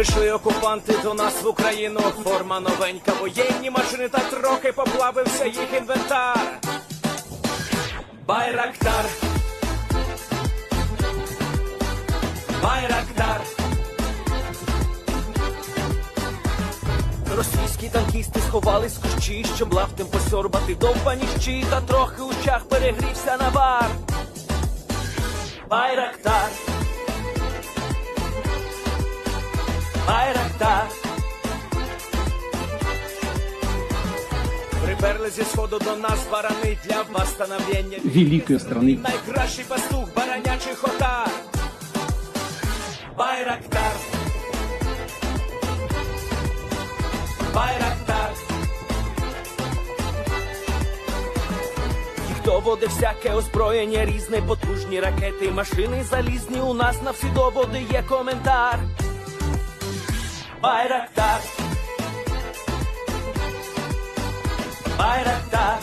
Прийшли окупанти до нас в Україну, форма новенька, воєнні машини, та трохи поплавився їх інвентар. Байрактар, Байрактар. Російські танкісти сховались в кущі, щоб лаптем посьорбати довбані щі, та трохи у чах перегрівся навар. Байрактар, Байрактар. Приперли зі сходу до нас барани для восстановлення великої страни. Найкращий пастух баранячих отар. Байрактар, Байрактар. Їх доводи всяке озброєння різне, потужні ракети, машини залізні, у нас на всі доводи є коментар. Байрактар, Байрактар.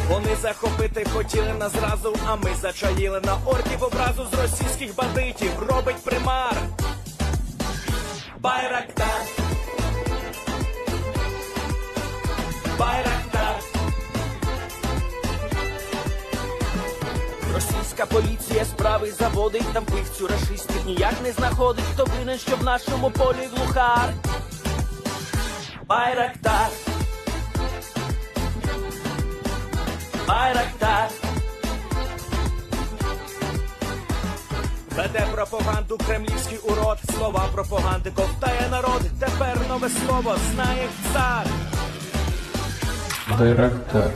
Вони захопити хотіли нас зразу, а ми зачаїли на орків образу з російських бандитів, робить примар. Байрактар, Байрактар. Російська поліція справи заводить, там вбивцю рашистів ніяк не знаходить, хто винен, що в нашому полі глухар. Байрактар, Байрактар. Веде пропаганду кремлівський урод, слова пропаганди ковтає народ, тепер нове слово знає цар. Байрактар.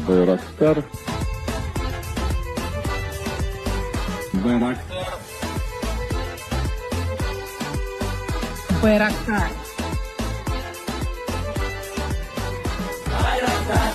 Байрактар. Байрактар. Байрактар. Байрактар.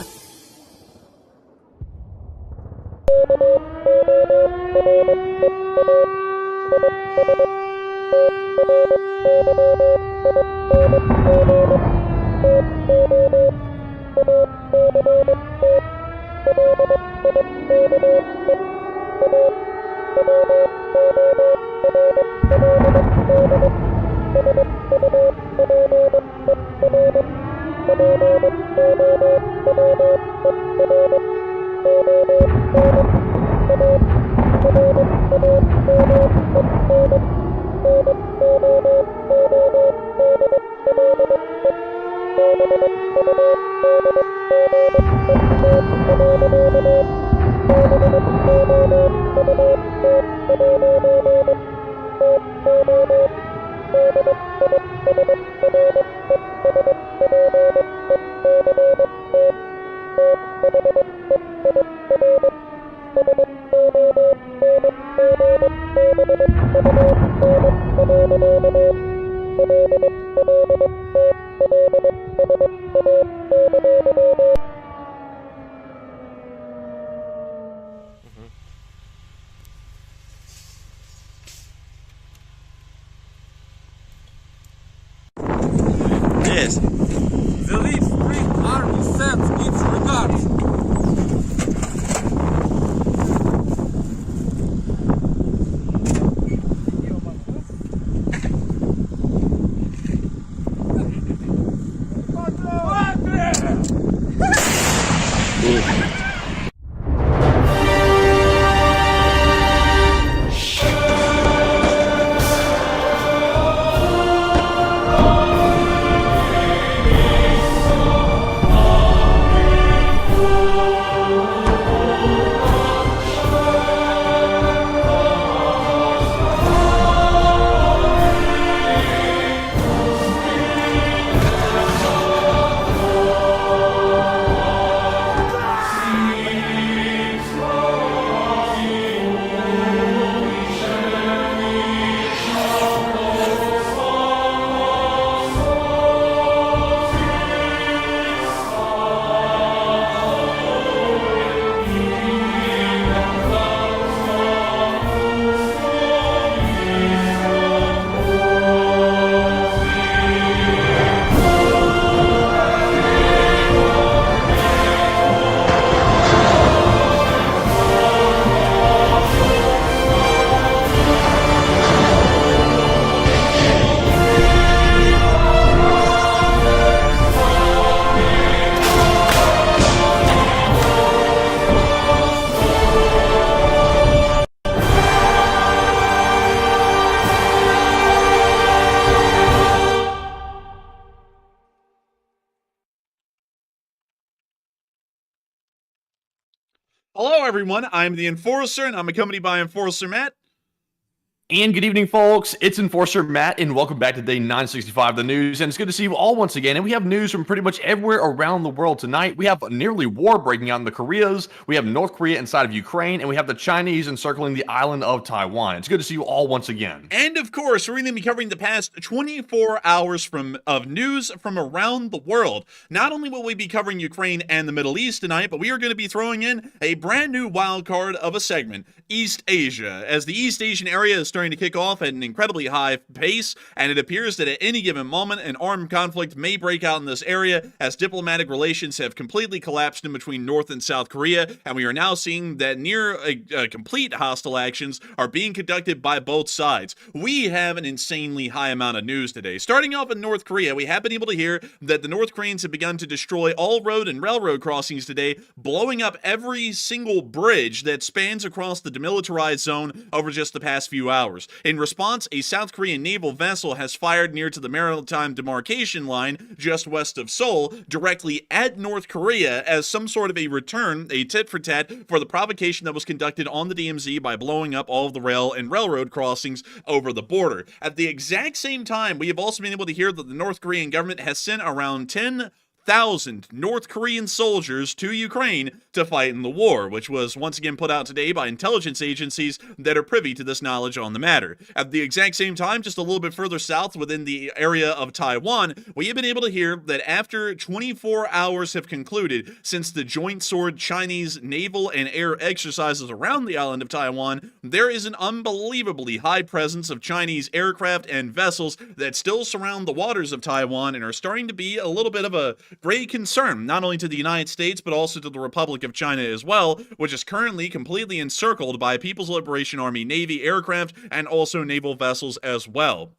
Yes. The Leaf Spring Army sends its regards. Hello, everyone. I'm the Enforcer, and I'm accompanied by Enforcer Matt. And good evening, folks. It's Enforcer Matt, and welcome back to day 965 of the news. And it's good to see you all once again. And we have news from pretty much everywhere around the world tonight. We have nearly war breaking out in the Koreas. We have North Korea inside of Ukraine, and we have the Chinese encircling the island of Taiwan. It's good to see you all once again. And of course, we're going to be covering the past 24 hours of news from around the world. Not only will we be covering Ukraine and the Middle East tonight, but we are going to be throwing in a brand new wild card of a segment, East Asia, as the East Asian area is starting to kick off at an incredibly high pace, and it appears that at any given moment an armed conflict may break out in this area as diplomatic relations have completely collapsed in between North and South Korea, and we are now seeing that near complete hostile actions are being conducted by both sides. We have an insanely high amount of news today. Starting off in North Korea, we have been able to hear that the North Koreans have begun to destroy all road and railroad crossings today, blowing up every single bridge that spans across the demilitarized zone over just the past few hours. In response, a South Korean naval vessel has fired near to the maritime demarcation line just west of Seoul, directly at North Korea as some sort of a return, a tit for tat, for the provocation that was conducted on the DMZ by blowing up all of the rail and railroad crossings over the border. At the exact same time, we have also been able to hear that the North Korean government has sent around 10,000 North Korean soldiers to Ukraine to fight in the war, which was once again put out today by intelligence agencies that are privy to this knowledge on the matter. At the exact same time, just a little bit further south within the area of Taiwan, we have been able to hear that after 24 hours have concluded since the joint sword Chinese naval and air exercises around the island of Taiwan, there is an unbelievably high presence of Chinese aircraft and vessels that still surround the waters of Taiwan and are starting to be a little bit of a great concern, not only to the United States, but also to the Republic of China as well, which is currently completely encircled by People's Liberation Army Navy aircraft and also naval vessels as well.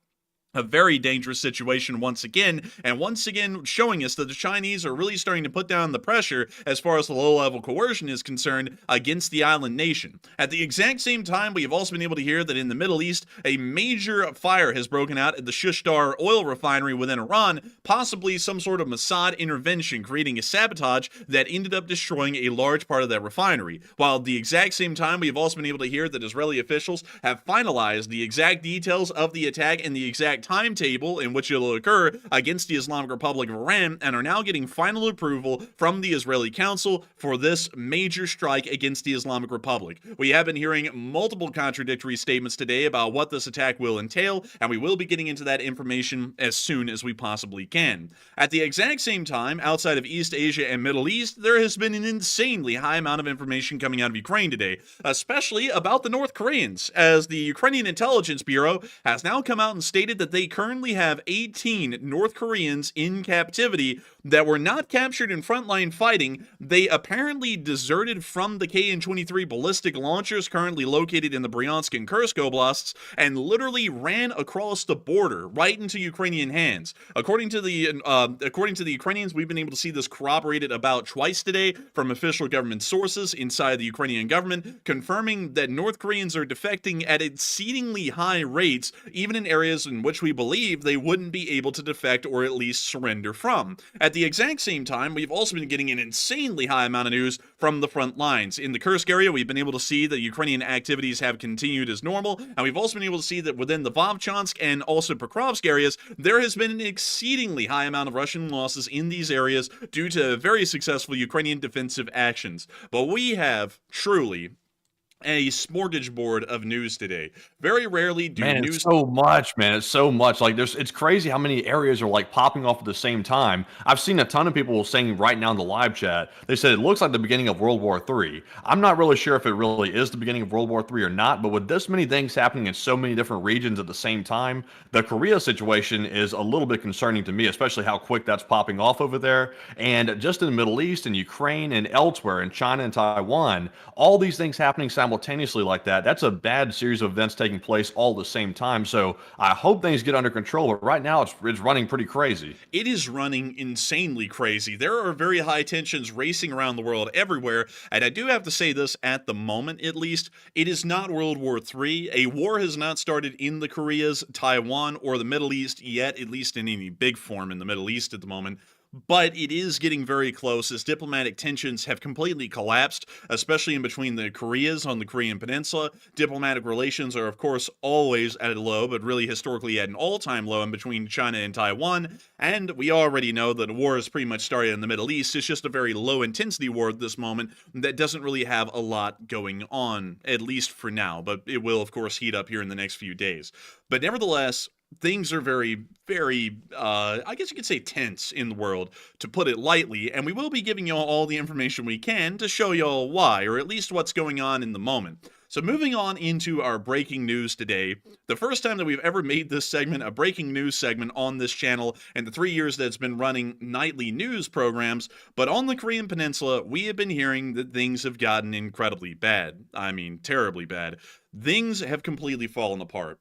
A very dangerous situation once again, and once again showing us that the Chinese are really starting to put down the pressure as far as the low-level coercion is concerned against the island nation. At the exact same time, we have also been able to hear that in the Middle East, a major fire has broken out at the Shustar oil refinery within Iran, possibly some sort of Mossad intervention, creating a sabotage that ended up destroying a large part of that refinery. While at the exact same time, we have also been able to hear that Israeli officials have finalized the exact details of the attack and the exact timetable in which it will occur against the Islamic Republic of Iran, and are now getting final approval from the Israeli Council for this major strike against the Islamic Republic. We have been hearing multiple contradictory statements today about what this attack will entail, and we will be getting into that information as soon as we possibly can. At the exact same time, outside of East Asia and Middle East, there has been an insanely high amount of information coming out of Ukraine today, especially about the North Koreans, as the Ukrainian Intelligence Bureau has now come out and stated that they currently have 18 North Koreans in captivity that were not captured in frontline fighting. They apparently deserted from the KN-23 ballistic launchers currently located in the Bryansk and Kursk oblasts and literally ran across the border right into Ukrainian hands. According to the Ukrainians, we've been able to see this corroborated about twice today from official government sources inside the Ukrainian government, confirming that North Koreans are defecting at exceedingly high rates, even in areas in which we believe they wouldn't be able to defect or at least surrender from. At the exact same time, we've also been getting an insanely high amount of news from the front lines. In the Kursk area, we've been able to see that Ukrainian activities have continued as normal, and we've also been able to see that within the Vovchansk and also Pokrovsk areas, there has been an exceedingly high amount of Russian losses in these areas due to very successful Ukrainian defensive actions. But we have truly a smorgasbord of news today. Very rarely do news. It's so much, man. It's so much. Like, it's crazy how many areas are like popping off at the same time. I've seen a ton of people saying right now in the live chat, they said it looks like the beginning of World War III. I'm not really sure if it really is the beginning of World War III or not, but with this many things happening in so many different regions at the same time, the Korea situation is a little bit concerning to me, especially how quick that's popping off over there. And just in the Middle East and Ukraine and elsewhere in China and Taiwan, all these things happening simultaneously like that, that's a bad series of events taking place all at the same time. So I hope things get under control, but right now it's running pretty crazy. It is running insanely crazy. There are very high tensions racing around the world everywhere, and I do have to say this, at the moment at least, it is not World War III. A war has not started in the Koreas, Taiwan, or the Middle East yet, at least in any big form in the Middle East at the moment. but it is getting very close as diplomatic tensions have completely collapsed, especially in between the Koreas on the Korean Peninsula. Diplomatic relations are, of course, always at a low, but really historically at an all-time low in between China and Taiwan. And we already know that a war has pretty much started in the Middle East. It's just a very low-intensity war at this moment that doesn't really have a lot going on, at least for now. But it will, of course, heat up here in the next few days. But nevertheless, things are very, very, I guess you could say tense in the world, to put it lightly, and we will be giving y'all all the information we can to show y'all why, or at least what's going on in the moment. So moving on into our breaking news today, the first time that we've ever made this segment a breaking news segment on this channel in the 3 years that it's been running nightly news programs, but on the Korean Peninsula, we have been hearing that things have gotten incredibly bad. I mean, terribly bad. Things have completely fallen apart.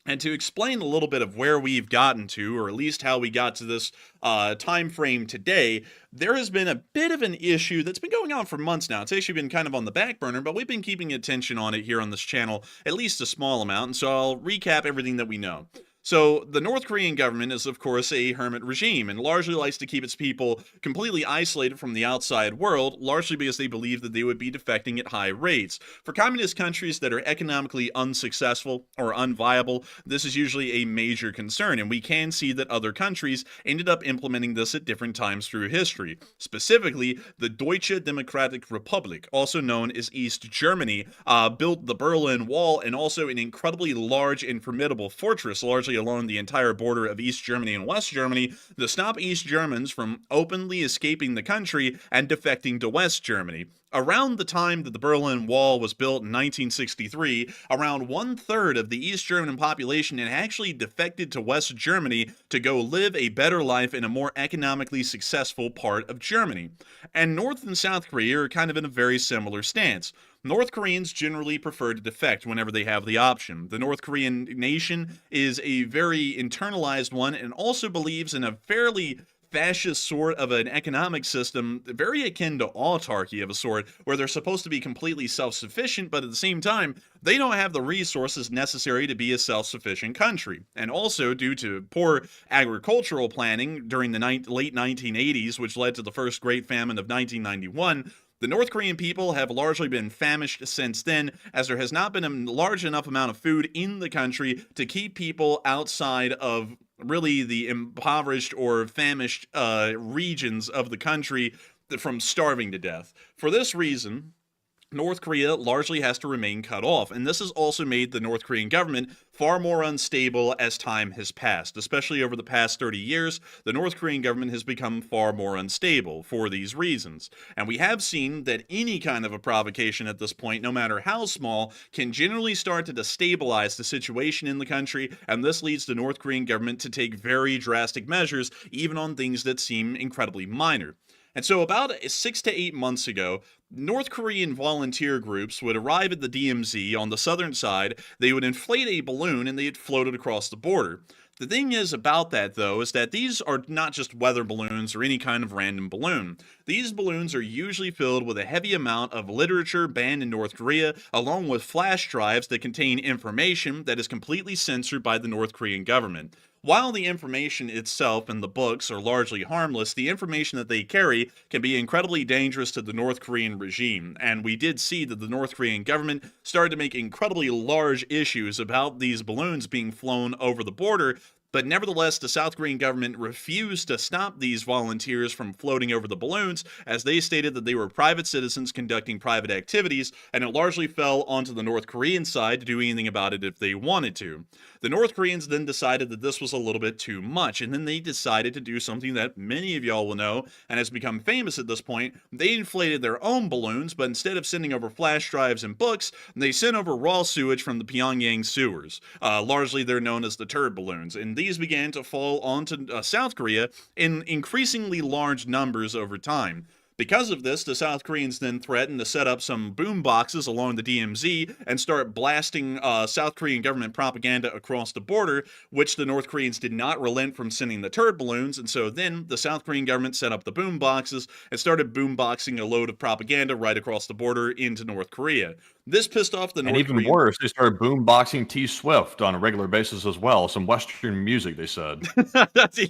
And to explain a little bit of where we've gotten to, or at least how we got to this time frame today, there has been a bit of an issue that's been going on for months now. It's actually been kind of on the back burner, but we've been keeping attention on it here on this channel, at least a small amount, and so I'll recap everything that we know. So, the North Korean government is, of course, a hermit regime and largely likes to keep its people completely isolated from the outside world, largely because they believe that they would be defecting at high rates. For communist countries that are economically unsuccessful or unviable, this is usually a major concern, and we can see that other countries ended up implementing this at different times through history. Specifically, the Deutsche Demokratische Republik, also known as East Germany, built the Berlin Wall and also an incredibly large and formidable fortress, largely along the entire border of East Germany and West Germany, to stop East Germans from openly escaping the country and defecting to West Germany. Around the time that the Berlin Wall was built in 1963, around 1/3 of the East German population had actually defected to West Germany to go live a better life in a more economically successful part of Germany. And North and South Korea are kind of in a very similar stance. North Koreans generally prefer to defect whenever they have the option. The North Korean nation is a very internalized one and also believes in a fairly fascist sort of an economic system, very akin to autarky of a sort, where they're supposed to be completely self-sufficient, but at the same time, they don't have the resources necessary to be a self-sufficient country. And also, due to poor agricultural planning during the late 1980s, which led to the first Great Famine of 1991, the North Korean people have largely been famished since then, as there has not been a large enough amount of food in the country to keep people outside of really the impoverished or famished regions of the country from starving to death. For this reason, North Korea largely has to remain cut off, and this has also made the North Korean government far more unstable as time has passed. Especially over the past 30 years, the North Korean government has become far more unstable for these reasons. And we have seen that any kind of a provocation at this point, no matter how small, can generally start to destabilize the situation in the country, and this leads the North Korean government to take very drastic measures, even on things that seem incredibly minor. And so about 6 to 8 months ago, North Korean volunteer groups would arrive at the DMZ on the southern side, they would inflate a balloon, and they'd float it across the border. The thing is about that, though, is that these are not just weather balloons or any kind of random balloon. These balloons are usually filled with a heavy amount of literature banned in North Korea, along with flash drives that contain information that is completely censored by the North Korean government. While the information itself and the books are largely harmless, the information that they carry can be incredibly dangerous to the North Korean regime, and we did see that the North Korean government started to make incredibly large issues about these balloons being flown over the border. But nevertheless, the South Korean government refused to stop these volunteers from floating over the balloons, as they stated that they were private citizens conducting private activities, and it largely fell onto the North Korean side to do anything about it if they wanted to. The North Koreans then decided that this was a little bit too much, and then they decided to do something that many of y'all will know, and has become famous at this point. They inflated their own balloons, but instead of sending over flash drives and books, they sent over raw sewage from the Pyongyang sewers. Largely, they're known as the turd balloons, and these began to fall onto South Korea in increasingly large numbers over time. Because of this, the South Koreans then threatened to set up some boom boxes along the DMZ and start blasting South Korean government propaganda across the border, which the North Koreans did not relent from sending the turd balloons. And so then the South Korean government set up the boom boxes and started boomboxing a load of propaganda right across the border into North Korea. This pissed off the North And even Korean. worse, they started boomboxing T Swift on a regular basis as well. Some Western music, they said.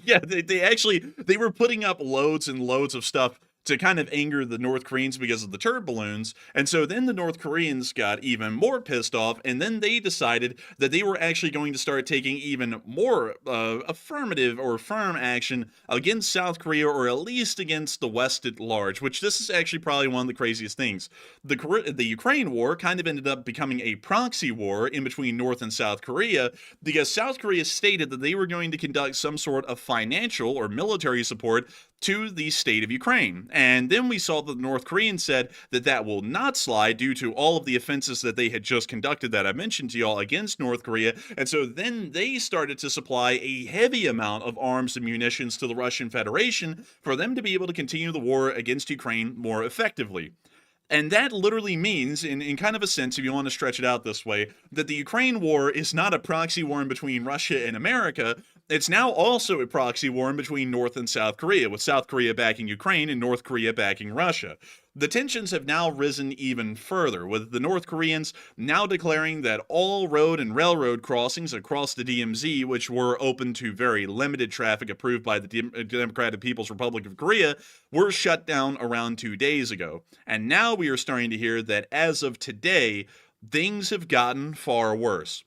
Yeah, they were putting up loads and loads of stuff to kind of anger the North Koreans because of the turd balloons. And so then the North Koreans got even more pissed off, and then they decided that they were actually going to start taking even more affirmative or firm action against South Korea, or at least against the West at large, which this is actually probably one of the craziest things. The Ukraine war kind of ended up becoming a proxy war in between North and South Korea, because South Korea stated that they were going to conduct some sort of financial or military support to the state of Ukraine. And then we saw that the North Koreans said that that will not slide due to all of the offenses that they had just conducted that I mentioned to y'all against North Korea. And so then they started to supply a heavy amount of arms and munitions to the Russian Federation for them to be able to continue the war against Ukraine more effectively. And that literally means, in kind of a sense, if you want to stretch it out this way, that the Ukraine war is not a proxy war in between Russia and America. It's now also a proxy war in between North and South Korea, with South Korea backing Ukraine and North Korea backing Russia. The tensions have now risen even further, with the North Koreans now declaring that all road and railroad crossings across the DMZ, which were open to very limited traffic approved by the Democratic People's Republic of Korea, were shut down around 2 days ago. And now we are starting to hear that as of today, things have gotten far worse.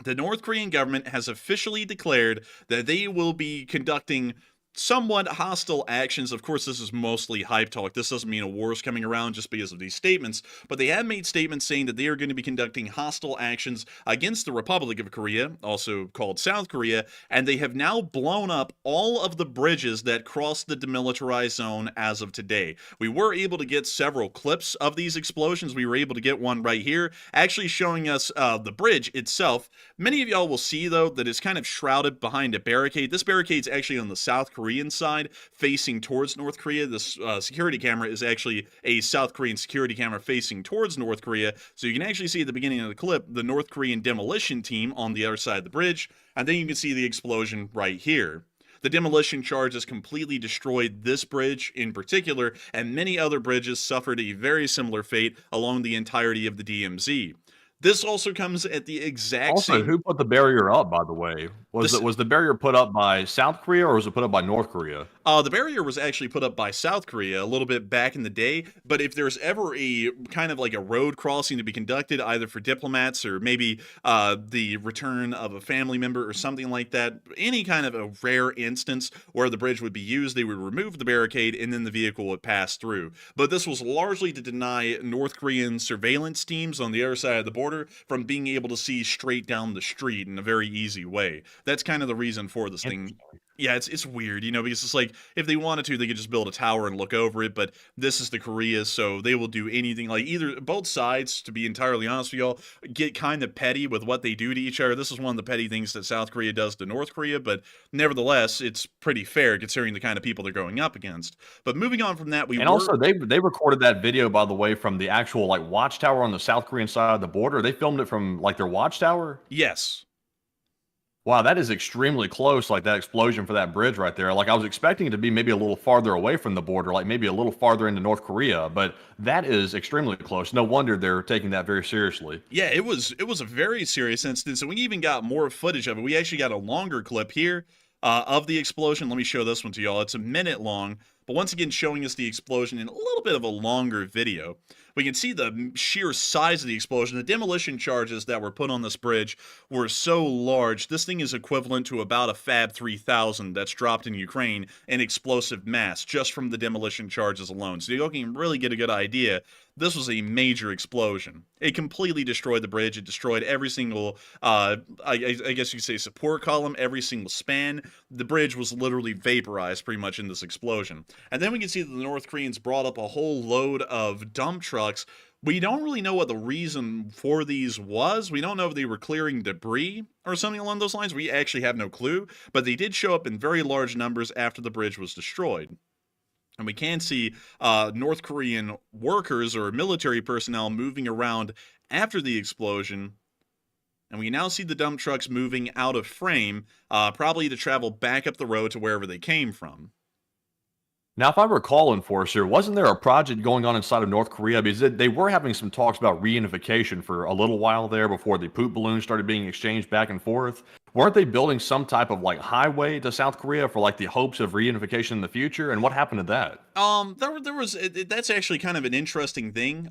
The North Korean government has officially declared that they will be conducting somewhat hostile actions. Of course, this is mostly hype talk. This doesn't mean a war is coming around just because of these statements, but they have made statements saying that they are going to be conducting hostile actions against the Republic of Korea, also called South Korea, and they have now blown up all of the bridges that cross the demilitarized zone as of today. We were able to get several clips of these explosions. We were able to get one right here, actually showing us the bridge itself. Many of y'all will see, though, that it's kind of shrouded behind a barricade. This barricade's actually on the South Korean side, facing towards North Korea. This security camera is actually a South Korean security camera facing towards North Korea. So you can actually see at the beginning of the clip the North Korean demolition team on the other side of the bridge, and then you can see the explosion right here. The demolition charges completely destroyed this bridge in particular, and many other bridges suffered a very similar fate along the entirety of the DMZ. This also comes at the exact Also, same. who put the barrier up, by the way? Was the barrier put up by South Korea or was it put up by North Korea? The barrier was actually put up by South Korea a little bit back in the day, but if there's ever a kind of like a road crossing to be conducted, either for diplomats or maybe the return of a family member or something like that, any kind of a rare instance where the bridge would be used, they would remove the barricade and then the vehicle would pass through. But this was largely to deny North Korean surveillance teams on the other side of the border from being able to see straight down the street in a very easy way. That's kind of the reason for this thing. Yeah, it's weird, you know, because it's like, if they wanted to, they could just build a tower and look over it, but this is the Korea, so they will do anything. Like, either, both sides, to be entirely honest with y'all, get kind of petty with what they do to each other. This is one of the petty things that South Korea does to North Korea, but nevertheless, it's pretty fair considering the kind of people they're going up against. But moving on from that, Also, they recorded that video, by the way, from the actual, like, watchtower on the South Korean side of the border. They filmed it from, like, their watchtower? Yes. Wow, that is extremely close, like that explosion for that bridge right there. Like, I was expecting it to be maybe a little farther away from the border, like maybe a little farther into North Korea, but that is extremely close. No wonder they're taking that very seriously. Yeah, it was a very serious instance, and we even got more footage of it. We actually got a longer clip here of the explosion. Let me show this one to y'all. It's a minute long, but once again showing us the explosion in a little bit of a longer video. We can see the sheer size of the explosion. The demolition charges that were put on this bridge were so large. This thing is equivalent to about a Fab 3000 that's dropped in Ukraine in explosive mass just from the demolition charges alone. So you can really get a good idea. This was a major explosion. It completely destroyed the bridge. It destroyed every single, I guess you could say, support column, every single span. The bridge was literally vaporized pretty much in this explosion. And then we can see that the North Koreans brought up a whole load of dump trucks. We don't really know what the reason for these was. We don't know if they were clearing debris or something along those lines. We actually have no clue. But they did show up in very large numbers after the bridge was destroyed. And we can see North Korean workers or military personnel moving around after the explosion. And we now see the dump trucks moving out of frame, probably to travel back up the road to wherever they came from. Now, if I recall, Enforcer, wasn't there a project going on inside of North Korea? Because they were having some talks about reunification for a little while there before the poop balloons started being exchanged back and forth. Weren't they building some type of like highway to South Korea for like the hopes of reunification in the future? And what happened to that? There was that's actually kind of an interesting thing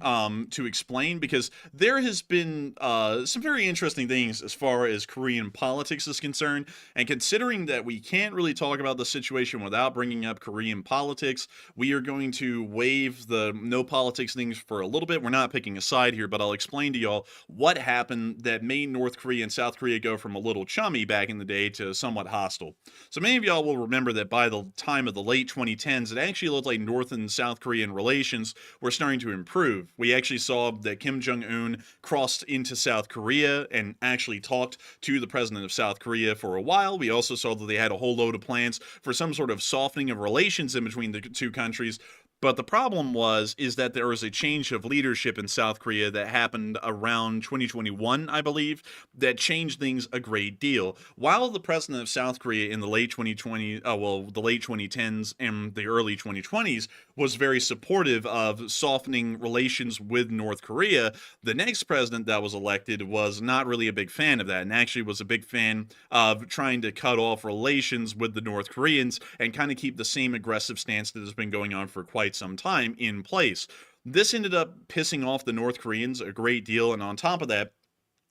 to explain, because there has been some very interesting things as far as Korean politics is concerned, and considering that we can't really talk about the situation without bringing up Korean politics, we are going to waive the no politics things for a little bit. We're not picking a side here, but I'll explain to y'all what happened that made North Korea and South Korea go from a little chummy back in the day to somewhat hostile. So many of y'all will remember that by the time of the late 2010s, it actually looked like North and South Korean relations were starting to improve. We actually saw that Kim Jong-un crossed into South Korea and actually talked to the president of South Korea for a while. We also saw that they had a whole load of plans for some sort of softening of relations in between the two countries. But the problem is that there was a change of leadership in South Korea that happened around 2021, I believe, that changed things a great deal. While the president of South Korea in the late 2010s and the early 2020s was very supportive of softening relations with North Korea, the next president that was elected was not really a big fan of that, and actually was a big fan of trying to cut off relations with the North Koreans and kind of keep the same aggressive stance that has been going on for quite some time in place. This ended up pissing off the North Koreans a great deal, and on top of that,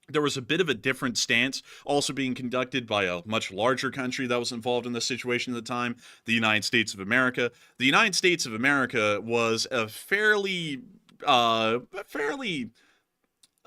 there was a bit of a different stance also being conducted by a much larger country that was involved in this situation at the time, the United States of America. The United States of America was a fairly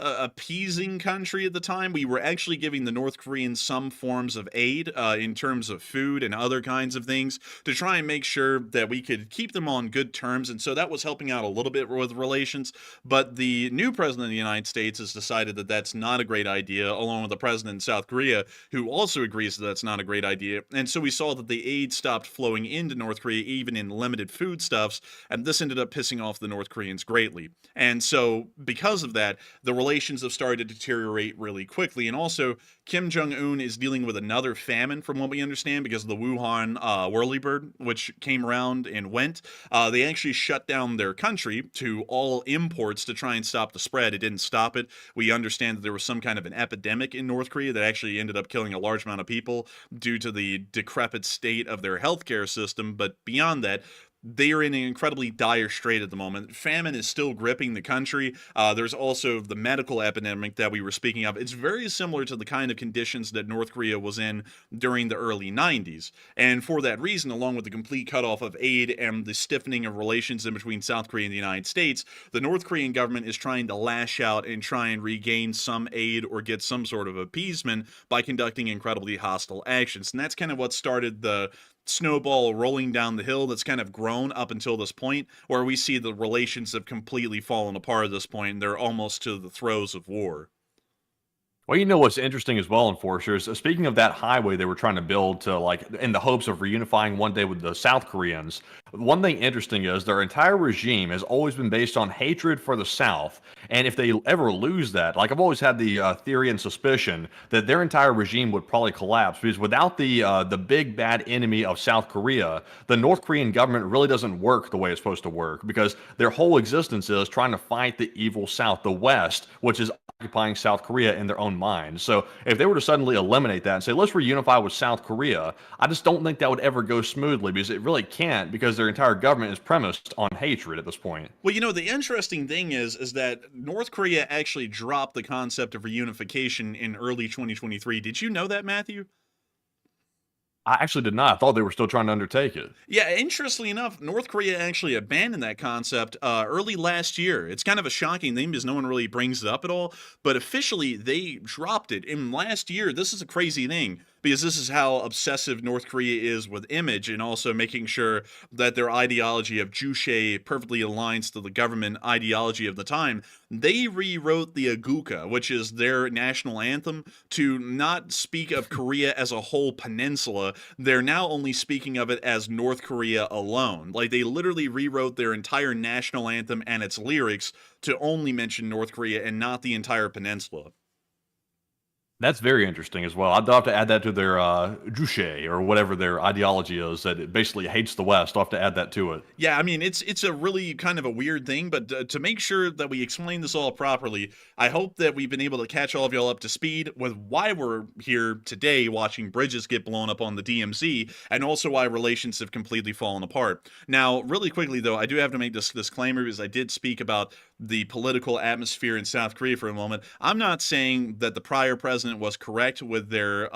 appeasing country at the time. We were actually giving the North Koreans some forms of aid in terms of food and other kinds of things to try and make sure that we could keep them on good terms, and so that was helping out a little bit with relations. But the new president of the United States has decided that that's not a great idea, along with the president in South Korea, who also agrees that that's not a great idea. And so we saw that the aid stopped flowing into North Korea, even in limited foodstuffs, and this ended up pissing off the North Koreans greatly. And so because of that, the relations have started to deteriorate really quickly. And also, Kim Jong-un is dealing with another famine, from what we understand, because of the Wuhan whirlybird, which came around and went. They actually shut down their country to all imports to try and stop the spread. It didn't stop it. We understand that there was some kind of an epidemic in North Korea that actually ended up killing a large amount of people due to the decrepit state of their healthcare system. But beyond that, they are in an incredibly dire strait at the moment. Famine is still gripping the country. There's also the medical epidemic that we were speaking of. It's very similar to the kind of conditions that North Korea was in during the early 90s. And for that reason, along with the complete cutoff of aid and the stiffening of relations in between South Korea and the United States, the North Korean government is trying to lash out and try and regain some aid or get some sort of appeasement by conducting incredibly hostile actions. And that's kind of what started the snowball rolling down the hill that's kind of grown up until this point, where we see the relations have completely fallen apart at this point, and they're almost to the throes of war. Well, you know what's interesting as well, Enforcers? Speaking of that highway they were trying to build to, like, in the hopes of reunifying one day with the South Koreans, one thing interesting is their entire regime has always been based on hatred for the South. And if they ever lose that, like, I've always had the theory and suspicion that their entire regime would probably collapse, because without the big bad enemy of South Korea, the North Korean government really doesn't work the way it's supposed to work, because their whole existence is trying to fight the evil South, the West, which is occupying South Korea in their own mind. So if they were to suddenly eliminate that and say, let's reunify with South Korea, I just don't think that would ever go smoothly, because it really can't, because their entire government is premised on hatred at this point. Well, you know, the interesting thing is that North Korea actually dropped the concept of reunification in early 2023. Did you know that, Matthew? I actually did not. I thought they were still trying to undertake it. Yeah, interestingly enough, North Korea actually abandoned that concept early last year. It's kind of a shocking thing because no one really brings it up at all, but officially they dropped it. In last year, this is a crazy thing. because this is how obsessive North Korea is with image, and also making sure that their ideology of Juche perfectly aligns to the government ideology of the time. They rewrote the Aguka, which is their national anthem, to not speak of Korea as a whole peninsula. They're now only speaking of it as North Korea alone. Like, they literally rewrote their entire national anthem and its lyrics to only mention North Korea and not the entire peninsula. That's very interesting as well. I'd have to add that to their Juche or whatever their ideology is, that it basically hates the West. I'll have to add that to it. Yeah, I mean, it's a really kind of a weird thing, but to make sure that we explain this all properly, I hope that we've been able to catch all of y'all up to speed with why we're here today watching bridges get blown up on the DMZ, and also why relations have completely fallen apart. Now, really quickly though, I do have to make this disclaimer, because I did speak about the political atmosphere in South Korea for a moment. I'm not saying that the prior president was correct with their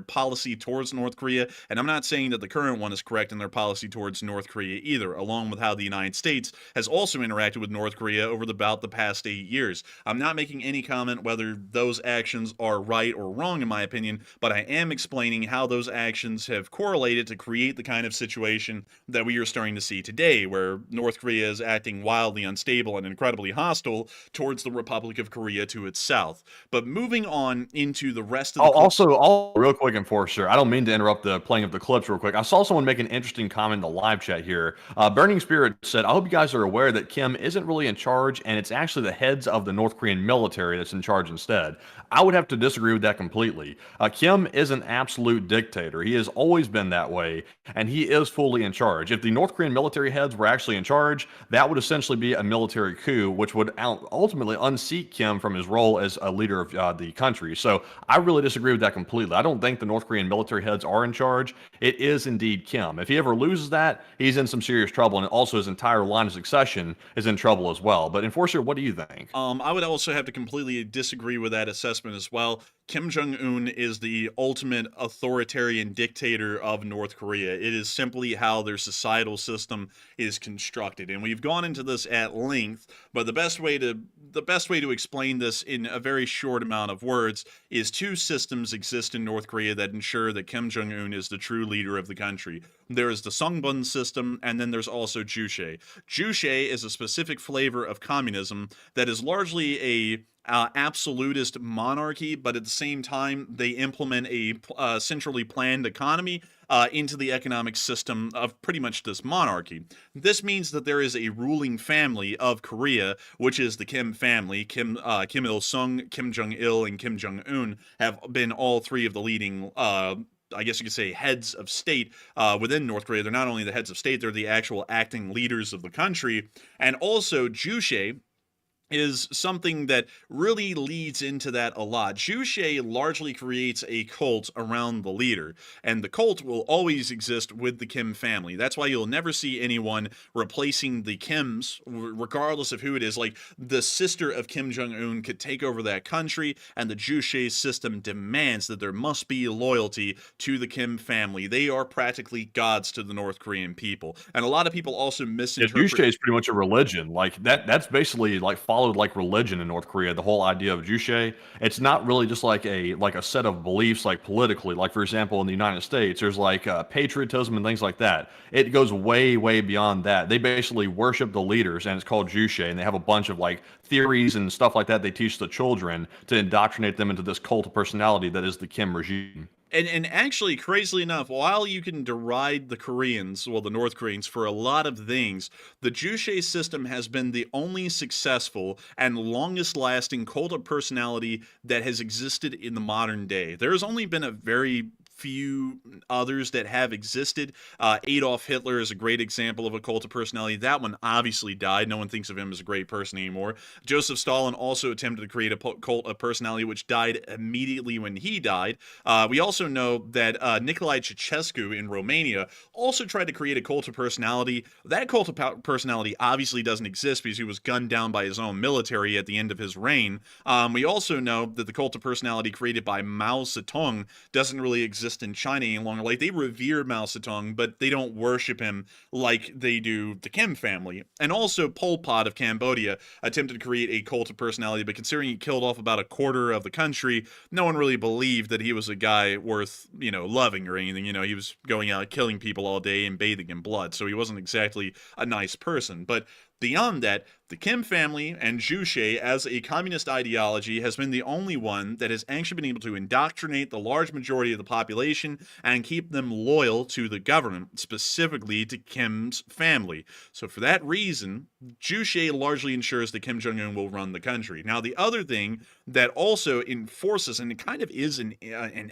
policy towards North Korea, and I'm not saying that the current one is correct in their policy towards North Korea either, along with how the United States has also interacted with North Korea over about the past 8 years. I'm not making any comment whether those actions are right or wrong in my opinion, but I am explaining how those actions have correlated to create the kind of situation that we are starting to see today, where North Korea is acting wildly unstable and incredibly hostile towards the Republic of Korea to its south. But moving on into the rest of the Also, real quick, Enforcer, I don't mean to interrupt the playing of the clips real quick. I saw someone make an interesting comment in the live chat here. Burning Spirit said, I hope you guys are aware that Kim isn't really in charge, and it's actually the heads of the North Korean military that's in charge instead. I would have to disagree with that completely. Kim is an absolute dictator. He has always been that way, and he is fully in charge. If the North Korean military heads were actually in charge, that would essentially be a military coup, which would ultimately unseat Kim from his role as a leader of the country. So I really disagree with that completely. I don't think the North Korean military heads are in charge. It is indeed Kim. If he ever loses that, he's in some serious trouble, and also his entire line of succession is in trouble as well. But Enforcer, what do you think? I would also have to completely disagree with that assessment as well. Kim Jong-un is the ultimate authoritarian dictator of North Korea. It is simply how their societal system is constructed, and we've gone into this at length, but the best way to explain this in a very short amount of words is two systems exist in North Korea that ensure that Kim Jong-un is the true leader of the country. There is the Songbun system, and then there's also Juche. Juche is a specific flavor of communism that is largely a absolutist monarchy, but at the same time, they implement a centrally planned economy into the economic system of pretty much this monarchy. This means that there is a ruling family of Korea, which is the Kim family. Kim Il-sung, Kim Jong-il, and Kim Jong-un have been all three of the leading I guess you could say heads of state within North Korea. They're not only the heads of state, they're the actual acting leaders of the country. And also, Juche is something that really leads into that a lot. Juche largely creates a cult around the leader, and the cult will always exist with the Kim family. That's why you'll never see anyone replacing the Kims, regardless of who it is. Like, the sister of Kim Jong-un could take over that country, and the Juche system demands that there must be loyalty to the Kim family. They are practically gods to the North Korean people. And a lot of people also misinterpret... Juche is pretty much a religion. Like, that's basically like followed like religion in North Korea. The whole idea of Juche, it's not really just like a set of beliefs, like politically. Like, for example, in the United States, there's like patriotism and things like that. It goes way beyond that. They basically worship the leaders, and it's called Juche, and they have a bunch of like theories and stuff like that they teach the children to indoctrinate them into this cult of personality that is the Kim regime. And actually, crazily enough, while you can deride the Koreans, well, the North Koreans, for a lot of things, the Juche system has been the only successful and longest-lasting cult of personality that has existed in the modern day. There has only been a very few others that have existed. Adolf Hitler is a great example of a cult of personality. That one obviously died. No one thinks of him as a great person anymore. Joseph Stalin also attempted to create a cult of personality, which died immediately when he died. We also know that Nicolae Ceausescu in Romania also tried to create a cult of personality. That cult of personality obviously doesn't exist because he was gunned down by his own military at the end of his reign. We also know that the cult of personality created by Mao Zedong doesn't really exist exist in China any longer. Like, they revere Mao Zedong, but they don't worship him like they do the Kim family. And also, Pol Pot of Cambodia attempted to create a cult of personality, but considering he killed off about a quarter of the country, no one really believed that he was a guy worth, loving or anything. He was going out killing people all day and bathing in blood, so he wasn't exactly a nice person. But beyond that, the Kim family and Juche as a communist ideology has been the only one that has actually been able to indoctrinate the large majority of the population and keep them loyal to the government, specifically to Kim's family. So for that reason, Juche largely ensures that Kim Jong-un will run the country. Now, the other thing that also enforces, and it kind of is an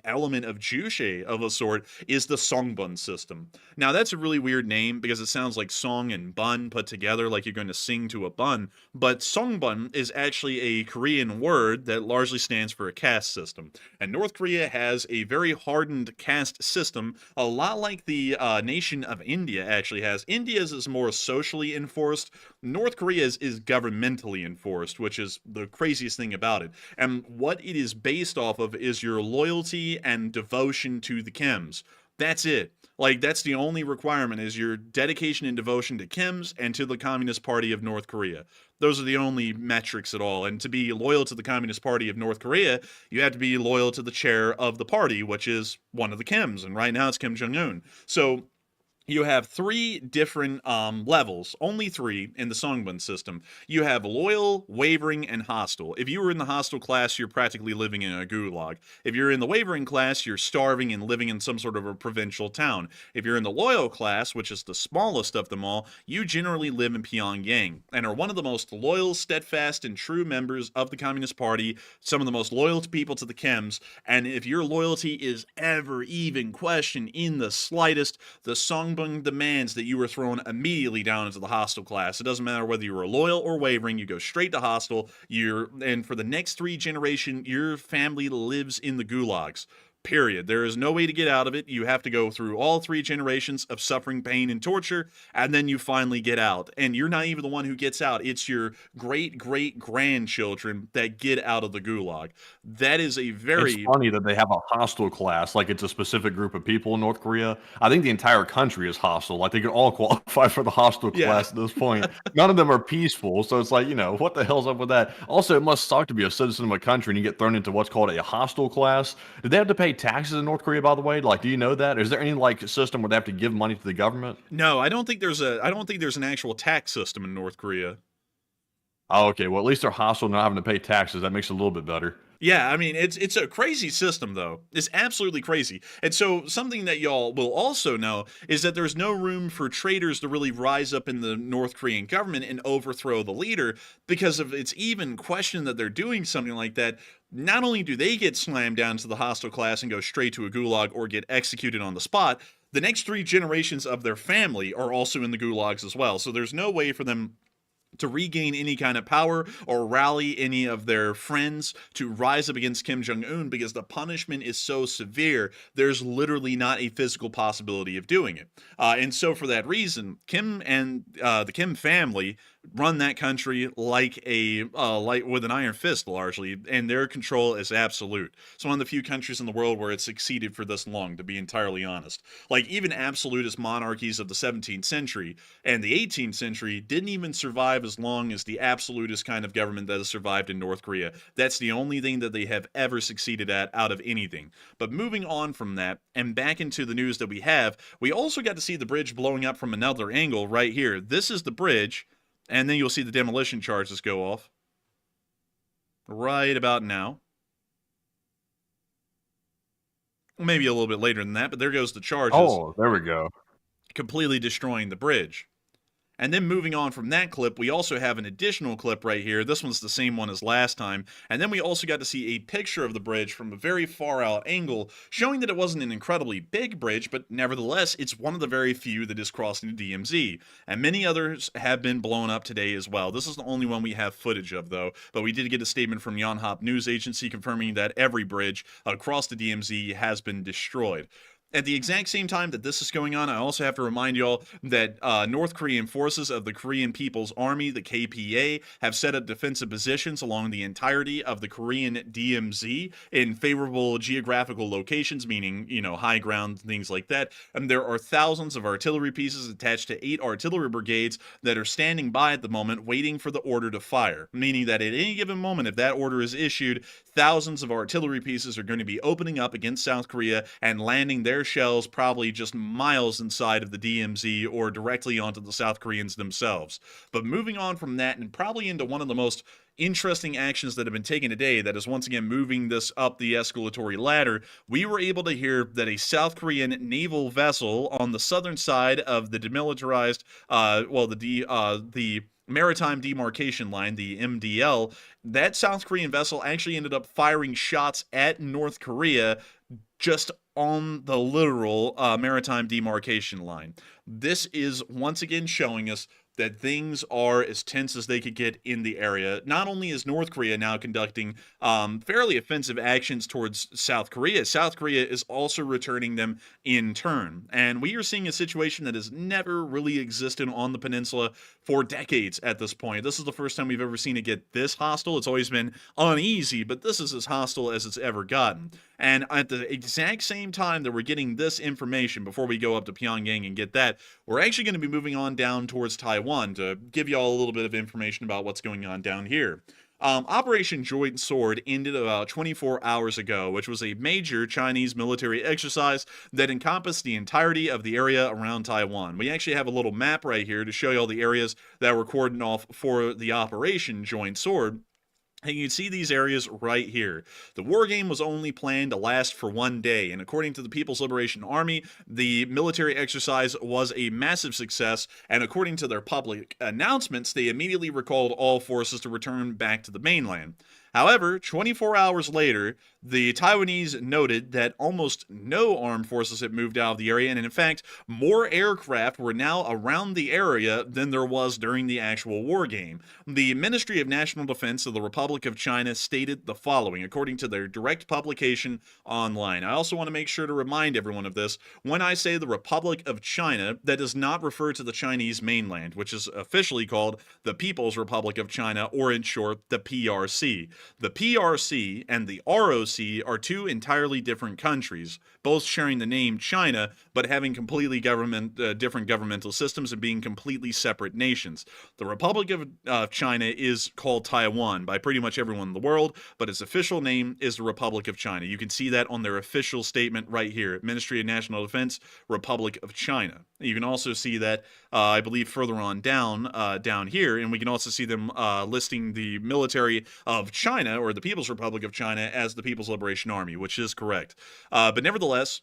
element of Juche of a sort, is the Songbun system. Now, that's a really weird name because it sounds like song and bun put together, like you're going to sing to a bun. But Songbun is actually a Korean word that largely stands for a caste system. And North Korea has a very hardened caste system, a lot like the nation of India actually has. India's is more socially enforced. North Korea's is governmentally enforced, which is the craziest thing about it. And what it is based off of is your loyalty and devotion to the Kims. That's it. Like, that's the only requirement, is your dedication and devotion to Kim's and to the Communist Party of North Korea. Those are the only metrics at all. And to be loyal to the Communist Party of North Korea, you have to be loyal to the chair of the party, which is one of the Kims. And right now it's Kim Jong-un. So you have three different levels, only three in the Songbun system. You have loyal, wavering, and hostile. If you were in the hostile class, you're practically living in a gulag. If you're in the wavering class, you're starving and living in some sort of a provincial town. If you're in the loyal class, which is the smallest of them all, you generally live in Pyongyang and are one of the most loyal, steadfast, and true members of the Communist Party, some of the most loyal people to the Kims. And if your loyalty is ever even questioned in the slightest, the Songbun demands that you are thrown immediately down into the hostile class. It doesn't matter whether you are loyal or wavering, you go straight to hostile. And for the next 3 generations, your family lives in the gulags. Period. There is no way to get out of it. You have to go through all 3 generations of suffering, pain, and torture, and then you finally get out. And you're not even the one who gets out. It's your great-great-grandchildren that get out of the gulag. That is a very... It's funny that they have a hostile class, like it's a specific group of people in North Korea. I think the entire country is hostile. Like, they could all qualify for the hostile class at this point. None of them are peaceful, so it's like, what the hell's up with that? Also, it must suck to be a citizen of a country and you get thrown into what's called a hostile class. Did they have to pay taxes in North Korea, by the way? Like, do you know that? Is there any system where they have to give money to the government? No, I don't think there's an actual tax system in North Korea. Oh, okay. Well, at least they're hostile, not having to pay taxes. That makes it a little bit better. Yeah, I mean, it's a crazy system, though. It's absolutely crazy. And so something that y'all will also know is that there's no room for traitors to really rise up in the North Korean government and overthrow the leader, because if it's even questioned that they're doing something like that, not only do they get slammed down to the hostile class and go straight to a gulag or get executed on the spot, the next 3 generations of their family are also in the gulags as well. So there's no way for them to regain any kind of power or rally any of their friends to rise up against Kim Jong-un, because the punishment is so severe, there's literally not a physical possibility of doing it. And so for that reason, Kim and the Kim family run that country like with an iron fist, largely, and their control is absolute. It's one of the few countries in the world where it's succeeded for this long, to be entirely honest. Like, even absolutist monarchies of the 17th century and the 18th century didn't even survive as long as the absolutist kind of government that has survived in North Korea. That's the only thing that they have ever succeeded at out of anything. But moving on from that and back into the news that we also got to see the bridge blowing up from another angle right here. This is the bridge. And then you'll see the demolition charges go off right about now. Maybe a little bit later than that, but there goes the charges. Oh, there we go. Completely destroying the bridge. And then moving on from that clip, we also have an additional clip right here. This one's the same one as last time. And then we also got to see a picture of the bridge from a very far out angle, showing that it wasn't an incredibly big bridge, but nevertheless, it's one of the very few that is crossing the DMZ. And many others have been blown up today as well. This is the only one we have footage of, though. But we did get a statement from Yonhap News Agency confirming that every bridge across the DMZ has been destroyed. At the exact same time that this is going on, I also have to remind y'all that North Korean forces of the Korean People's Army, the KPA, have set up defensive positions along the entirety of the Korean DMZ in favorable geographical locations, meaning, high ground, things like that. And there are thousands of artillery pieces attached to 8 artillery brigades that are standing by at the moment waiting for the order to fire, meaning that at any given moment, if that order is issued, thousands of artillery pieces are going to be opening up against South Korea and landing their shells probably just miles inside of the DMZ or directly onto the South Koreans themselves. But moving on from that and probably into one of the most interesting actions that have been taken today that is once again moving this up the escalatory ladder, we were able to hear that a South Korean naval vessel on the southern side of the demilitarized, the Maritime Demarcation Line, the MDL, that South Korean vessel actually ended up firing shots at North Korea just on the literal Maritime Demarcation Line. This is once again showing us that things are as tense as they could get in the area. Not only is North Korea now conducting fairly offensive actions towards South Korea is also returning them in turn. And we are seeing a situation that has never really existed on the peninsula for decades at this point. This is the first time we've ever seen it get this hostile. It's always been uneasy, but this is as hostile as it's ever gotten. And at the exact same time that we're getting this information, before we go up to Pyongyang and get that, we're actually going to be moving on down towards Taiwan to give y'all a little bit of information about what's going on down here. Operation Joint Sword ended about 24 hours ago, which was a major Chinese military exercise that encompassed the entirety of the area around Taiwan. We actually have a little map right here to show you all the areas that were cordoned off for the Operation Joint Sword. And you can see these areas right here. The war game was only planned to last for 1 day, and according to the People's Liberation Army, the military exercise was a massive success, and according to their public announcements, they immediately recalled all forces to return back to the mainland. However, 24 hours later, the Taiwanese noted that almost no armed forces had moved out of the area, and in fact, more aircraft were now around the area than there was during the actual war game. The Ministry of National Defense of the Republic of China stated the following, according to their direct publication online. I also want to make sure to remind everyone of this. When I say the Republic of China, that does not refer to the Chinese mainland, which is officially called the People's Republic of China, or in short, the PRC. The PRC and the ROC are two entirely different countries, both sharing the name China, but having completely different governmental systems and being completely separate nations. The Republic of China is called Taiwan by pretty much everyone in the world, but its official name is the Republic of China. You can see that on their official statement right here, Ministry of National Defense, Republic of China. You can also see that, I believe, further on down here, and we can also see them listing the military of China, or the People's Republic of China, as the People's Liberation Army, which is correct. But nevertheless,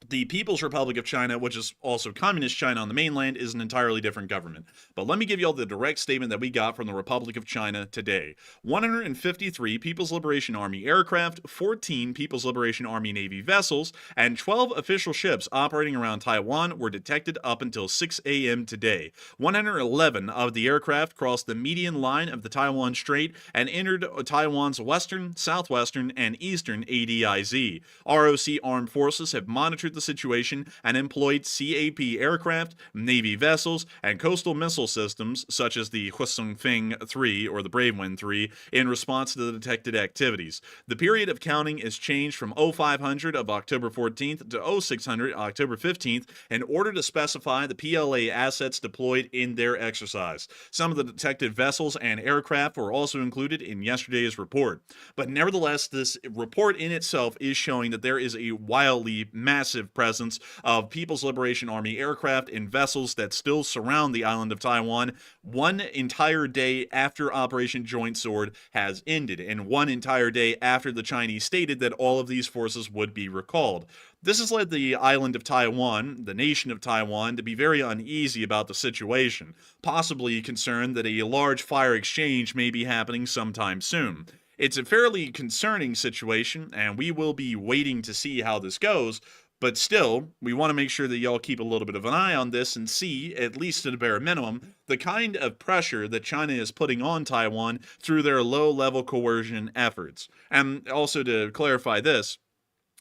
the People's Republic of China, which is also Communist China on the mainland, is an entirely different government. But let me give you all the direct statement that we got from the Republic of China today. 153 People's Liberation Army aircraft, 14 People's Liberation Army Navy vessels, and 12 official ships operating around Taiwan were detected up until 6 a.m. today. 111 of the aircraft crossed the median line of the Taiwan Strait and entered Taiwan's western, southwestern, and eastern ADIZ. ROC armed forces have monitored the situation and employed CAP aircraft, Navy vessels, and coastal missile systems such as the Hwasong-Feng 3 or the Brave Wind 3 in response to the detected activities. The period of counting is changed from 0500 of October 14th to 0600 October 15th in order to specify the PLA assets deployed in their exercise. Some of the detected vessels and aircraft were also included in yesterday's report. But nevertheless, this report in itself is showing that there is a wildly massive presence of People's Liberation Army aircraft and vessels that still surround the island of Taiwan 1 entire day after Operation Joint Sword has ended, and 1 entire day after the Chinese stated that all of these forces would be recalled. This has led the island of Taiwan, the nation of Taiwan, to be very uneasy about the situation, possibly concerned that a large fire exchange may be happening sometime soon. It's a fairly concerning situation, and we will be waiting to see how this goes. But still, we want to make sure that y'all keep a little bit of an eye on this and see, at least at a bare minimum, the kind of pressure that China is putting on Taiwan through their low-level coercion efforts. And also to clarify this,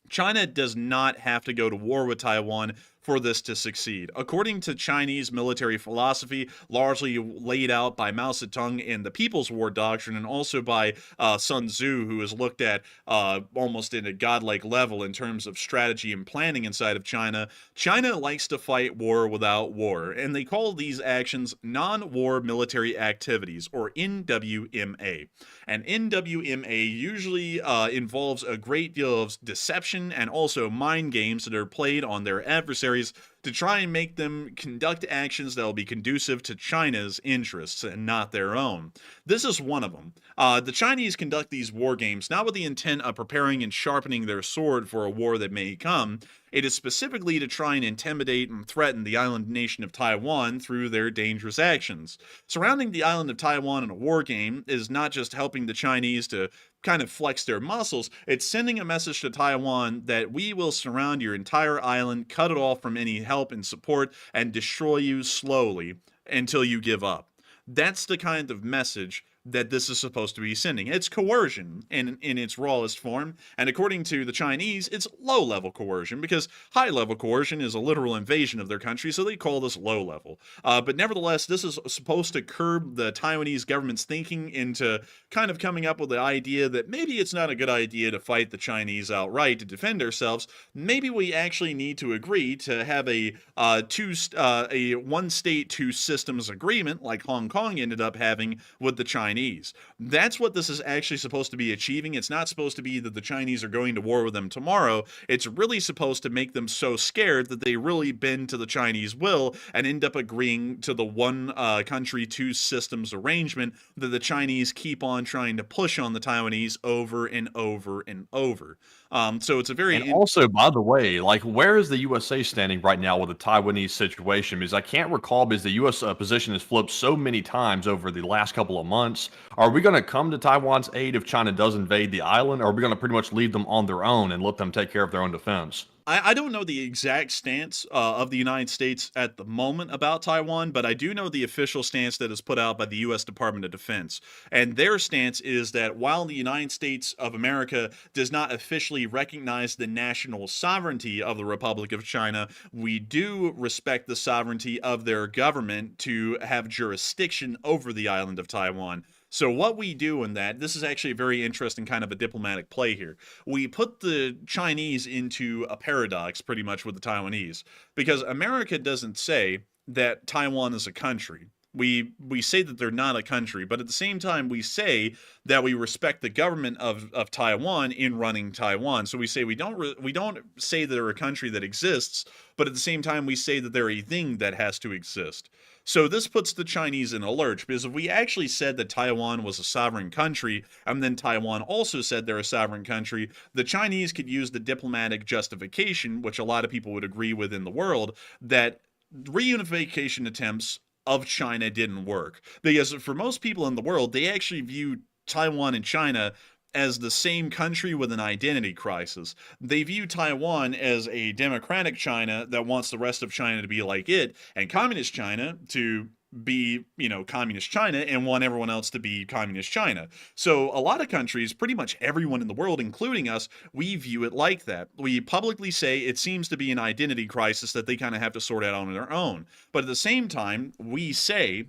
China does not have to go to war with Taiwan for this to succeed. According to Chinese military philosophy, largely laid out by Mao Zedong in the People's War Doctrine, and also by Sun Tzu, who is looked at almost in a godlike level in terms of strategy and planning inside of China, China likes to fight war without war, and they call these actions non-war military activities, or NWMA. And NWMA usually involves a great deal of deception and also mind games that are played on their adversaries to try and make them conduct actions that will be conducive to China's interests and not their own. This is one of them. The Chinese conduct these war games not with the intent of preparing and sharpening their sword for a war that may come. It is specifically to try and intimidate and threaten the island nation of Taiwan through their dangerous actions. Surrounding the island of Taiwan in a war game is not just helping the Chinese to kind of flex their muscles, it's sending a message to Taiwan that we will surround your entire island, cut it off from any help and support, and destroy you slowly until you give up. That's the kind of message that this is supposed to be sending. It's coercion in its rawest form, and according to the Chinese, it's low-level coercion, because high-level coercion is a literal invasion of their country, so they call this low-level. But nevertheless, this is supposed to curb the Taiwanese government's thinking into kind of coming up with the idea that maybe it's not a good idea to fight the Chinese outright to defend ourselves. Maybe we actually need to agree to have a one-state, two-systems agreement like Hong Kong ended up having with the Chinese. That's what this is actually supposed to be achieving. It's not supposed to be that the Chinese are going to war with them tomorrow. It's really supposed to make them so scared that they really bend to the Chinese will and end up agreeing to the one country, two systems arrangement that the Chinese keep on trying to push on the Taiwanese over and over and over. So it's a very... And also, by the way, like, where is the USA standing right now with the Taiwanese situation? Because I can't recall, because the U.S. position has flipped so many times over the last couple of months. Are we going to come to Taiwan's aid if China does invade the island, or are we going to pretty much leave them on their own and let them take care of their own defense? I don't know the exact stance of the United States at the moment about Taiwan, but I do know the official stance that is put out by the U.S. Department of Defense. And their stance is that while the United States of America does not officially recognize the national sovereignty of the Republic of China, we do respect the sovereignty of their government to have jurisdiction over the island of Taiwan. So what we do in that, this is actually a very interesting kind of a diplomatic play here. We put the Chinese into a paradox pretty much with the Taiwanese, because America doesn't say that Taiwan is a country. We say that they're not a country, but at the same time, we say that we respect the government of Taiwan in running Taiwan. So we say we don't say they're a country that exists, but at the same time, we say that they're a thing that has to exist. So this puts the Chinese in a lurch, because if we actually said that Taiwan was a sovereign country, and then Taiwan also said they're a sovereign country, the Chinese could use the diplomatic justification, which a lot of people would agree with in the world, that reunification attempts of China didn't work. Because for most people in the world, they actually view Taiwan and China as the same country with an identity crisis. They view Taiwan as a democratic China that wants the rest of China to be like it, and communist China to be, communist China and want everyone else to be communist China. So a lot of countries, pretty much everyone in the world, including us, we view it like that. We publicly say it seems to be an identity crisis that they kind of have to sort out on their own. But at the same time, we say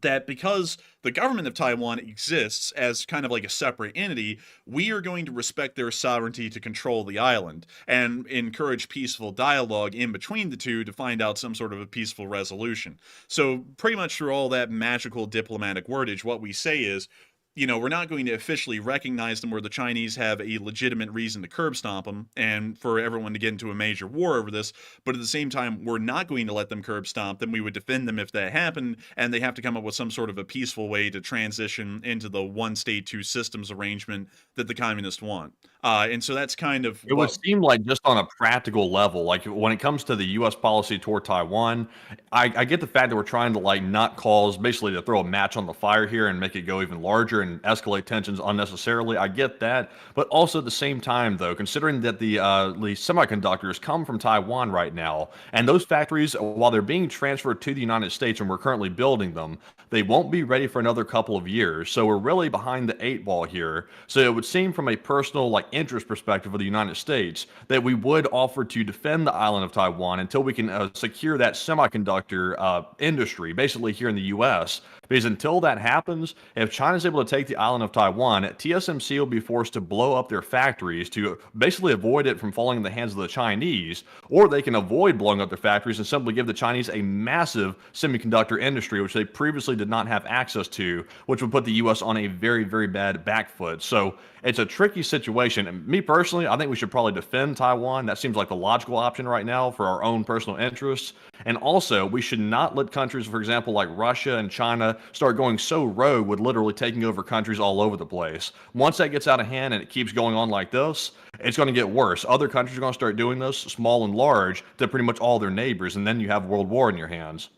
that because the government of Taiwan exists as kind of like a separate entity, we are going to respect their sovereignty to control the island and encourage peaceful dialogue in between the two to find out some sort of a peaceful resolution. So pretty much through all that magical diplomatic wordage, what we say is, we're not going to officially recognize them where the Chinese have a legitimate reason to curb stomp them and for everyone to get into a major war over this. But at the same time, we're not going to let them curb stomp them. We would defend them if that happened, and they have to come up with some sort of a peaceful way to transition into the one state, two systems arrangement that the communists want. And so that's kind of... It would seem like, just on a practical level, like when it comes to the U.S. policy toward Taiwan, I get the fact that we're trying to not cause, basically to throw a match on the fire here and make it go even larger and escalate tensions unnecessarily. I get that. But also at the same time, though, considering that the semiconductors come from Taiwan right now, and those factories, while they're being transferred to the United States and we're currently building them, they won't be ready for another couple of years. So we're really behind the 8 ball here. So it would seem from a personal, interest perspective of the United States, that we would offer to defend the island of Taiwan until we can secure that semiconductor industry, basically here in the U.S. Because until that happens, if China is able to take the island of Taiwan, TSMC will be forced to blow up their factories to basically avoid it from falling in the hands of the Chinese, or they can avoid blowing up their factories and simply give the Chinese a massive semiconductor industry, which they previously did not have access to, which would put the U.S. on a very, very bad back foot. So it's a tricky situation. And me personally, I think we should probably defend Taiwan. That seems like the logical option right now for our own personal interests. And also, we should not let countries, for example, like Russia and China, start going so rogue with literally taking over countries all over the place. Once that gets out of hand and it keeps going on like this, it's going to get worse. Other countries are going to start doing this, small and large, to pretty much all their neighbors, and then you have world war in your hands.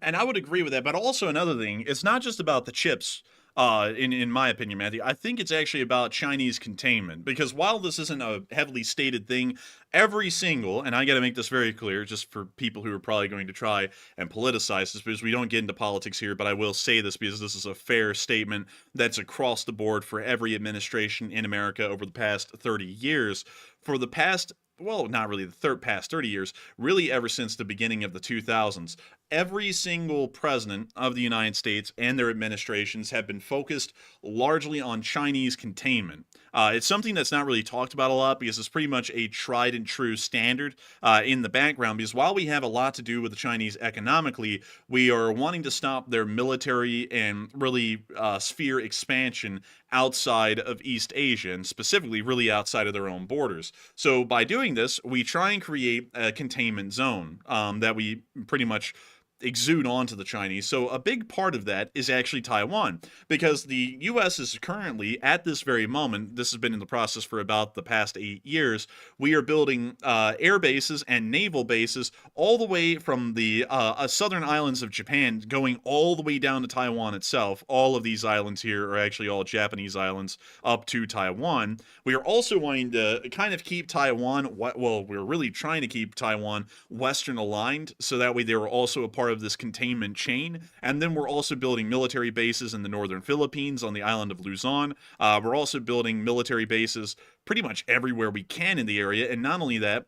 And I would agree with that. But also another thing, it's not just about the chips. In my opinion, Matthew, I think it's actually about Chinese containment, because while this isn't a heavily stated thing, every single, and I got to make this very clear just for people who are probably going to try and politicize this, because we don't get into politics here, but I will say this because this is a fair statement that's across the board for every administration in America over the past 30 years. For the past, well, not really the past 30 years, really ever since the beginning of the 2000s, every single president of the United States and their administrations have been focused largely on Chinese containment. It's something that's not really talked about a lot because it's pretty much a tried and true standard in the background, because while we have a lot to do with the Chinese economically, we are wanting to stop their military and really sphere expansion outside of East Asia, and specifically really outside of their own borders. So by doing this, we try and create a containment zone that we pretty much exude onto the Chinese. So a big part of that is actually Taiwan, because the U.S. is currently, at this very moment, this has been in the process for about the past 8 years, we are building air bases and naval bases all the way from the southern islands of Japan, going all the way down to Taiwan itself. All of these islands here are actually all Japanese islands up to Taiwan. We are also wanting to kind of keep Taiwan, well, we're really trying to keep Taiwan Western aligned, so that way they were also a part of this containment chain. And then we're also building military bases in the northern Philippines on the island of Luzon. We're also building military bases pretty much everywhere we can in the area. And not only that,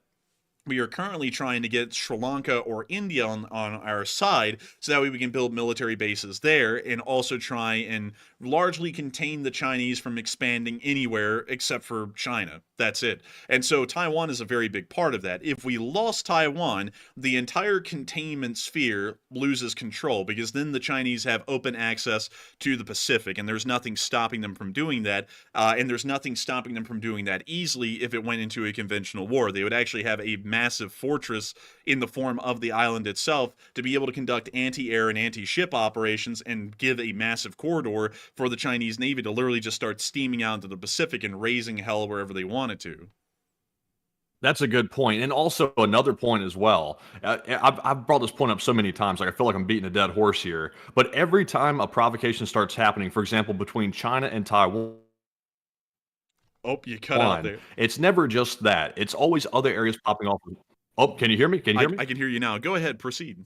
we are currently trying to get Sri Lanka or India on our side, so that way we can build military bases there and also try and largely contain the Chinese from expanding anywhere except for China. That's it. And so Taiwan is a very big part of that. If we lost Taiwan, the entire containment sphere loses control, because then the Chinese have open access to the Pacific, and there's nothing stopping them from doing that. And there's nothing stopping them from doing that easily if it went into a conventional war. They would actually have a massive fortress in the form of the island itself to be able to conduct anti-air and anti-ship operations and give a massive corridor for the Chinese Navy to literally just start steaming out into the Pacific and raising hell wherever they wanted to. That's a good point. And also another point as well. I've brought this point up so many times, like I feel like I'm beating a dead horse here. But every time a provocation starts happening, for example, between China and Taiwan, oh, you cut out there. It's never just that. It's always other areas popping off. Oh, can you hear me? Can you hear me? I can hear you now. Go ahead, proceed.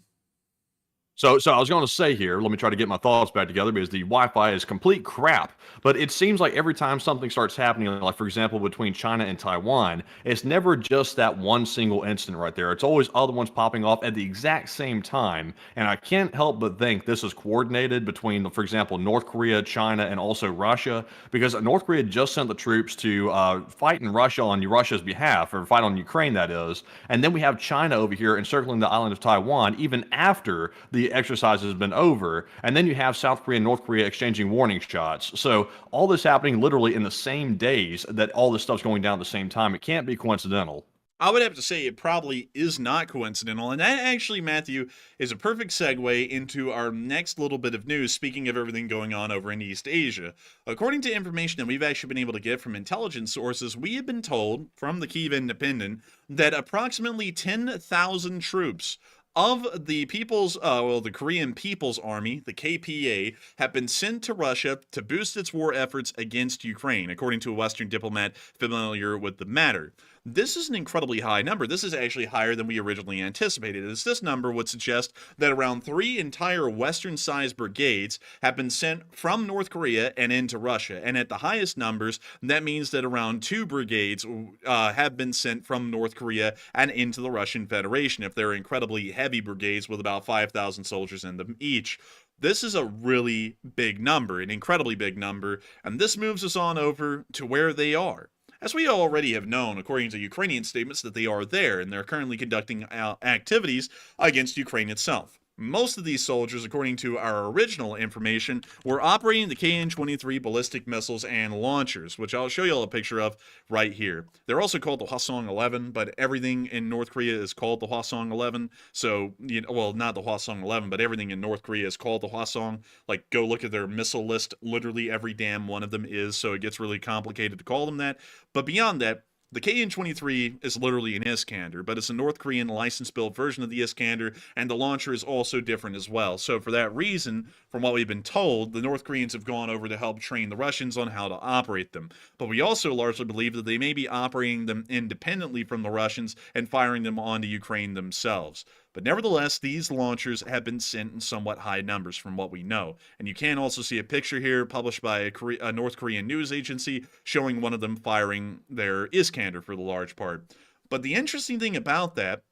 So I was going to say here, let me try to get my thoughts back together, because the Wi-Fi is complete crap. But it seems like every time something starts happening, like for example between China and Taiwan, it's never just that one single incident right there. It's always other ones popping off at the exact same time. And I can't help but think this is coordinated between, for example, North Korea, China, and also Russia, because North Korea just sent the troops to fight in Russia on Russia's behalf, or fight on Ukraine, that is. And then we have China over here encircling the island of Taiwan even after the exercise has been over, and then you have South Korea and North Korea exchanging warning shots. So all this happening literally in the same days that all this stuff's going down at the same time. It can't be coincidental. I would have to say it probably is not coincidental, and that actually, Matthew, is a perfect segue into our next little bit of news, speaking of everything going on over in East Asia. According to information that we've actually been able to get from intelligence sources, we have been told from the Kyiv Independent that approximately 10,000 troops of the the Korean People's Army, the KPA, have been sent to Russia to boost its war efforts against Ukraine, according to a Western diplomat familiar with the matter. This is an incredibly high number. This is actually higher than we originally anticipated, as this number would suggest that around 3 entire Western-sized brigades have been sent from North Korea and into Russia. And at the highest numbers, that means that around 2 brigades have been sent from North Korea and into the Russian Federation, if they're incredibly heavy brigades with about 5,000 soldiers in them each. This is a really big number, an incredibly big number, and this moves us on over to where they are. As we already have known, according to Ukrainian statements, that they are there, and they're currently conducting activities against Ukraine itself. Most of these soldiers, according to our original information, were operating the KN-23 ballistic missiles and launchers, which I'll show you all a picture of right here. They're also called the Hwasong-11, but everything in North Korea is called the Hwasong-11. So, well, not the Hwasong-11, but everything in North Korea is called the Hwasong. Like, go look at their missile list. Literally every damn one of them is, so it gets really complicated to call them that. But beyond that, the KN-23 is literally an Iskander, but it's a North Korean license-built version of the Iskander, and the launcher is also different as well. So for that reason, from what we've been told, the North Koreans have gone over to help train the Russians on how to operate them. But we also largely believe that they may be operating them independently from the Russians and firing them onto Ukraine themselves. But nevertheless, these launchers have been sent in somewhat high numbers from what we know. And you can also see a picture here published by a North Korean news agency showing one of them firing their Iskander for the large part. But the interesting thing about that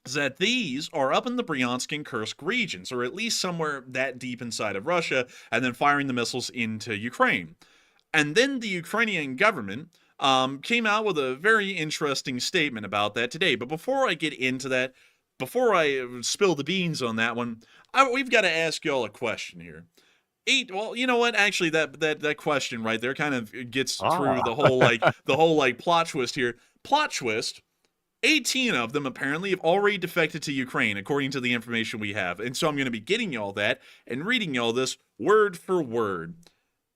is that these are up in the Bryansk and Kursk regions, or at least somewhere that deep inside of Russia, and then firing the missiles into Ukraine. And then the Ukrainian government came out with a very interesting statement about that today. But before I get into that, before I spill the beans on that one, we've got to ask y'all a question here. Well, you know what? Actually, that question right there kind of gets through the whole plot twist here. Plot twist. 18 of them apparently have already defected to Ukraine, according to the information we have. And so I'm going to be getting y'all that and reading y'all this word for word.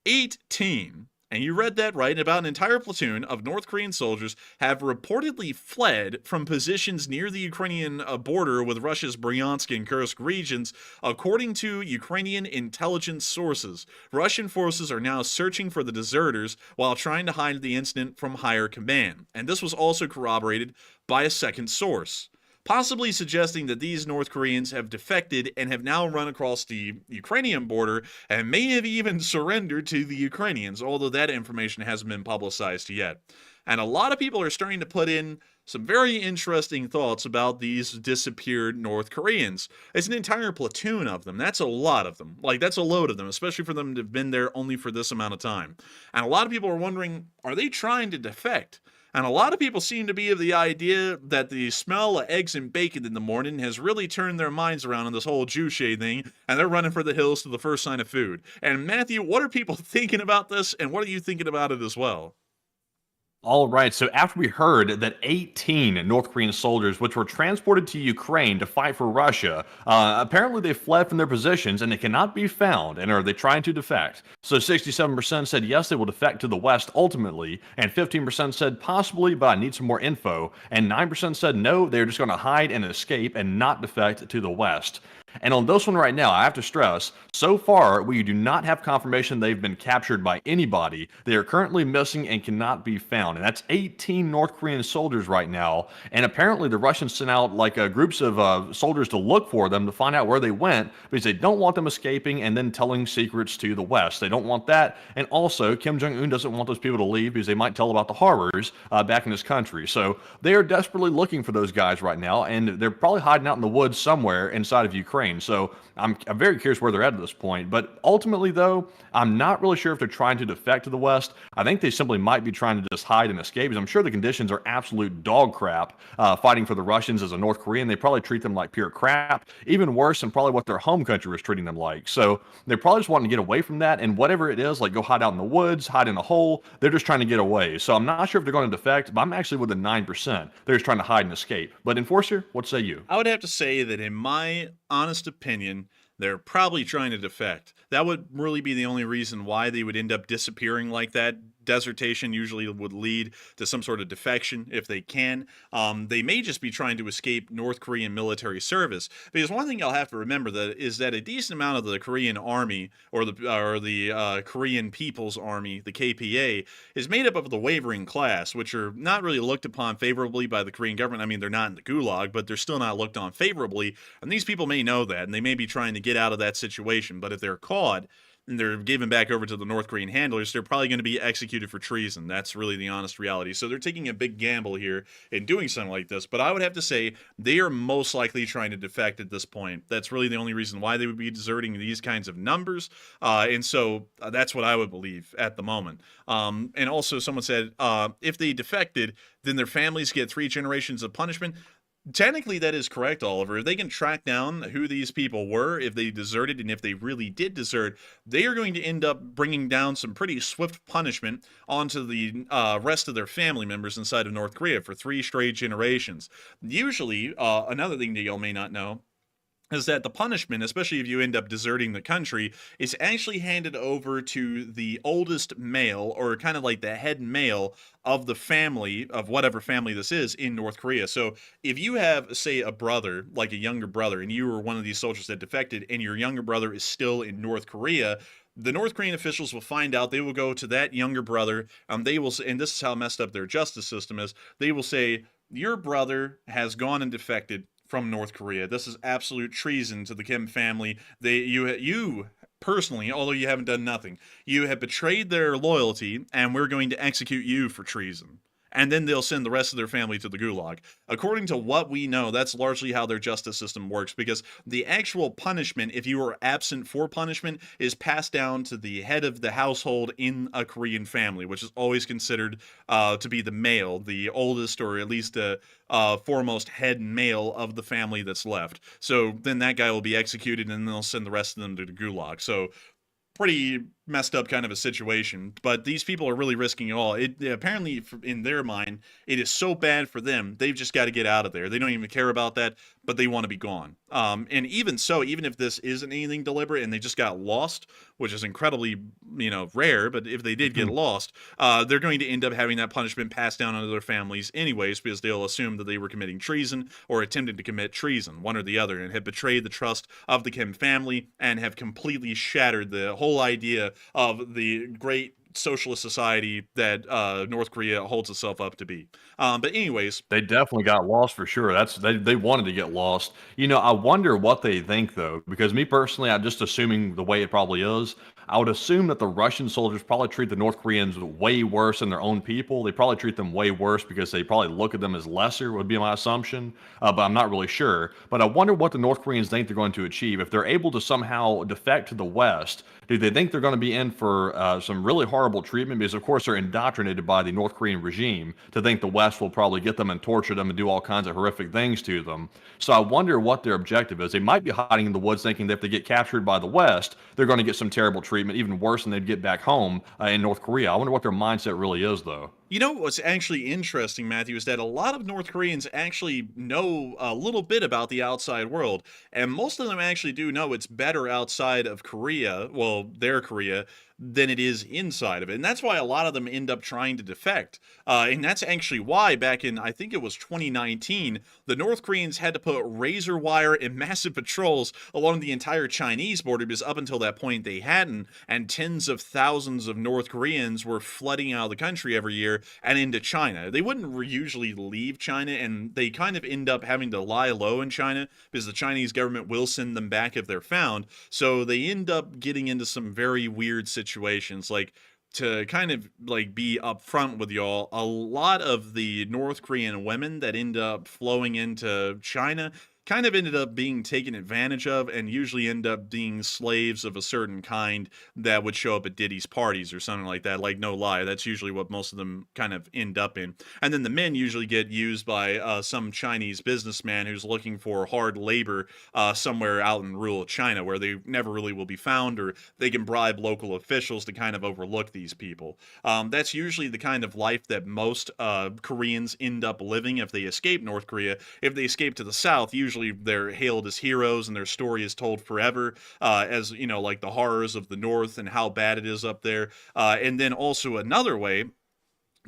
18. And you read that right, about an entire platoon of North Korean soldiers have reportedly fled from positions near the Ukrainian border with Russia's Bryansk and Kursk regions, according to Ukrainian intelligence sources. Russian forces are now searching for the deserters while trying to hide the incident from higher command. And this was also corroborated by a second source, possibly suggesting that these North Koreans have defected and have now run across the Ukrainian border and may have even surrendered to the Ukrainians, although that information hasn't been publicized yet. And a lot of people are starting to put in some very interesting thoughts about these disappeared North Koreans. It's an entire platoon of them. That's a lot of them. Like, that's a load of them, especially for them to have been there only for this amount of time. And a lot of people are wondering, are they trying to defect? And a lot of people seem to be of the idea that the smell of eggs and bacon in the morning has really turned their minds around on this whole Juche thing, and they're running for the hills to the first sign of food. And Matthew, what are people thinking about this, and what are you thinking about it as well? All right, so after we heard that 18 North Korean soldiers, which were transported to Ukraine to fight for Russia, apparently they fled from their positions and they cannot be found, and are they trying to defect? So 67% said yes, they will defect to the west ultimately, and 15% said possibly, but I need some more info, and 9% said no, they're just going to hide and escape and not defect to the west. And on this one right now, I have to stress, so far, we do not have confirmation they've been captured by anybody. They are currently missing and cannot be found. And that's 18 North Korean soldiers right now. And apparently the Russians sent out like groups of soldiers to look for them to find out where they went, because they don't want them escaping and then telling secrets to the West. They don't want that. And also, Kim Jong-un doesn't want those people to leave because they might tell about the horrors back in his country. So they are desperately looking for those guys right now, and they're probably hiding out in the woods somewhere inside of Ukraine. So I'm very curious where they're at this point. But ultimately, though, I'm not really sure if they're trying to defect to the West. I think they simply might be trying to just hide and escape, because I'm sure the conditions are absolute dog crap fighting for the Russians as a North Korean. They probably treat them like pure crap, even worse than probably what their home country was treating them like. So they're probably just wanting to get away from that, and whatever it is, like go hide out in the woods, hide in a hole, they're just trying to get away. So I'm not sure if they're going to defect, but I'm actually with the 9%. They're just trying to hide and escape. But Enforcer, what say you? I would have to say that in my honest opinion, they're probably trying to defect. That would really be the only reason why they would end up disappearing like that, desertation usually would lead to some sort of defection if they can. They may just be trying to escape North Korean military service. Because one thing you'll have to remember is that a decent amount of the Korean army or the Korean People's Army, the KPA, is made up of the wavering class, which are not really looked upon favorably by the Korean government. I mean, they're not in the gulag, but they're still not looked on favorably. And these people may know that, and they may be trying to get out of that situation. But if they're caught and they're given back over to the North Korean handlers, they're probably going to be executed for treason. That's really the honest reality. So they're taking a big gamble here in doing something like this. But I would have to say they are most likely trying to defect at this point. That's really the only reason why they would be deserting these kinds of numbers. And so that's what I would believe at the moment. And also someone said, if they defected, then their families get 3 generations of punishment. Technically, that is correct, Oliver. If they can track down who these people were, if they deserted, and if they really did desert, they are going to end up bringing down some pretty swift punishment onto the rest of their family members inside of North Korea for 3 straight generations. Usually, another thing that y'all may not know is that the punishment, especially if you end up deserting the country, is actually handed over to the oldest male, or kind of like the head male of the family, of whatever family this is, in North Korea. So if you have, say, a brother, like a younger brother, and you were one of these soldiers that defected, and your younger brother is still in North Korea, the North Korean officials will find out. They will go to that younger brother, they will, and this is how messed up their justice system is, they will say, your brother has gone and defected from North Korea. This is absolute treason to the Kim family. You personally, although you haven't done nothing, you have betrayed their loyalty, and we're going to execute you for treason. And then they'll send the rest of their family to the gulag. According to what we know, that's largely how their justice system works, because the actual punishment, if you are absent for punishment, is passed down to the head of the household in a Korean family, which is always considered to be the male, the oldest, or at least the foremost head male of the family that's left. So then that guy will be executed, and then they'll send the rest of them to the gulag. So pretty messed up kind of a situation, but these people are really risking it all. Apparently, in their mind, it is so bad for them, they've just got to get out of there. They don't even care about that, but they want to be gone. And even so, even if this isn't anything deliberate and they just got lost, which is incredibly, rare, but if they did get lost, they're going to end up having that punishment passed down onto their families anyways, because they'll assume that they were committing treason or attempted to commit treason, one or the other, and have betrayed the trust of the Kim family and have completely shattered the whole idea of the great socialist society that North Korea holds itself up to be. But anyways, they definitely got lost for sure. They wanted to get lost. I wonder what they think though, because me personally, I'm just assuming the way it probably is. I would assume that the Russian soldiers probably treat the North Koreans way worse than their own people. They probably treat them way worse because they probably look at them as lesser, would be my assumption. But I'm not really sure. But I wonder what the North Koreans think they're going to achieve. If they're able to somehow defect to the West, do they think they're going to be in for some really horrible treatment? Because, of course, they're indoctrinated by the North Korean regime to think the West will probably get them and torture them and do all kinds of horrific things to them. So I wonder what their objective is. They might be hiding in the woods thinking that if they get captured by the West, they're going to get some terrible treatment, even worse than they'd get back home in North Korea. I wonder what their mindset really is, though. What's actually interesting, Matthew, is that a lot of North Koreans actually know a little bit about the outside world, and most of them actually do know it's better outside of Korea, well, their Korea, than it is inside of it. And that's why a lot of them end up trying to defect. And that's actually why back in, I think it was 2019, the North Koreans had to put razor wire and massive patrols along the entire Chinese border, because up until that point they hadn't, and tens of thousands of North Koreans were flooding out of the country every year and into China. They wouldn't usually leave China, and they kind of end up having to lie low in China because the Chinese government will send them back if they're found. So they end up getting into some very weird situations. Like, to kind of like be upfront with y'all, a lot of the North Korean women that end up flowing into China kind of ended up being taken advantage of, and usually end up being slaves of a certain kind that would show up at Diddy's parties or something like that. Like, no lie, that's usually what most of them kind of end up in. And then the men usually get used by some Chinese businessman who's looking for hard labor somewhere out in rural China, where they never really will be found, or they can bribe local officials to kind of overlook these people. That's usually the kind of life that most Koreans end up living if they escape North Korea. If they escape to the south, usually essentially they're hailed as heroes and their story is told forever, as you know, like the horrors of the North and how bad it is up there. And then also another way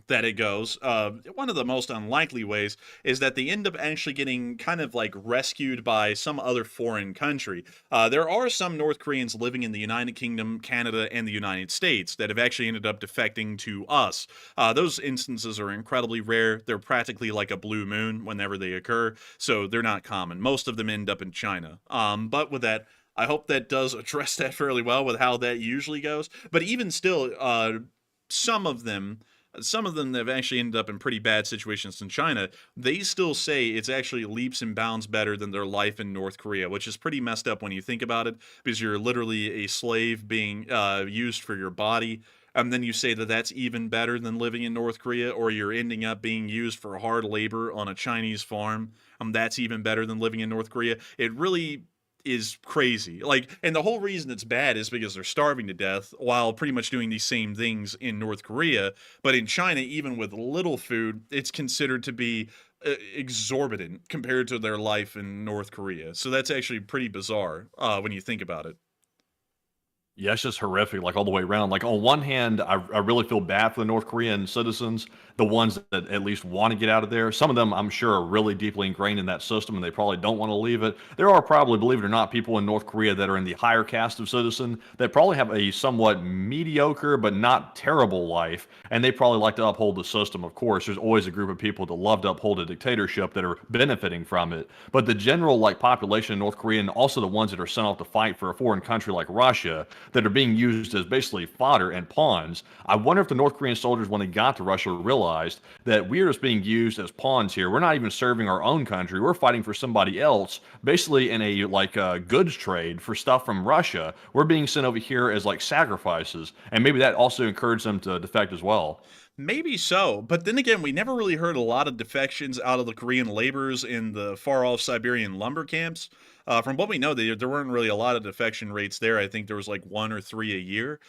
that it goes, one of the most unlikely ways, is that they end up actually getting kind of like rescued by some other foreign country. There are some North Koreans living in the United Kingdom, Canada, and the United States that have actually ended up defecting to us. Those instances are incredibly rare. They're practically like a blue moon whenever they occur, so they're not common. Most of them end up in China. But with that, I hope that does address that fairly well with how that usually goes. But even still, some of them that have actually ended up in pretty bad situations in China, they still say it's actually leaps and bounds better than their life in North Korea, which is pretty messed up when you think about it, because you're literally a slave being used for your body. And then you say that that's even better than living in North Korea, or you're ending up being used for hard labor on a Chinese farm. That's even better than living in North Korea. It really is crazy. Like, and the whole reason it's bad is because they're starving to death while pretty much doing these same things in North Korea. But in China, even with little food, it's considered to be exorbitant compared to their life in North Korea. So that's actually pretty bizarre when you think about it. Yeah, it's just horrific, like all the way around. Like on one hand, I really feel bad for the North Korean citizens, the ones that at least want to get out of there. Some of them, I'm sure, are really deeply ingrained in that system, and they probably don't want to leave it. There are probably, believe it or not, people in North Korea that are in the higher caste of citizen that probably have a somewhat mediocre but not terrible life, and they probably like to uphold the system. Of course, there's always a group of people that love to uphold a dictatorship that are benefiting from it. But the general like population in North Korea, and also the ones that are sent off to fight for a foreign country like Russia, that are being used as basically fodder and pawns. I wonder if the North Korean soldiers, when they got to Russia, realized that we're just being used as pawns here. We're not even serving our own country. We're fighting for somebody else, basically in a like goods trade for stuff from Russia. We're being sent over here as like sacrifices, and maybe that also encouraged them to defect as well. Maybe so, but then again, we never really heard a lot of defections out of the Korean laborers in the far-off Siberian lumber camps. From what we know, there weren't really a lot of defection rates there. I think there was like 1 or 3 a year.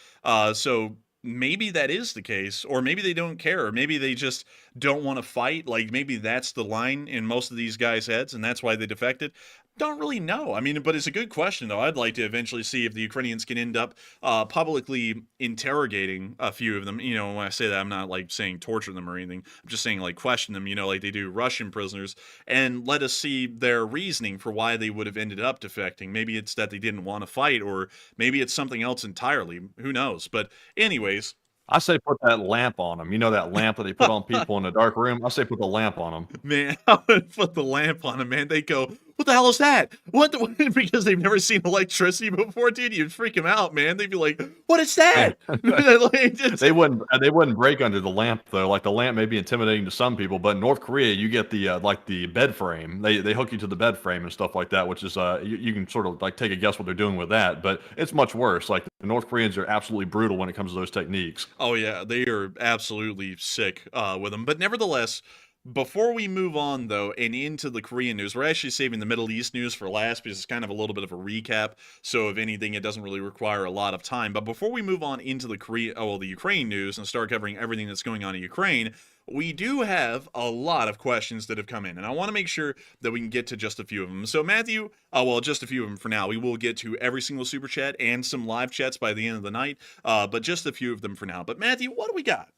So maybe that is the case, or maybe they don't care, or maybe they just don't want to fight. Like maybe that's the line in most of these guys' heads, and that's why they defected. Don't really know. I mean, but it's a good question, though. I'd like to eventually see if the Ukrainians can end up publicly interrogating a few of them. You know, when I say that, I'm not like saying torture them or anything. I'm just saying like question them, you know, like they do Russian prisoners, and let us see their reasoning for why they would have ended up defecting. Maybe it's that they didn't want to fight, or maybe it's something else entirely. Who knows? But anyways, I say put that lamp on them. You know that lamp that they put on people in a dark room? I say put the lamp on them. man, I would put the lamp on them, man. They go, what the hell is that? What? Because they've never seen electricity before, dude. You'd freak them out, man. They'd be like, what is that? Like, They wouldn't break under the lamp though. Like the lamp may be intimidating to some people, but in North Korea you get the like the bed frame. They hook you to the bed frame and stuff like that, which is you can sort of like take a guess what they're doing with that. But it's much worse. Like the North Koreans are absolutely brutal when it comes to those techniques. oh yeah, they are absolutely sick with them. But nevertheless, before we move on though and into the Korean news, we're actually saving the Middle East news for last because it's kind of a little bit of a recap. So if anything, it doesn't really require a lot of time. But before we move on into the Ukraine news and start covering everything that's going on in Ukraine, we do have a lot of questions that have come in, and I want to make sure that we can get to just a few of them. So Matthew, well, just a few of them for now. We will get to every single super chat and some live chats by the end of the night, but just a few of them for now. But Matthew, what do we got?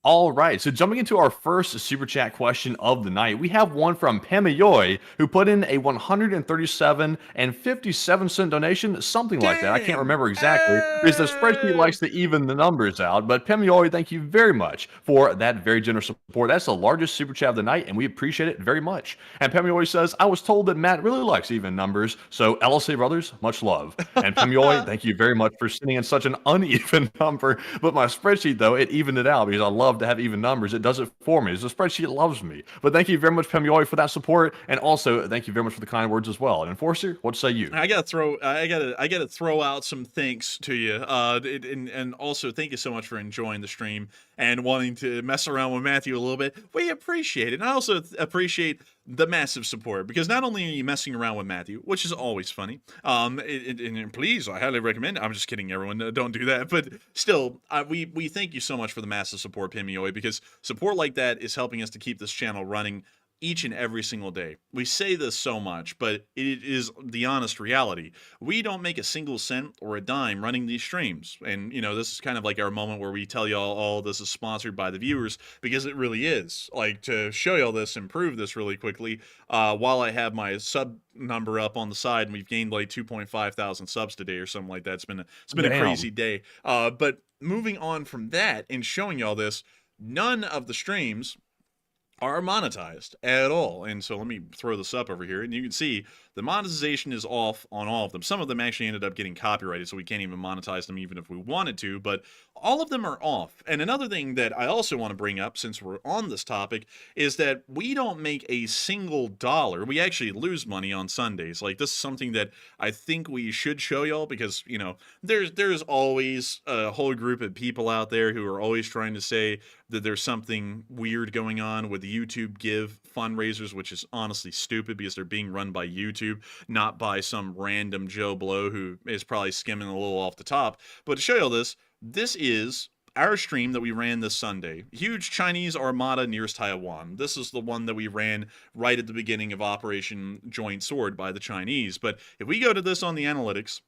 All right, so jumping into our first super chat question of the night, we have one from Pemiyoy, who put in a 137 and 57-cent donation, something like that. I can't remember exactly because the spreadsheet likes to even the numbers out. But Pemiyoy, thank you very much for that very generous support. That's the largest super chat of the night, and we appreciate it very much. And Pemiyoy says, I was told that Matt really likes even numbers, so LLC brothers, much love. And Pemiyoy, thank you very much for sending in such an uneven number. But my spreadsheet, though, it evened it out because I love to have even numbers. It does it for me. The spreadsheet loves me. But thank you very much, Pemiyoy, for that support, and also thank you very much for the kind words as well. And Enforcer, what say you? I gotta throw out some thanks to you, and also thank you so much for enjoying the stream and wanting to mess around with Matthew a little bit. We appreciate it, and I also appreciate the massive support, because not only are you messing around with Matthew, which is always funny, and please, I highly recommend. I'm just kidding, everyone. Don't do that. But still, we thank you so much for the massive support, Pimioi, because support like that is helping us to keep this channel running each and every single day. We say this so much, but it is the honest reality. We don't make a single cent or a dime running these streams. And, this is kind of like our moment where we tell y'all, oh, this is sponsored by the viewers, because it really is. Like, to show y'all this and prove this really quickly, while I have my sub number up on the side, and we've gained like 2.5 thousand subs today or something like that. It's been a crazy day. But moving on from that and showing y'all this, none of the streams are monetized at all. And so let me throw this up over here, and you can see the monetization is off on all of them. Some of them actually ended up getting copyrighted, so we can't even monetize them even if we wanted to, but all of them are off. And another thing that I also want to bring up, since we're on this topic, is that we don't make a single dollar. We actually lose money on Sundays. Like, this is something that I think we should show y'all, because, there's always a whole group of people out there who are always trying to say that there's something weird going on with the YouTube Give fundraisers, which is honestly stupid, because they're being run by YouTube, not by some random Joe Blow who is probably skimming a little off the top. But to show y'all this is our stream that we ran this Sunday. Huge Chinese armada nearest Taiwan. This is the one that we ran right at the beginning of Operation Joint Sword by the Chinese. But if we go to this on the analytics,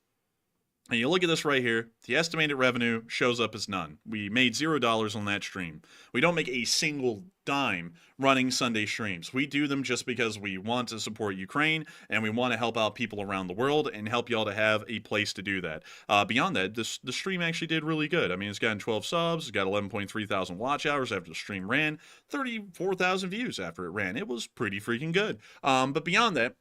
and you look at this right here, the estimated revenue shows up as none. We made $0 on that stream. We don't make a single dime running Sunday streams. We do them just because we want to support Ukraine, and we want to help out people around the world and help y'all to have a place to do that. Beyond that, the stream actually did really good. I mean, it's gotten 12 subs, it's got 11.3 thousand watch hours after the stream ran, 34,000 views after it ran. It was pretty freaking good. But beyond that,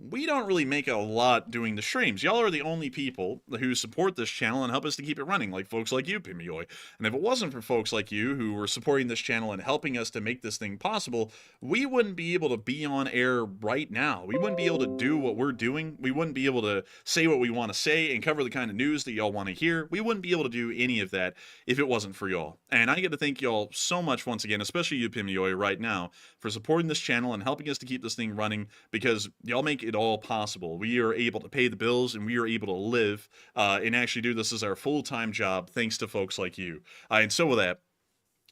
we don't really make a lot doing the streams. Y'all are the only people who support this channel and help us to keep it running, like folks like you, Pimioi. And if it wasn't for folks like you who were supporting this channel and helping us to make this thing possible, we wouldn't be able to be on air right now. We wouldn't be able to do what we're doing. We wouldn't be able to say what we want to say and cover the kind of news that y'all want to hear. We wouldn't be able to do any of that if it wasn't for y'all. And I get to thank y'all so much once again, especially you, Pimioi, right now, for supporting this channel and helping us to keep this thing running, because y'all make it all possible. We are able to pay the bills, and we are able to live and actually do this as our full-time job, thanks to folks like you. And so with that,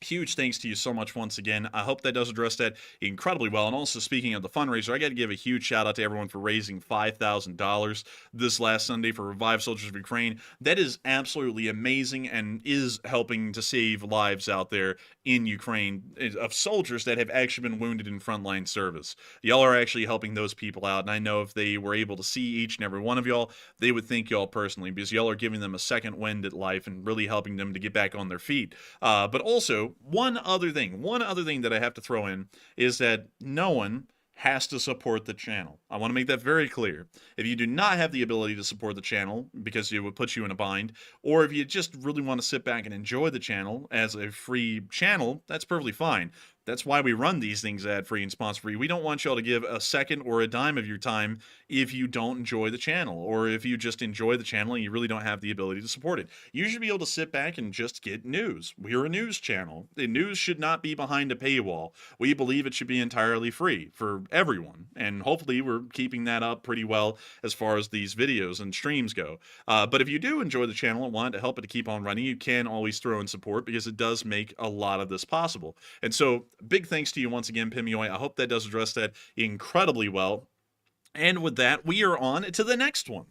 huge thanks to you so much once again. I hope that does address that incredibly well. And also, speaking of the fundraiser, I got to give a huge shout out to everyone for raising $5,000 this last Sunday for Revive Soldiers of Ukraine. That is absolutely amazing and is helping to save lives out there in Ukraine of soldiers that have actually been wounded in frontline service. Y'all are actually helping those people out. And I know if they were able to see each and every one of y'all, they would thank y'all personally, because y'all are giving them a second wind at life and really helping them to get back on their feet. But also, one other thing that I have to throw in is that no one has to support the channel. I want to make that very clear. If you do not have the ability to support the channel because it would put you in a bind, or if you just really want to sit back and enjoy the channel as a free channel, that's perfectly fine. That's why we run these things ad-free and sponsor-free. We don't want y'all to give a second or a dime of your time if you don't enjoy the channel, or if you just enjoy the channel and you really don't have the ability to support it. You should be able to sit back and just get news. We're a news channel. The news should not be behind a paywall. We believe it should be entirely free for everyone, and hopefully we're keeping that up pretty well as far as these videos and streams go. But if you do enjoy the channel and want to help it to keep on running, you can always throw in support, because it does make a lot of this possible. And so, big thanks to you once again, Pimioi. I hope that does address that incredibly well. And with that, we are on to the next one.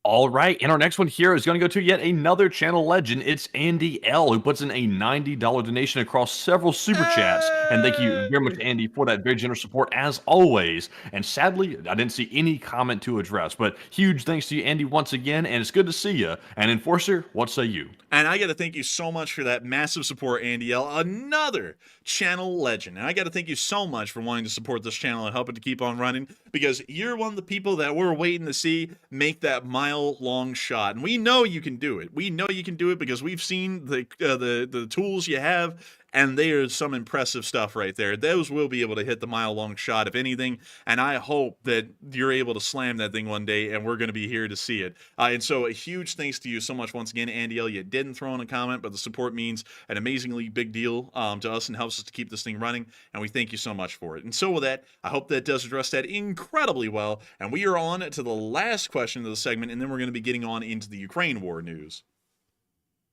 All right, and our next one here is going to go to yet another channel legend. It's Andy L, who puts in a $90 donation across several super chats. And thank you very much, Andy, for that very generous support as always. And sadly, I didn't see any comment to address, but huge thanks to you, Andy, once again. And it's good to see you. And Enforcer, what say you? And I got to thank you so much for that massive support, Andy L, another channel legend. And I got to thank you so much for wanting to support this channel and help it to keep on running, because you're one of the people that we're waiting to see make that mile-long shot. And we know you can do it. We know you can do it because we've seen the tools you have, and there's some impressive stuff right there. Those will be able to hit the mile-long shot, if anything, and I hope that you're able to slam that thing one day, and we're going to be here to see it. And so a huge thanks to you so much once again, Andy L. You didn't throw in a comment, but the support means an amazingly big deal to us and helps us to keep this thing running, and we thank you so much for it. And so with that, I hope that does address that incredibly well, and we are on to the last question of the segment, and then we're going to be getting on into the Ukraine war news.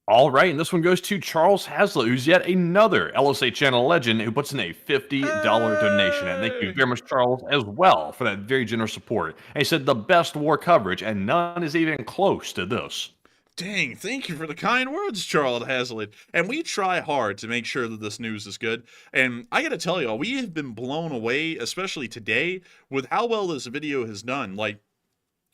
All right, and this one goes to Charles Hazlitt, who's yet another LSA channel legend who puts in a $50 donation. And thank you Hey! very much, Charles, as well, for that very generous support. And he said the best war coverage, and none is even close to this. Dang, thank you for the kind words, Charles Hazlitt. And we try hard to make sure that this news is good. And I gotta tell y'all, we have been blown away, especially today, with how well this video has done. Like,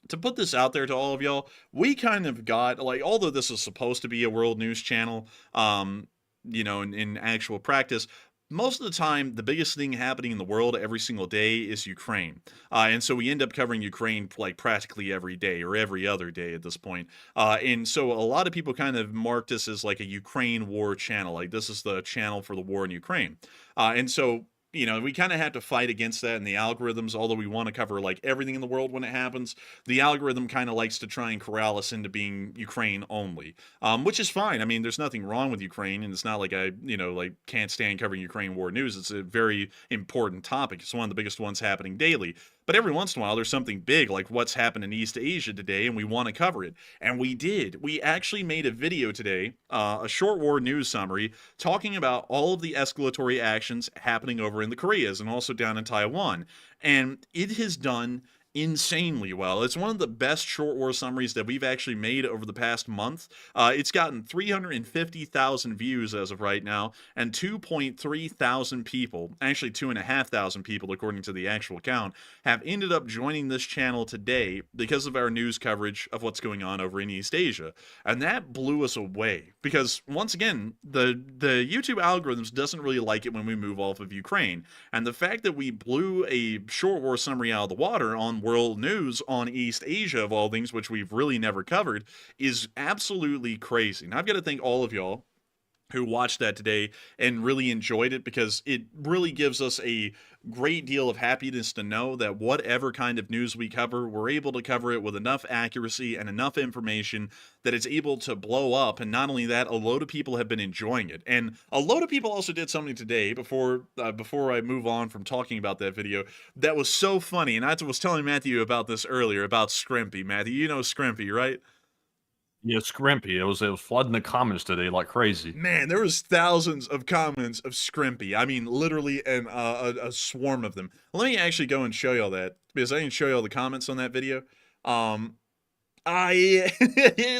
to put this out there to all of y'all, we kind of got, like, although this is supposed to be a world news channel, in actual practice, most of the time, the biggest thing happening in the world every single day is Ukraine. And so we end up covering Ukraine like practically every day or every other day at this point. And so a lot of people kind of mark this as like a Ukraine war channel. Like this is the channel for the war in Ukraine. And so we kind of have to fight against that in the algorithms, although we want to cover like everything in the world when it happens. The algorithm kind of likes to try and corral us into being Ukraine only, which is fine. I mean, there's nothing wrong with Ukraine, and it's not like I, can't stand covering Ukraine war news. It's a very important topic. It's one of the biggest ones happening daily. But every once in a while, there's something big like what's happened in East Asia today, and we want to cover it. And we did. We actually made a video today, a short war news summary, talking about all of the escalatory actions happening over in the Koreas and also down in Taiwan. And it has done insanely well. It's one of the best short war summaries that we've actually made over the past month. It's gotten 350,000 views as of right now, and 2.3 thousand people, actually 2,500 people according to the actual count, have ended up joining this channel today because of our news coverage of what's going on over in East Asia. And that blew us away because, once again, the YouTube algorithms doesn't really like it when we move off of Ukraine. And the fact that we blew a short war summary out of the water on world news on East Asia, of all things, which we've really never covered, is absolutely crazy. And I've got to thank all of y'all who watched that today and really enjoyed it, because it really gives us a great deal of happiness to know that whatever kind of news we cover, we're able to cover it with enough accuracy and enough information that it's able to blow up. And not only that, a load of people have been enjoying it. And a load of people also did something today before I move on from talking about that video that was so funny. And I was telling Matthew about this earlier, about Scrimpy. Matthew, you know Scrimpy, right? Yeah, Scrimpy. It was flooding the comments today like crazy. Man, there was thousands of comments of Scrimpy. I mean, literally a swarm of them. Let me actually go and show y'all that, because I can show y'all the comments on that video. Here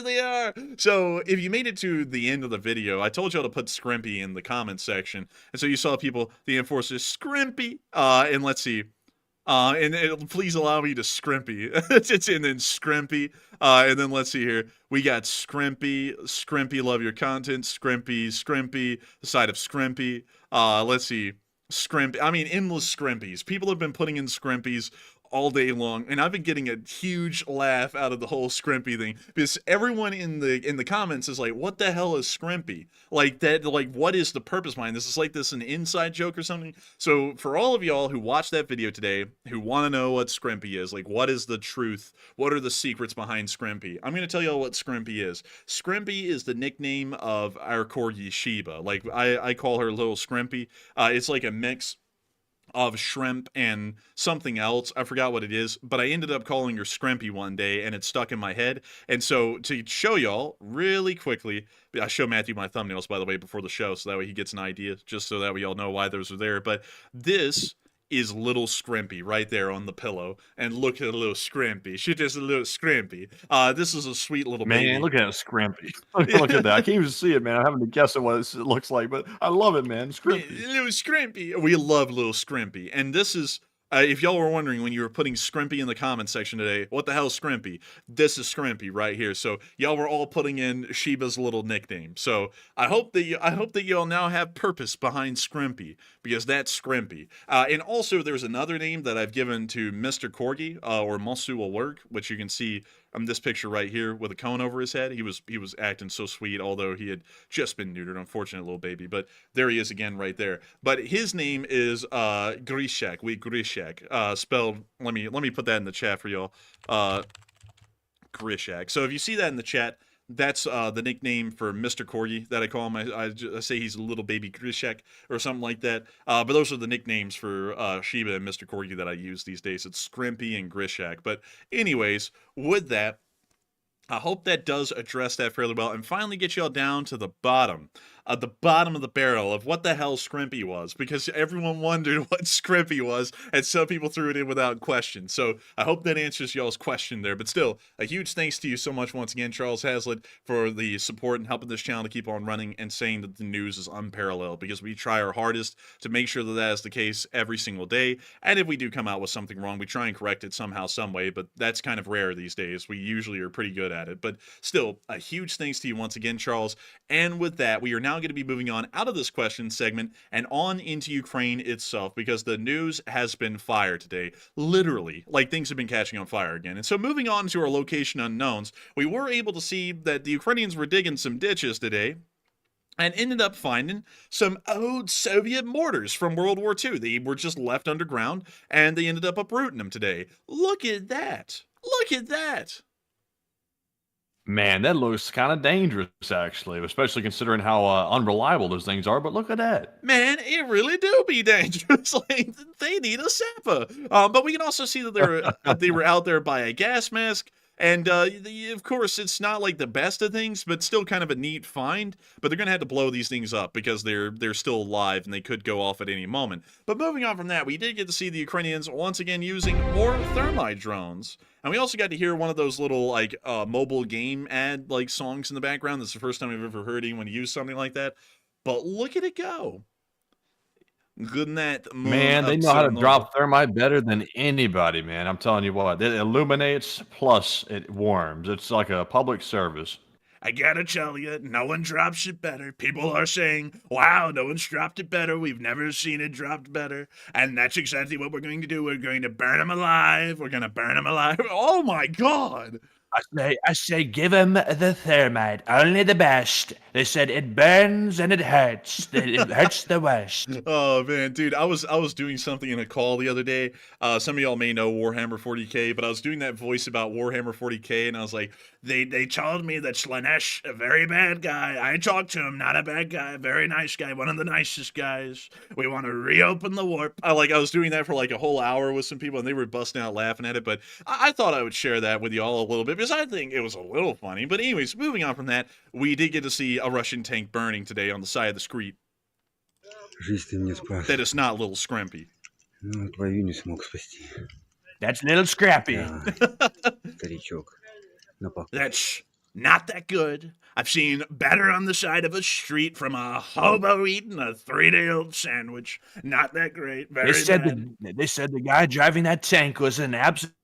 they are. So if you made it to the end of the video, I told y'all to put Scrimpy in the comment section. And so you saw people, the enforcers, Scrimpy. And let's see. Please allow me to Scrimpy. It's and then Scrimpy. And then let's see here. We got Scrimpy, love your content. Scrimpy, the side of Scrimpy. Let's see. Scrimpy. I mean, endless Scrimpies. People have been putting in Scrimpies all day long, and I've been getting a huge laugh out of the whole Scrimpy thing, because everyone in the comments is like, what the hell is Scrimpy? Like that, like what is the purpose behind this? Is like this an inside joke or something? So for all of y'all who watched that video today, who want to know what Scrimpy is, like what is the truth? What are the secrets behind Scrimpy? I'm going to tell y'all what Scrimpy is. Scrimpy is the nickname of our corgi Sheba. Like I call her Little Scrimpy. It's like a mix of shrimp and something else. I forgot what it is, but I ended up calling her Scrimpy one day, and it stuck in my head. And so to show y'all really quickly, I show Matthew my thumbnails, by the way, before the show, so that way he gets an idea, just so that we all know why those are there. But this is Little Scrimpy right there on the pillow, and look at Little Scrimpy. She's just a little Scrimpy. This is a sweet little baby. Man, look at that Scrimpy. Look at that. I can't even see it, man. I'm having to guess at what it looks like, but I love it, man. Scrimpy. Little Scrimpy. We love Little Scrimpy. And this is, if y'all were wondering when you were putting Scrimpy in the comment section today, what the hell is Scrimpy? This is Scrimpy right here. So y'all were all putting in Sheba's little nickname. So I hope that y'all now have purpose behind Scrimpy, because that's Scrimpy. And also there's another name that I've given to Mr. Corgi, or Mosu will work, which you can see this picture right here with a cone over his head. He was acting so sweet, although he had just been neutered. Unfortunate little baby, but there he is again right there. But his name is Grishak. Grishak. Spelled. Let me put that in the chat for y'all. Grishak. So if you see that in the chat, that's the nickname for Mr. Corgi that I call him. I say he's a little baby Grishak or something like that. But those are the nicknames for Sheba and Mr. Corgi that I use these days. It's Scrimpy and Grishak. But anyways, with that, I hope that does address that fairly well and finally get y'all down to the bottom of the barrel of what the hell Scrimpy was, because everyone wondered what Scrimpy was, and some people threw it in without question. So I hope that answers y'all's question there. But still, a huge thanks to you so much once again, Charles Hazlitt, for the support and helping this channel to keep on running and saying that the news is unparalleled, because we try our hardest to make sure that that is the case every single day. And if we do come out with something wrong, we try and correct it somehow, some way, but that's kind of rare these days. We usually are pretty good at it. But still, a huge thanks to you once again, Charles. And with that, we are now going to be moving on out of this question segment and on into Ukraine itself, because the news has been fire today. Literally, like, things have been catching on fire again. And so moving on to our location unknowns, we were able to see that the Ukrainians were digging some ditches today and ended up finding some old Soviet mortars from World War II. They were just left underground, and they ended up uprooting them today. Look at that. Look at that. Man, that looks kind of dangerous, actually, especially considering how unreliable those things are. But look at that. Man, it really do be dangerous. Like, they need a sapper. But we can also see that they were out there by a gas mask. And, of course, it's not like the best of things, but still kind of a neat find. But they're going to have to blow these things up because they're still alive and they could go off at any moment. But moving on from that, we did get to see the Ukrainians once again using more thermite drones. And we also got to hear one of those little, like, mobile game ad, like, songs in the background. That's the first time I've ever heard anyone use something like that. But look at it go. Good night, Man, they know how to drop thermite better than anybody, man. I'm telling you what. It illuminates, plus it warms. It's like a public service. I gotta tell you, no one drops it better. People are saying, wow, no one's dropped it better. We've never seen it dropped better. And that's exactly what we're going to do. We're going to burn them alive. We're going to burn them alive. Oh, my God. I say, give him the thermite, only the best. They said it burns and it hurts. It hurts the worst. Oh man, dude, I was doing something in a call the other day. Some of y'all may know Warhammer 40k, but I was doing that voice about Warhammer 40k, and I was like, they told me that Slanesh, a very bad guy. I talked to him, not a bad guy, a very nice guy, one of the nicest guys. We want to reopen the warp. I was doing that for like a whole hour with some people, and they were busting out laughing at it. But I thought I would share that with y'all a little bit, because I think it was a little funny. But anyways, moving on from that, we did get to see a Russian tank burning today on the side of the street. That is not little Scrimpy. That's little Scrappy. That's not that good. I've seen better on the side of a street from a hobo eating a 3-day-old sandwich. Not that great. Very bad. They said the guy driving that tank was an absolute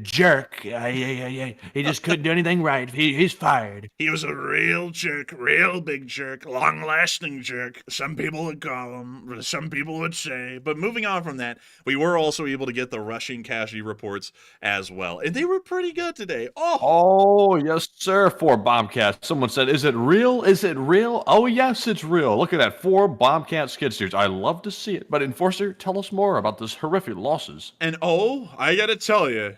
jerk. He just couldn't do anything right. He's fired. He was a real jerk, real big jerk, long-lasting jerk. Some people would call him, some people would say. But moving on from that, we were also able to get the Russian casualty reports as well. And they were pretty good today. Oh, yes, sir. 4 Bombcats. Someone said, is it real? Is it real? Oh, yes, it's real. Look at that. 4 Bombcat skid steers. I love to see it. But Enforcer, tell us more about this horrific losses. And I gotta tell you,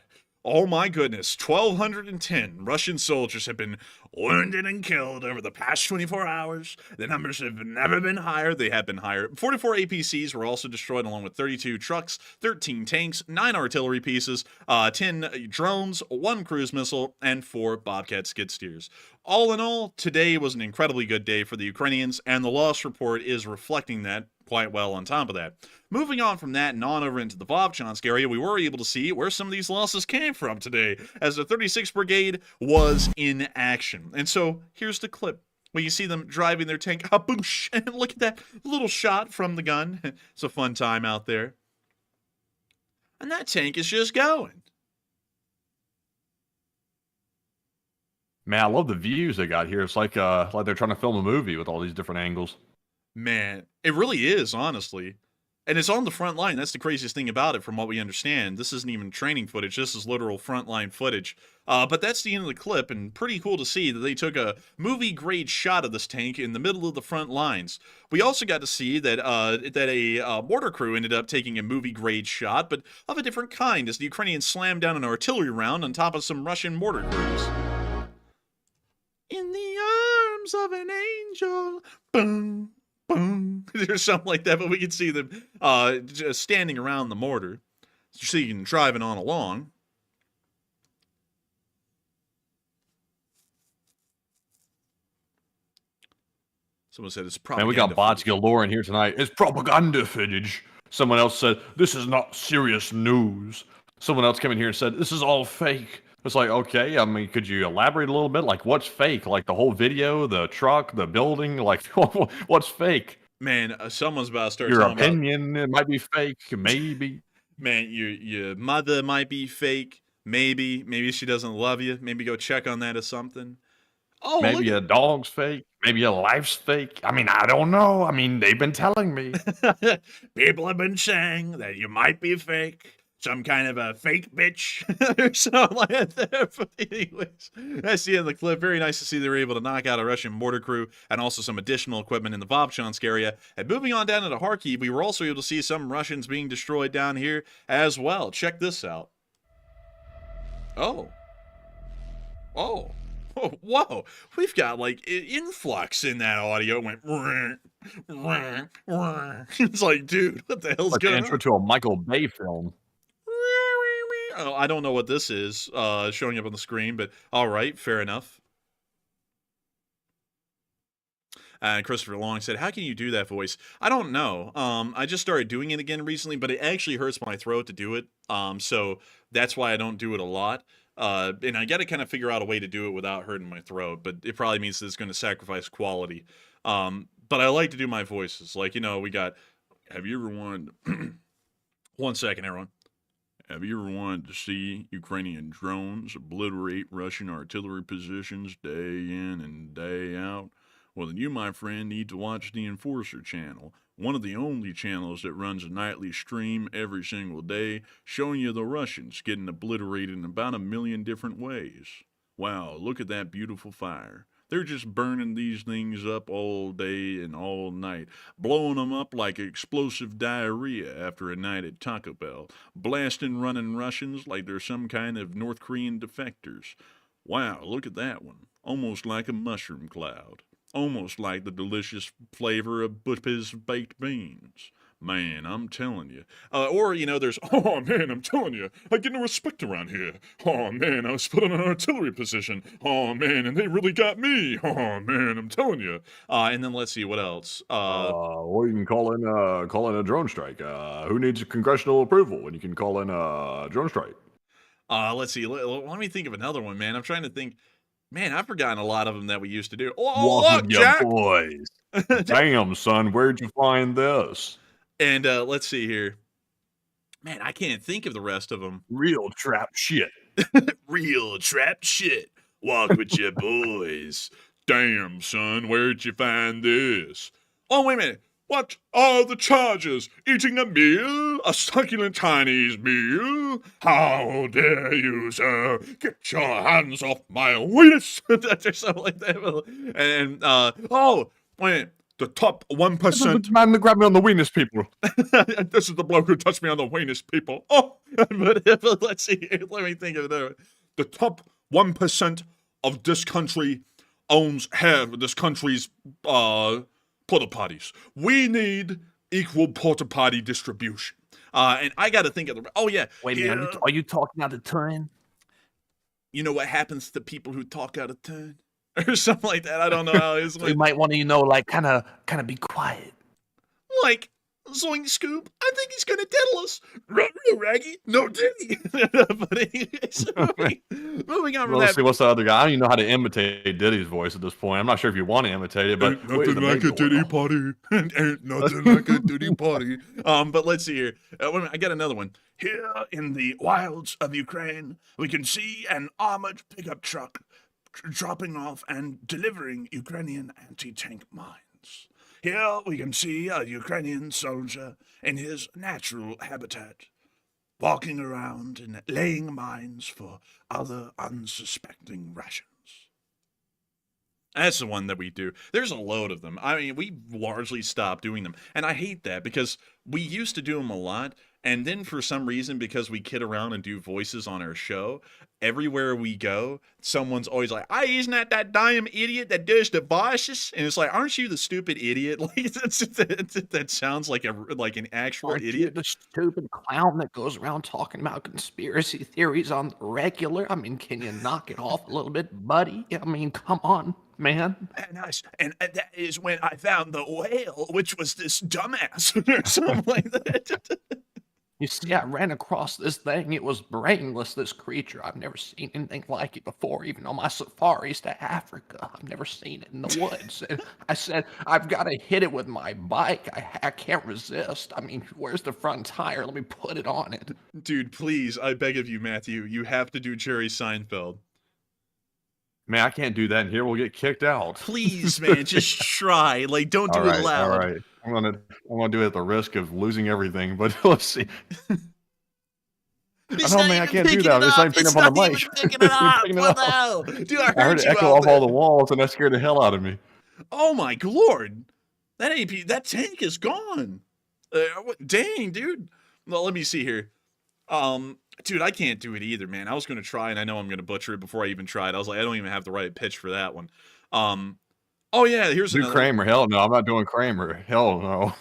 oh my goodness, 1,210 Russian soldiers have been wounded and killed over the past 24 hours. The numbers have never been higher. They have been higher. 44 APCs were also destroyed, along with 32 trucks, 13 tanks, 9 artillery pieces, 10 drones, 1 cruise missile, and 4 Bobcat skid steers. All in all, today was an incredibly good day for the Ukrainians, and the loss report is reflecting that quite well on top of that. Moving on from that and on over into the Vovchansk area, we were able to see where some of these losses came from today, as the 36th Brigade was in action. And so, here's the clip where you see them driving their tank, boosh, and look at that little shot from the gun. It's a fun time out there. And that tank is just going. Man, I love the views they got here. It's like they're trying to film a movie with all these different angles. Man, it really is, honestly. And it's on the front line. That's the craziest thing about it, from what we understand. This isn't even training footage. This is literal frontline footage. But that's the end of the clip, and pretty cool to see that they took a movie-grade shot of this tank in the middle of the front lines. We also got to see that a mortar crew ended up taking a movie-grade shot, but of a different kind, as the Ukrainians slammed down an artillery round on top of some Russian mortar crews. In the arms of an angel, boom. Boom. Or something like that, but we can see them just standing around the mortar, so you can driving on along. Someone said it's Man, propaganda. we got bots footage. galore in here tonight. It's propaganda footage. Someone else said, this is not serious news. Someone else came in here and said, this is all fake. It's like, okay, I mean, could you elaborate a little bit? Like, what's fake? Like, the whole video, the truck, the building? Like, what's fake? Man, someone's about to start Your talking opinion, it might be fake, maybe. Man, your mother might be fake. Maybe she doesn't love you. Maybe go check on that or something. Oh, Maybe a dog's fake. Maybe a life's fake. I mean, I don't know. I mean, they've been telling me. people have been saying that you might be fake. Some kind of a fake bitch or something like that. But anyways, that's the end of the clip. Very nice to see they were able to knock out a Russian mortar crew and also some additional equipment in the Vovchansk area. And moving on down into Kharkiv, we were also able to see some Russians being destroyed down here as well. Check this out. Oh, whoa. We've got, like, influx in that audio. It went, it's like, dude, what the hell's Like the going intro on? to a Michael Bay film. Oh, I don't know what this is showing up on the screen, but all right, fair enough. And Christopher Long said, how can you do that voice? I don't know. I just started doing it again recently, but it actually hurts my throat to do it. So that's why I don't do it a lot. And I got to kind of figure out a way to do it without hurting my throat, but it probably means that it's going to sacrifice quality. But I like to do my voices. Like, you know, we got, have you ever wanted, 1 second, everyone. Have you ever wanted to see Ukrainian drones obliterate Russian artillery positions day in and day out? Well, then you, my friend, need to watch the Enforcer channel, one of the only channels that runs a nightly stream every single day, showing you the Russians getting obliterated in about 1 million different ways. Wow, look at that beautiful fire. They're just burning these things up all day and all night, blowing them up like explosive diarrhea after a night at Taco Bell, blasting running Russians like they're some kind of North Korean defectors. Wow, look at that one. Almost like a mushroom cloud. Almost like the delicious flavor of Bush's baked beans. Man, I'm telling you. Or, you know, there's, oh, man, I'm telling you, I get no respect around here. Oh, man, I was put in an artillery position. Oh, man, and they really got me. Oh, man, I'm telling you. And then let's see, what else? Or you can call in a drone strike. Who needs congressional approval when you can call in a drone strike? Let's see, let me think of another one, man. I'm trying to think. Man, I've forgotten a lot of them that we used to do. Oh, Walk look, with your Jack! boys. Damn, son, where'd you find this? And let's see here. Man, I can't think of the rest of them. Real trap shit. Real trap shit. Walk with your boys. Damn, son, where'd you find this? Oh, wait a minute. What are the charges? Eating a meal? A succulent Chinese meal? How dare you, sir? Get your hands off my weenus! Or something like that. And, oh, wait a minute. The top 1%. Man that grabbed me on the weenus, people. This is the bloke who touched me on the weenus, people. Oh, but let's see here. Let me think of another. The top 1% of this country have this country's porta potties. We need equal porta potty distribution. And I got to think of the. Oh yeah. Wait a minute, are you talking out of turn? You know what happens to people who talk out of turn, or something like that. I don't know how it's So you might want to, like, kind of be quiet. like. Zoink Scoop, I think he's gonna diddle us. Raggy, no diddy. But anyways, moving on from Well, let's that. see, what's the other guy? I don't even know how to imitate Diddy's voice at this point. I'm not sure if you want to imitate it, but Ain't nothing like a diddy party. Ain't nothing like a diddy party. But let's see here. Wait a minute, I got another one. Here in the wilds of Ukraine, we can see an armored pickup truck dropping off and delivering Ukrainian anti-tank mines. Here we can see a Ukrainian soldier in his natural habitat, walking around and laying mines for other unsuspecting Russians. That's the one that we do. There's a load of them. I mean, we largely stopped doing them. And I hate that because we used to do them a lot. And then for some reason, because we kid around and do voices on our show, everywhere we go, someone's always like, isn't that damn idiot that does the voices? And it's like, aren't you the stupid idiot? Like that sounds like an actual Aren't idiot. you the stupid clown that goes around talking about conspiracy theories on the regular? I mean, can you knock it off a little bit, buddy? I mean, come on, man. And that is when I found the whale, which was this dumbass or something like that. You see, I ran across this thing. It was brainless, this creature. I've never seen anything like it before, even on my safaris to Africa. I've never seen it in the woods. And I said, I've got to hit it with my bike. I can't resist. I mean, where's the front tire? Let me put it on it. Dude, please, I beg of you, Matthew, you have to do Jerry Seinfeld. Man, I can't do that in here. We'll get kicked out. Please, man, just try. Like, don't do it loud. All right. I'm gonna do it at the risk of losing everything, but let's see. It's Man, I can't do that. It's not picking up on the mic. Picking it up. What the hell? Dude, I I heard heard it you echo out off there. all the walls, and that scared the hell out of me. Oh my lord, that tank is gone. Dang, dude. Well, let me see here. Dude, I can't do it either, man. I was gonna try, and I know I'm gonna butcher it before I even tried. I was like, I don't even have the right pitch for that one. Oh yeah, here's Do another. Kramer. Hell no, I'm not doing Kramer. Hell no.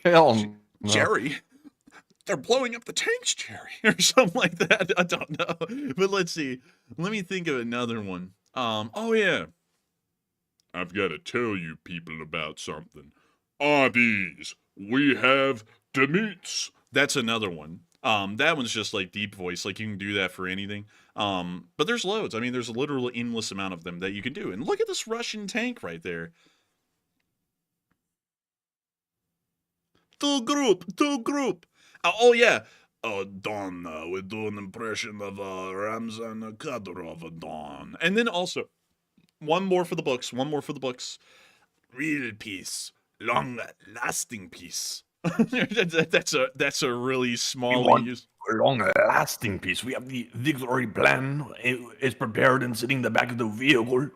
Hell no. Jerry, they're blowing up the tanks, Jerry, or something like that. I don't know, but let's see. Let me think of another one. Oh yeah, I've got to tell you people about something. These we have the meats. That's another one. That one's just like deep voice, like you can do that for anything. But there's loads. I mean, there's a literal endless amount of them that you can do. And look at this Russian tank right there. Two group. Oh yeah. Don, we do an impression of Ramzan Kadyrov, Don. And then also, one more for the books. Real peace. Long-lasting peace. that's a really small use. Long-lasting peace. We have the victory plan. It's prepared and sitting in the back of the vehicle,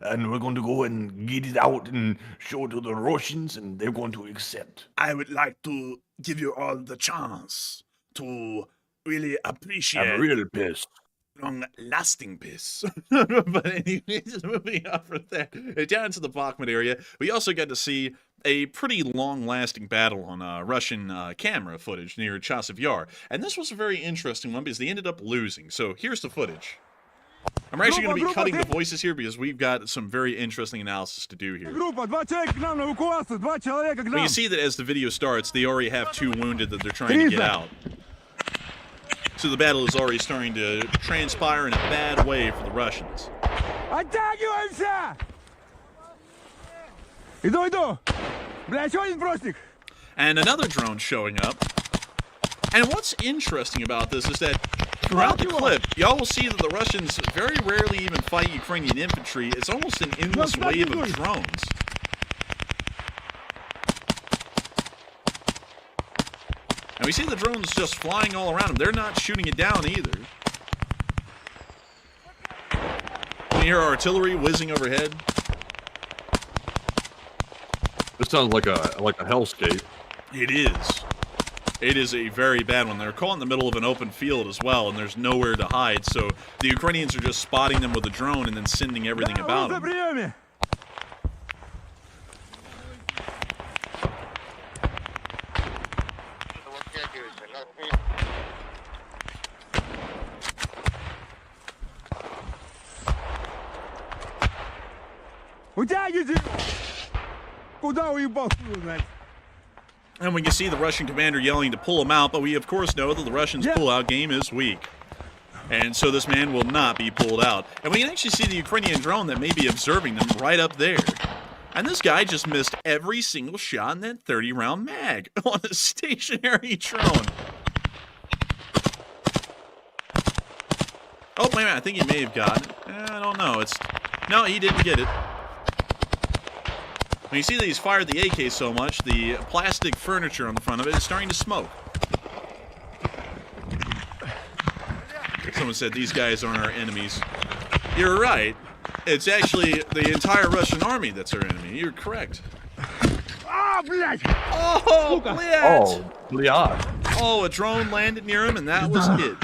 and we're going to go and get it out and show it to the Russians, and they're going to accept. I would like to give you all the chance to really appreciate I'm real pissed. long-lasting peace. But anyways, moving on from there, down to the Bakhmut area, we also got to see a pretty long-lasting battle on Russian camera footage near Chasiv Yar. And this was a very interesting one because they ended up losing. So here's the footage. I'm actually going to be cutting the voices here because we've got some very interesting analysis to do here. But you see that as the video starts, they already have 2 wounded that they're trying to get out. So the battle is already starting to transpire in a bad way for the Russians. And another drone showing up. And what's interesting about this is that throughout the clip, y'all will see that the Russians very rarely even fight Ukrainian infantry. It's almost an endless wave of drones. And we see the drones just flying all around them. They're not shooting it down either. You hear artillery whizzing overhead. This sounds like a hellscape. It is. It is a very bad one. They're caught in the middle of an open field as well, and there's nowhere to hide. So the Ukrainians are just spotting them with a drone and then sending everything about them. And we can see the Russian commander yelling to pull him out, but we of course know that the Russians' pull-out game is weak. And so this man will not be pulled out. And we can actually see the Ukrainian drone that may be observing them right up there. And this guy just missed every single shot in that 30-round mag on a stationary drone. Oh, wait a minute, I think he may have gotten it. I don't know. No, he didn't get it. When you see that he's fired the AK so much, the plastic furniture on the front of it is starting to smoke. Someone said these guys aren't our enemies. You're right. It's actually the entire Russian army that's our enemy. You're correct. Oh, блядь! Oh, Bliat. Oh, a drone landed near him, and that was it.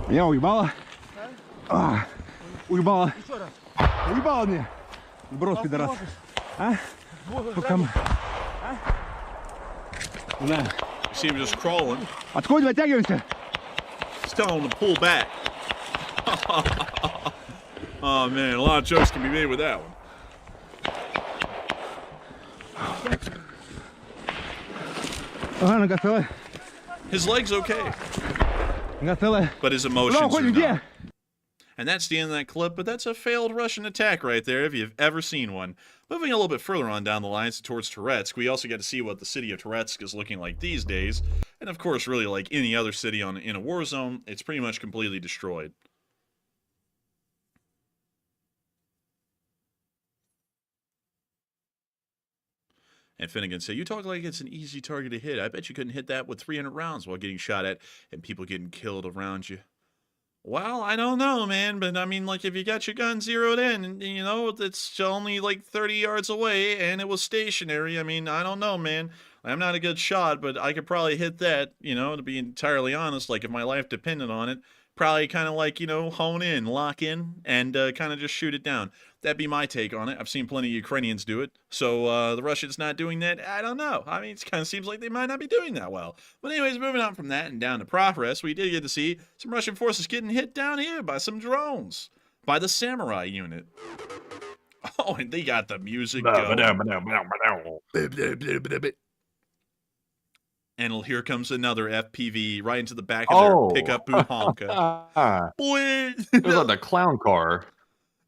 Меня уебало? Уебало. Уебало мне. Брос, пидорас. А? Пока мы. Да. You see him just crawling. Отходим, оттягиваемся. Just telling him to pull back. Oh, man, a lot of jokes can be made with that one. Ага, нога целая. His leg's okay, Нога целая. but his Куда emotions are уходим, not. где? And that's the end of that clip, but that's a failed Russian attack right there, if you've ever seen one. Moving a little bit further on down the lines towards Toretsk, we also get to see what the city of Toretsk is looking like these days. And of course, really like any other city in a war zone, it's pretty much completely destroyed. And Finnegan said, you talk like it's an easy target to hit. I bet you couldn't hit that with 300 rounds while getting shot at and people getting killed around you. Well, I don't know, man, but I mean, like, if you got your gun zeroed in, and, you know, it's only like 30 yards away, and it was stationary, I mean, I don't know, man. I'm not a good shot, but I could probably hit that, you know, to be entirely honest, like, if my life depended on it. Probably kind of like, you know, hone in, lock in, and kind of just shoot it down. That'd be my take on it. I've seen plenty of Ukrainians do it. So the Russians not doing that, I don't know. I mean, it kind of seems like they might not be doing that well. But anyways, moving on from that and down to progress, we did get to see some Russian forces getting hit down here by some drones. By the samurai unit. Oh, and they got the music going. And here comes another FPV right into the back of their pickup Buhanka. Boy! It was like the clown car.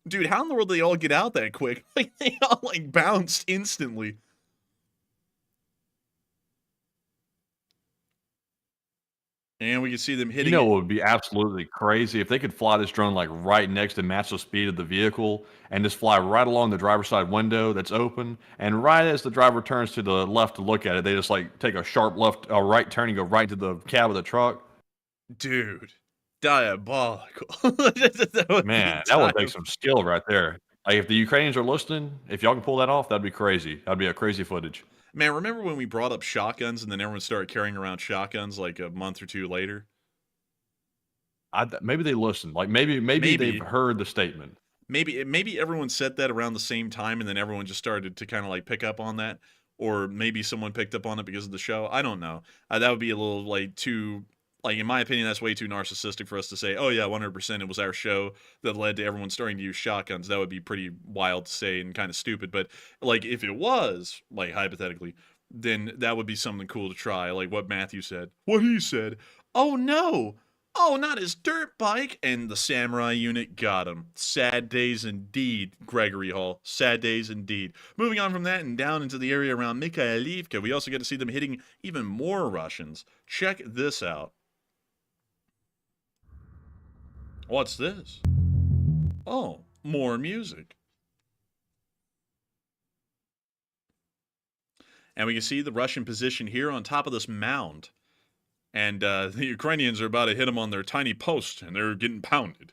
Dude, how in the world did they all get out that quick? Like, they all, like, bounced instantly. And we can see them hitting You know it. what would be absolutely crazy? If they could fly this drone, like, right next to match the speed of the vehicle and just fly right along the driver's side window that's open, and right as the driver turns to the left to look at it, they just, like, take a sharp left or right turn and go right to the cab of the truck. Dude. Diabolical. Man, that would take some skill right there. Like, if the Ukrainians are listening, if y'all can pull that off, that'd be crazy. That'd be a crazy footage. Man, remember when we brought up shotguns and then everyone started carrying around shotguns like a month or two later? Maybe they listened. Like, maybe they've heard the statement. Maybe everyone said that around the same time and then everyone just started to kind of like pick up on that. Or maybe someone picked up on it because of the show. I don't know. That would be a little like too... Like, in my opinion, that's way too narcissistic for us to say, oh, yeah, 100% it was our show that led to everyone starting to use shotguns. That would be pretty wild to say and kind of stupid. But, like, if it was, like, hypothetically, then that would be something cool to try. Like what Matthew said. What he said. Oh, no. Oh, not his dirt bike. And the samurai unit got him. Sad days indeed, Gregory Hall. Sad days indeed. Moving on from that and down into the area around Mikhailivka, we also get to see them hitting even more Russians. Check this out. What's this? Oh, more music. And we can see the Russian position here on top of this mound. And the Ukrainians are about to hit them on their tiny post, and they're getting pounded.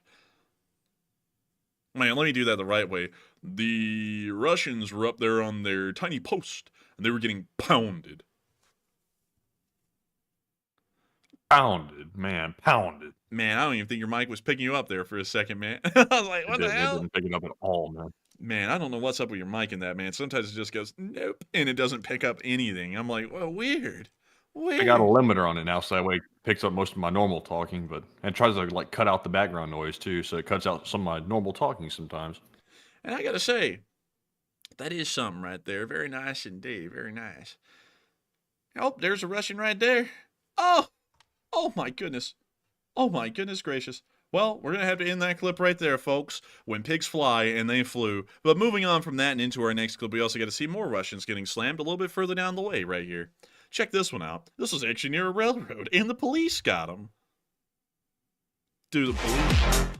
Man, let me do that the right way. The Russians were up there on their tiny post, and they were getting pounded. Pounded, man, pounded. Man, I don't even think your mic was picking you up there for a second, man. I was like, what the hell? It didn't pick it up at all, man. Man, I don't know what's up with your mic in that, man. Sometimes it just goes, nope, and it doesn't pick up anything. I'm like, well, weird. I got a limiter on it now, so that way it picks up most of my normal talking, but it tries to, like, cut out the background noise, too, so it cuts out some of my normal talking sometimes. And I gotta say, that is something right there. Very nice indeed. Very nice. Oh, there's a Russian right there. Oh! Oh, my goodness. Oh my goodness gracious. Well, we're going to have to end that clip right there, folks. When pigs fly, and they flew. But moving on from that and into our next clip, we also get to see more Russians getting slammed a little bit further down the way right here. check this one out. This was actually near a railroad, and the police got him. Dude,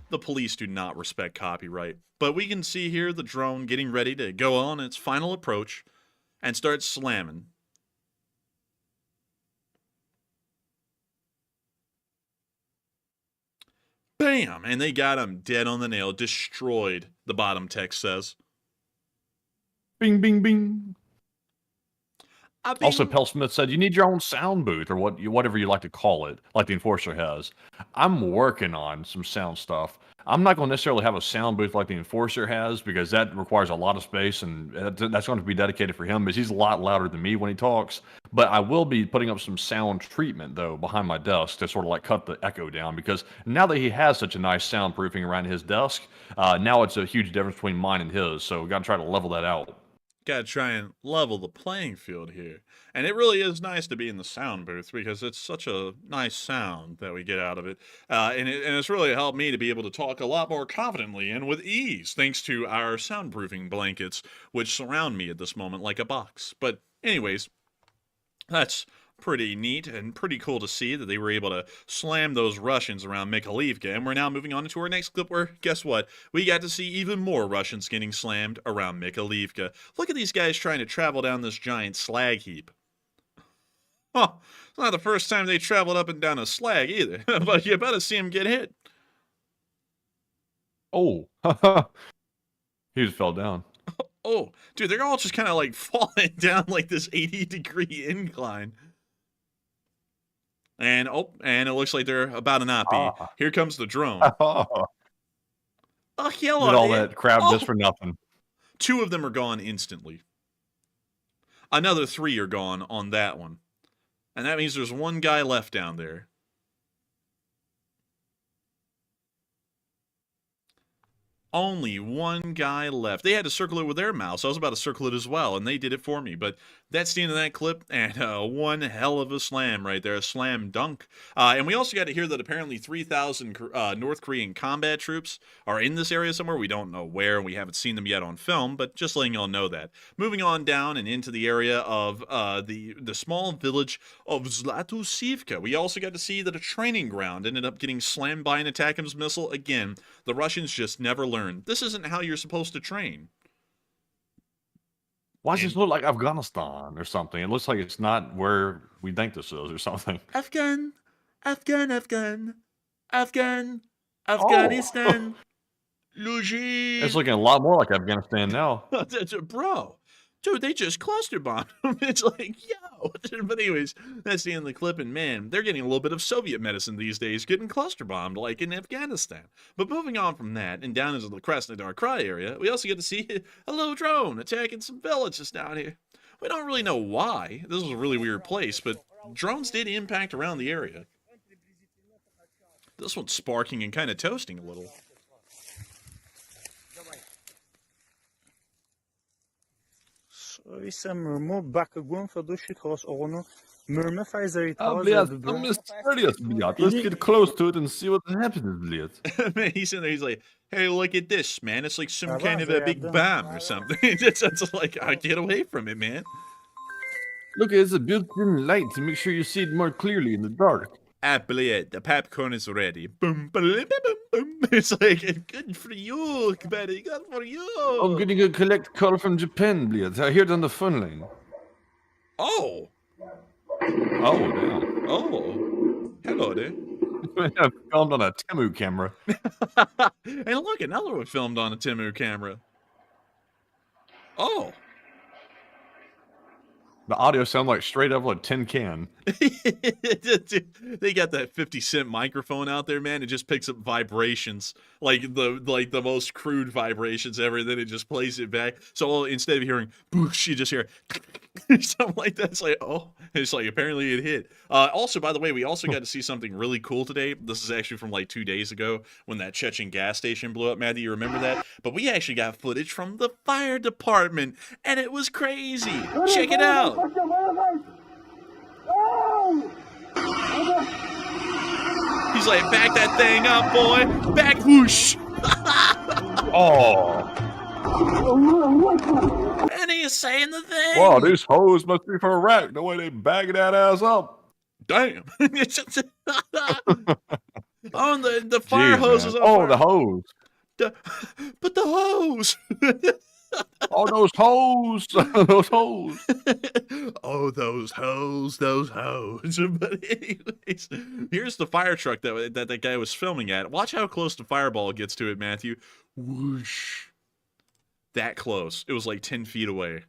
the police do not respect copyright. But we can see here the drone getting ready to go on its final approach and start slamming. Bam! And they got him dead on the nail. Destroyed, the bottom text says. Bing, bing, bing. Also, Bing. Pell Smith said, you need your own sound booth, or whatever you like to call it, like the Enforcer has. I'm working on some sound stuff. I'm not going to necessarily have a sound booth like the Enforcer has, because that requires a lot of space, and that's going to be dedicated for him, because he's a lot louder than me when he talks. But I will be putting up some sound treatment, though, behind my desk to sort of like cut the echo down, because now that he has such a nice soundproofing around his desk, now it's a huge difference between mine and his, so we've got to try to level that out. Gotta try and level the playing field here. And it really is nice to be in the sound booth because it's such a nice sound that we get out of it. And it's really helped me to be able to talk a lot more confidently and with ease, thanks to our soundproofing blankets, which surround me at this moment like a box. But anyways, that's pretty neat and pretty cool to see that they were able to slam those Russians around Mikhailivka. And we're now moving on to our next clip where, guess what? We got to see even more Russians getting slammed around Mikhailivka. Look at these guys trying to travel down this giant slag heap. Oh, it's not the first time they traveled up and down a slag either, but you better see them get hit. Oh, he just fell down. Oh, dude, they're all just kind of like falling down like this 80-degree incline. And, oh, and it looks like they're about to not be. Here comes the drone. Oh, hello did all there. that crap just for nothing. 2 of them are gone instantly. Another 3 are gone on that one. And that means there's 1 guy left down there. Only 1 guy left. They had to circle it with their mouse. I was about to circle it as well, and they did it for me. But that's the end of that clip, and one hell of a slam right there, a slam dunk. And we also got to hear that apparently 3,000 North Korean combat troops are in this area somewhere. We don't know where. We haven't seen them yet on film, but just letting y'all know that. Moving on down and into the area of the small village of Zlatusivka, we also got to see that a training ground ended up getting slammed by an ATACMS missile. Again, the Russians just never learned. This isn't how you're supposed to train. Why does this look like Afghanistan or something? It looks like it's not where we think this is or something. Afghanistan. It's looking a lot more like Afghanistan now. Bro, dude, they just cluster bombed them. It's like, yo. But anyways, that's the end of the clip. And man, they're getting a little bit of Soviet medicine these days, getting cluster bombed like in Afghanistan. But moving on from that and down into the Krasnodar Krai area, we also get to see a little drone attacking some villages down here. We don't really know why. This was a really weird place, but drones did impact around the area. This one's sparking and kind of toasting a little. I'm mysterious, блядь. Let's get close to it and see what happens, блядь. Man, he's in there, he's like, hey, look at this, man. It's like some kind of a big bomb or something. It just sounds like, get away from it, man. Look, it's a built-in light to make sure you see it more clearly in the dark. Bled, the popcorn is ready. Boom, boom, boom, boom. It's like, good for you, buddy. Good for you. I'm getting a collect call from Japan, bled. I hear it on the phone line. Oh. Oh, damn. Oh. Hello there. Filmed on a Temu camera. And look, another one filmed on a Temu camera. Oh. The audio sounds like straight up like tin can. They got that 50-cent microphone out there, man. It just picks up vibrations, like the most crude vibrations ever. Then it just plays it back. So instead of hearing boosh, you just hear something like that. It's like, oh, it's like apparently it hit. Also, by the way, we also got to see something really cool today. This is actually from like 2 days ago when that Chechen gas station blew up. Matthew, you remember that? But we actually got footage from the fire department, and it was crazy. Check it out. He's like, back that thing up, boy. Back, whoosh. Oh. And he's saying the thing. Wow, these hoes must be from Iraq. The way they bagging that ass up. Damn. Oh, and the fire Jeez, hoses man. on Oh, fire. the hose. But the hose. Oh, those hoes. Those hoes. Oh, those hoes. But anyways, here's the fire truck that guy was filming at. Watch how close the fireball gets to it, Matthew. Whoosh. That close. It was like 10 feet away.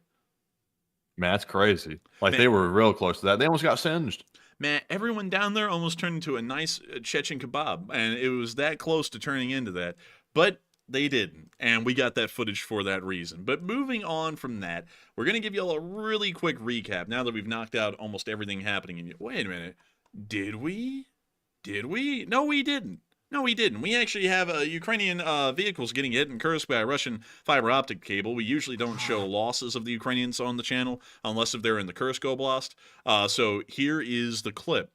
Man, that's crazy. Like, Man. they were real close to that. They almost got singed. Man, everyone down there almost turned into a nice Chechen kebab, and it was that close to turning into that. But they didn't, and we got that footage for that reason. But moving on from that, we're going to give you all a really quick recap now that we've knocked out almost everything happening in... Wait a minute. Did we? No, we didn't. We actually have Ukrainian vehicles getting hit in Kursk by a Russian fiber optic cable. We usually don't show losses of the Ukrainians on the channel unless if they're in the Kursk Oblast. So here is the clip.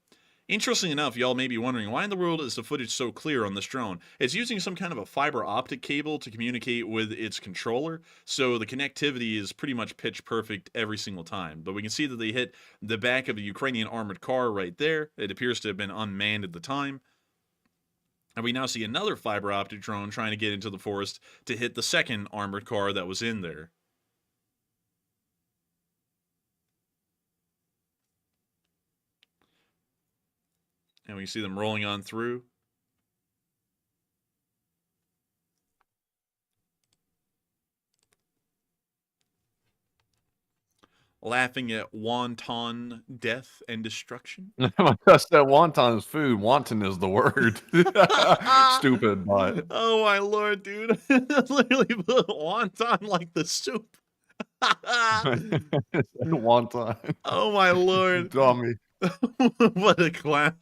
Interestingly enough, y'all may be wondering, why in the world is the footage so clear on this drone? It's using some kind of a fiber optic cable to communicate with its controller, so the connectivity is pretty much pitch perfect every single time. But we can see that they hit the back of a Ukrainian armored car right there. It appears to have been unmanned at the time. And we now see another fiber optic drone trying to get into the forest to hit the second armored car that was in there. And we see them rolling on through. Laughing at wanton death and destruction. That's that wonton is food. Wanton is the word. Stupid, but Oh my lord, dude. Literally put wonton like the soup. wonton. Oh my lord. Dummy. What a clown.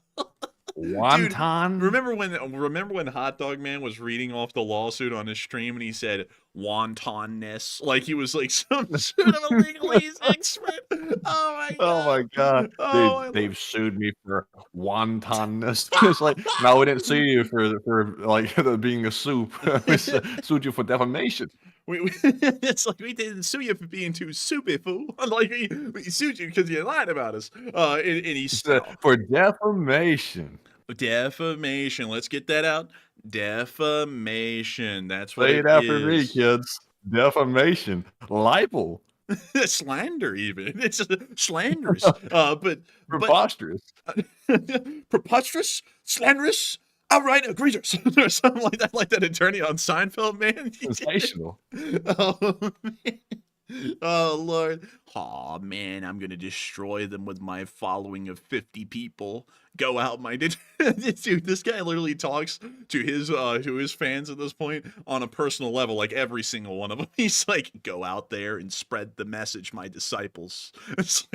Wonton. Remember when Hot Dog Man was reading off the lawsuit on his stream and he said wantonness, like he was like some sort of a legalese expert. Oh my god. Oh my god. Oh, They've sued me for wantonness. It's like, no, we didn't sue you for like being a soup. We sued you for defamation. It's like we didn't sue you for being too soupy, fool. Like we sued you because you lied about us. And he's For defamation. Defamation. Let's get that out. Defamation. That's what Say it after me, is. kids. Defamation. Libel. Slander, even. It's slanderous. But Preposterous. preposterous, slanderous, outright egregious, or something like that attorney on Seinfeld, man. Sensational. Oh, man. Oh Lord. Oh man, I'm gonna destroy them with my following of 50 people. Go out, my dude. This guy literally talks to his fans at this point on a personal level, like every single one of them. He's like, go out there and spread the message, my disciples. It's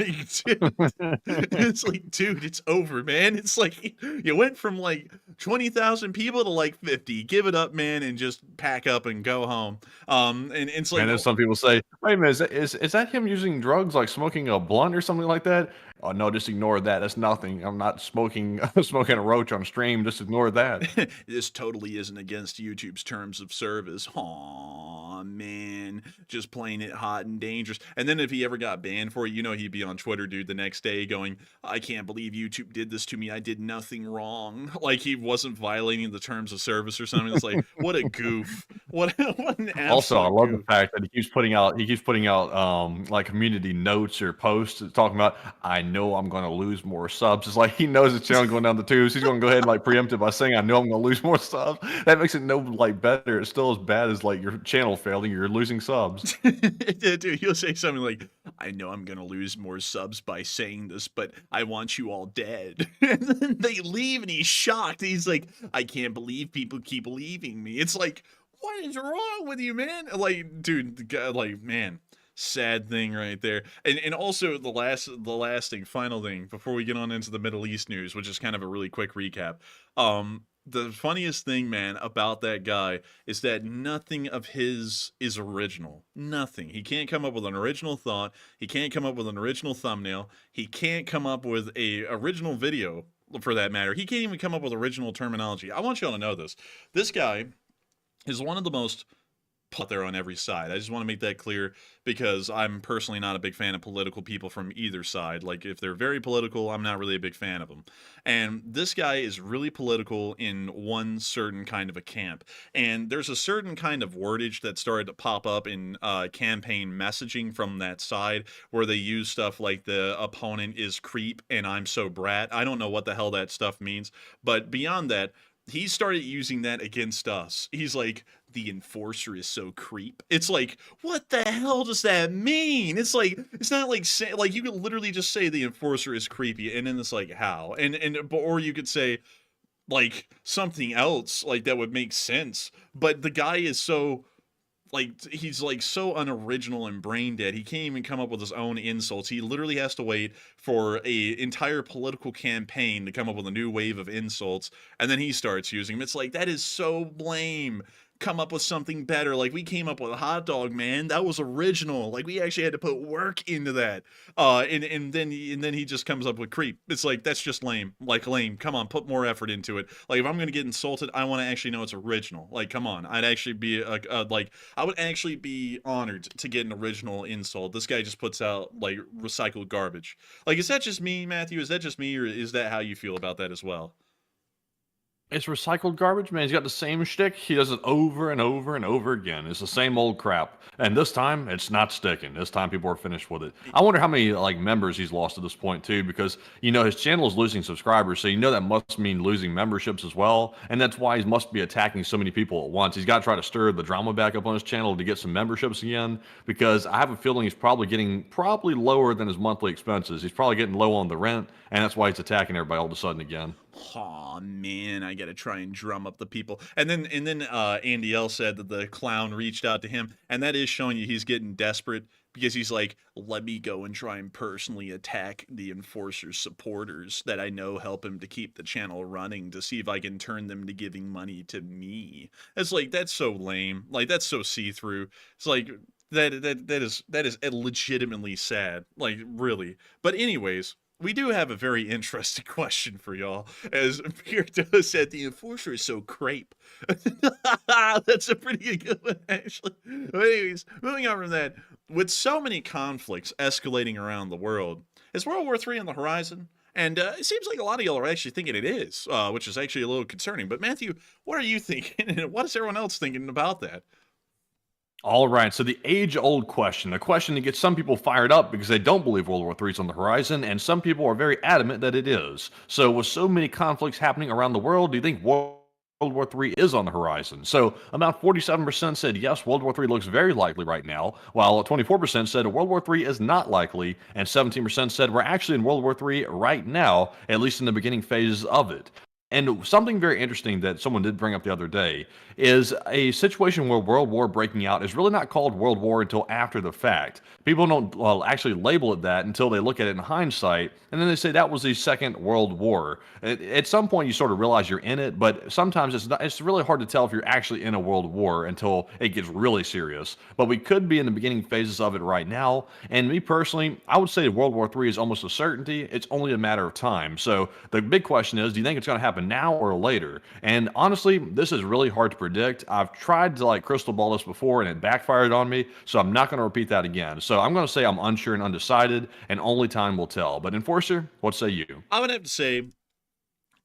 like, dude, it's over, man. It's like you went from like 20,000 people to like 50. Give it up, man, and just pack up and go home. And it's like, And then some people say, wait a minute, is that him using drugs, like smoking a blunt or something like that? Oh no, just ignore that. That's nothing. I'm not smoking a roach on stream. Just ignore that. This totally isn't against YouTube's terms of service. Aw, man. Just playing it hot and dangerous. And then if he ever got banned for it, you know he'd be on Twitter, dude, the next day going, I can't believe YouTube did this to me. I did nothing wrong. Like he wasn't violating the terms of service or something. It's like, what a goof. What an absolute Also, I love goof. the fact that he keeps putting out like community notes or posts talking about, I know I'm going to lose more subs. It's like he knows his channel going down the tubes. He's going to go ahead and like preempt it by saying, I know I'm going to lose more subs. That makes it no like better. It's still as bad as like your channel failing. You're losing subs. Dude, he'll say something like, I know I'm gonna lose more subs by saying this, but I want you all dead. And then they leave and he's shocked. He's like, I can't believe people keep leaving me. It's like, what is wrong with you, man? Like, dude, the guy, like, man, sad thing right there. And also the last thing, final thing, before we get on into the Middle East news, which is kind of a really quick recap. The funniest thing, man, about that guy is that nothing of his is original. Nothing. He can't come up with an original thought. He can't come up with an original thumbnail. He can't come up with a original video, for that matter. He can't even come up with original terminology. I want y'all to know this. This guy is one of the most put there on every side. I just want to make that clear because I'm personally not a big fan of political people from either side. Like, if they're very political, I'm not really a big fan of them. And this guy is really political in one certain kind of a camp. And there's a certain kind of wordage that started to pop up in campaign messaging from that side where they use stuff like the opponent is creep and I'm so brat. I don't know what the hell that stuff means. But beyond that, he started using that against us. He's like, the enforcer is so creep. It's like, what the hell does that mean? It's like, it's not like, say, like, you could literally just say the enforcer is creepy, and then it's like, how? Or you could say, like, something else, like, that would make sense. But the guy is so, like, he's like so unoriginal and brain dead. He can't even come up with his own insults. He literally has to wait for a entire political campaign to come up with a new wave of insults, and then he starts using them. It's like, that is so lame. Come up with something better. Like, we came up with a hot dog, man. That was original. Like, we actually had to put work into that. And then he just comes up with creep. It's like, that's just lame. Like, lame. Come on, put more effort into it. Like, if I'm gonna get insulted, I want to actually know it's original. Like, come on. I'd actually be like, I would actually be honored to get an original insult. This guy just puts out like recycled garbage. Like, is that just me, Matthew? Is that just me, or is that how you feel about that as well? It's recycled garbage, man. He's got the same shtick. He does it over and over and over again. It's the same old crap. And this time, it's not sticking. This time, people are finished with it. I wonder how many like members he's lost at this point too, because his channel is losing subscribers, so that must mean losing memberships as well. And that's why he must be attacking so many people at once. He's got to try to stir the drama back up on his channel to get some memberships again, because I have a feeling he's probably getting lower than his monthly expenses. He's probably getting low on the rent, and that's why he's attacking everybody all of a sudden again. Aw, man, I gotta try and drum up the people. And then Andy L said that the clown reached out to him, and that is showing you he's getting desperate, because he's like, let me go and try and personally attack the enforcer's supporters that I know help him to keep the channel running, to see if I can turn them to giving money to me. It's like, that's so lame. Like, that's so see-through. It's like, that is legitimately sad. Like, really. But anyways, we do have a very interesting question for y'all. As Pierto said, the enforcer is so crepe. That's a pretty good one, actually. But anyways, moving on from that, with so many conflicts escalating around the world, is World War III on the horizon? And it seems like a lot of y'all are actually thinking it is, which is actually a little concerning. But Matthew, what are you thinking? And what is everyone else thinking about that? All right, so the age-old question, the question that gets some people fired up because they don't believe World War III is on the horizon, and some people are very adamant that it is. So with so many conflicts happening around the world, do you think World War III is on the horizon? So about 47% said yes, World War III looks very likely right now, while 24% said World War III is not likely, and 17% said we're actually in World War III right now, at least in the beginning phases of it. And something very interesting that someone did bring up the other day is a situation where World War breaking out is really not called World War until after the fact. People don't actually label it that until they look at it in hindsight, and then they say that was the Second World War. At some point, you sort of realize you're in it, but sometimes it's really hard to tell if you're actually in a world war until it gets really serious. But we could be in the beginning phases of it right now, and me personally, I would say World War III is almost a certainty. It's only a matter of time. So the big question is, do you think it's going to happen now or later? And honestly, this is really hard to predict. I've tried to crystal ball this before and it backfired on me, so I'm not going to repeat that again. So I'm going to say I'm unsure and undecided, and only time will tell. But Enforcer, what say you? I would have to say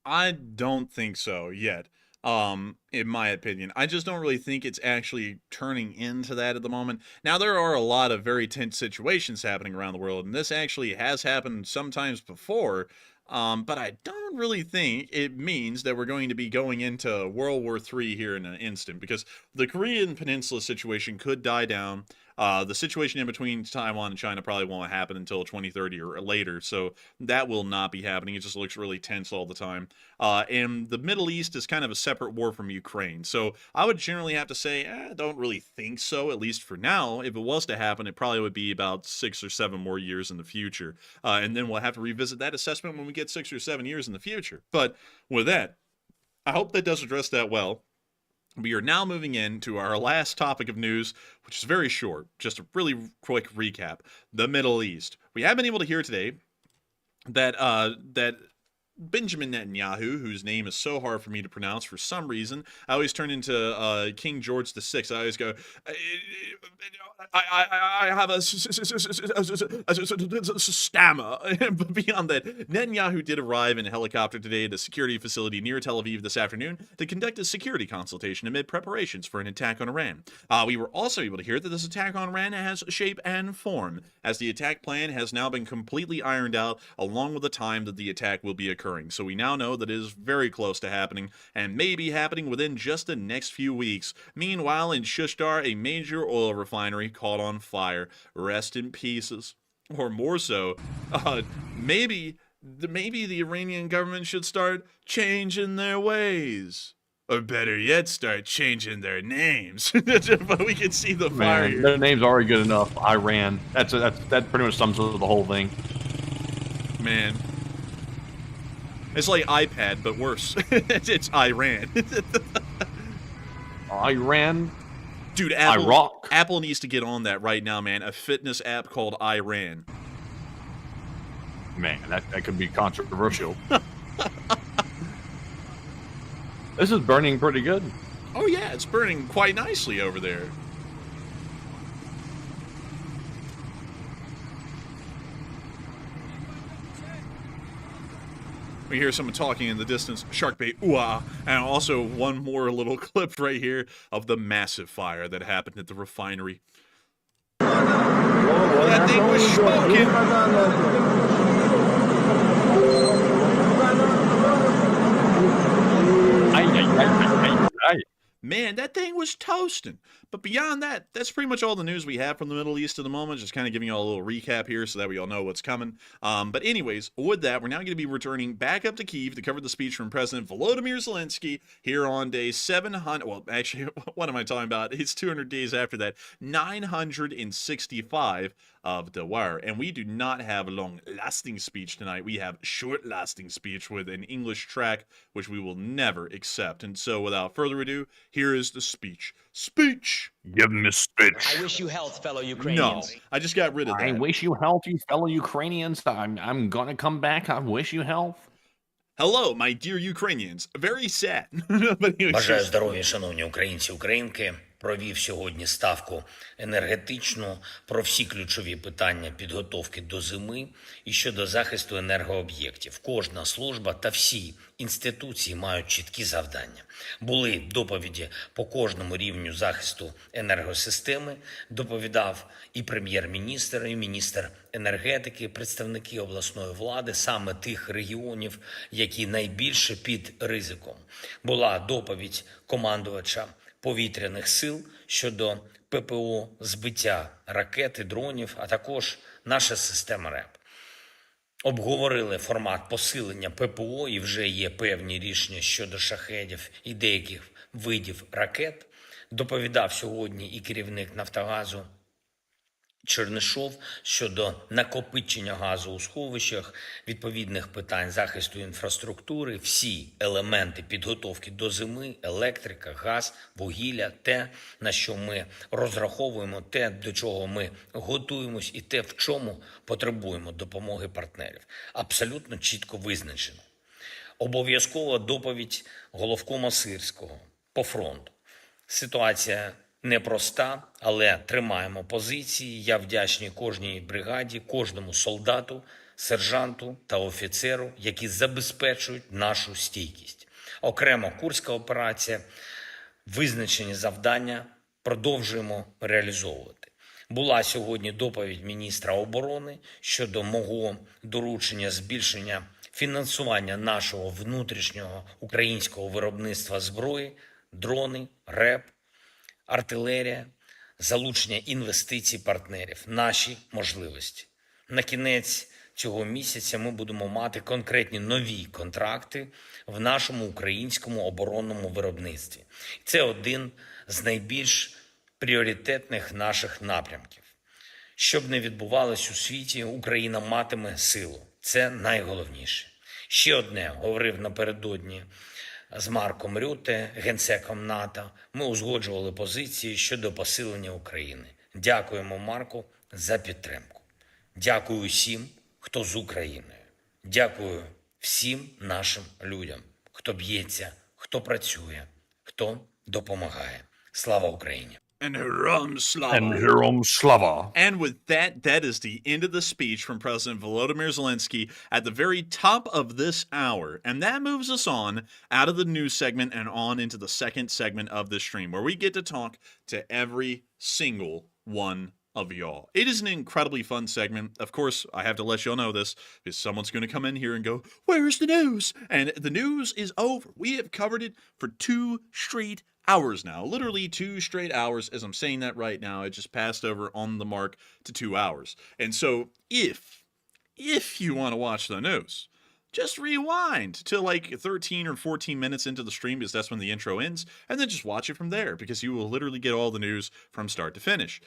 I don't think so yet. In my opinion, I just don't really think it's actually turning into that at the moment. Now, there are a lot of very tense situations happening around the world, and this actually has happened sometimes before. But I don't really think it means that we're going to be going into World War III here in an instant, because the Korean Peninsula situation could die down. The situation in between Taiwan and China probably won't happen until 2030 or later, so that will not be happening. It just looks really tense all the time. And the Middle East is kind of a separate war from Ukraine, so I would generally have to say, I don't really think so, at least for now. If it was to happen, it probably would be about 6 or 7 more years in the future. And then we'll have to revisit that assessment when we get 6 or 7 years in the future. But with that, I hope that does address that well. We are now moving into our last topic of news, which is very short. Just a really quick recap. The Middle East. We have been able to hear today that Benjamin Netanyahu, whose name is so hard for me to pronounce for some reason. I always turn into King George VI. I always go, I have a stammer. But beyond that, Netanyahu did arrive in a helicopter today at a security facility near Tel Aviv this afternoon to conduct a security consultation amid preparations for an attack on Iran. We were also able to hear that this attack on Iran has shape and form, as the attack plan has now been completely ironed out, along with the time that the attack will be occurring. So we now know that it is very close to happening, and may be happening within just the next few weeks. Meanwhile, in Shushtar, a major oil refinery caught on fire. Rest in pieces. Or more so, maybe the Iranian government should start changing their ways. Or better yet, start changing their names. But we can see the fire here. Their name's already good enough. Iran. That pretty much sums up the whole thing. Man. It's like iPad, but worse. It's Iran. Iran? Dude, Apple needs to get on that right now, man. A fitness app called Iran. Man, that could be controversial. This is burning pretty good. Oh yeah, it's burning quite nicely over there. We hear someone talking in the distance, shark bait, ooh-ah, and also one more little clip right here of the massive fire that happened at the refinery. That thing was smoking. Man, that thing was toasting. But beyond that, that's pretty much all the news we have from the Middle East at the moment. Just kind of giving you all a little recap here so that we all know what's coming. But anyways, with that, we're now going to be returning back up to Kyiv to cover the speech from President Volodymyr Zelenskyy here on day 700. Well, actually, what am I talking about? It's 200 days after that. 965 of the war. And we do not have a long-lasting speech tonight. We have short-lasting speech with an English track, which we will never accept. And so, without further ado, here is the speech. Speech! Give me a speech. I wish you health, fellow Ukrainians. No, I just got rid of that. I wish you health, you fellow Ukrainians. I'm gonna come back. I wish you health. Hello, my dear Ukrainians. Very sad. But anyways, Бажаю здоров'я, шановні українці, українки. Провів сьогодні ставку енергетичну про всі ключові питання підготовки до зими і щодо захисту енергооб'єктів. Кожна служба та всі інституції мають чіткі завдання. Були доповіді по кожному рівню захисту енергосистеми, доповідав і прем'єр-міністр, і міністр енергетики, представники обласної влади, саме тих регіонів, які найбільше під ризиком. Була доповідь командувача повітряних сил щодо ППО, збиття ракет і дронів, а також наша система РЕП. Обговорили формат посилення ППО і вже є певні рішення щодо шахедів і деяких видів ракет. Доповідав сьогодні і керівник Нафтогазу Чернишов щодо накопичення газу у сховищах, відповідних питань захисту інфраструктури, всі елементи підготовки до зими, електрика, газ, вугілля, те, на що ми розраховуємо, те, до чого ми готуємось і те, в чому потребуємо допомоги партнерів. Абсолютно чітко визначено. Обов'язкова доповідь головкома Сирського по фронту. Ситуація непроста, але тримаємо позиції. Я вдячний кожній бригаді, кожному солдату, сержанту та офіцеру, які забезпечують нашу стійкість. Окремо Курська операція, визначені завдання продовжуємо реалізовувати. Була сьогодні доповідь міністра оборони щодо мого доручення збільшення фінансування нашого внутрішнього українського виробництва зброї, дрони, РЕП, артилерія, залучення інвестицій партнерів, наші можливості. На кінець цього місяця ми будемо мати конкретні нові контракти в нашому українському оборонному виробництві. Це один з найбільш пріоритетних наших напрямків. Щоб не відбувалось у світі, Україна матиме силу. Це найголовніше. Ще одне, говорив напередодні з Марком Рютте, генсеком НАТО, ми узгоджували позиції щодо посилення України. Дякуємо Марку за підтримку. Дякую усім, хто з Україною. Дякую всім нашим людям, хто б'ється, хто працює, хто допомагає. Слава Україні! And Herom Slava. And Hiram Slava. And with that, that is the end of the speech from President Volodymyr Zelenskyy at the very top of this hour. And that moves us on out of the news segment and on into the second segment of this stream, where we get to talk to every single one of y'all. It is an incredibly fun segment. Of course, I have to let y'all know this, because someone's going to come in here and go, "Where's the news?" And the news is over. We have covered it for 2 straight hours now. Literally 2 straight hours. As I'm saying that right now, it just passed over on the mark to 2 hours. And so if you want to watch the news, just rewind to like 13 or 14 minutes into the stream, because that's when the intro ends, and then just watch it from there, because you will literally get all the news from start to finish.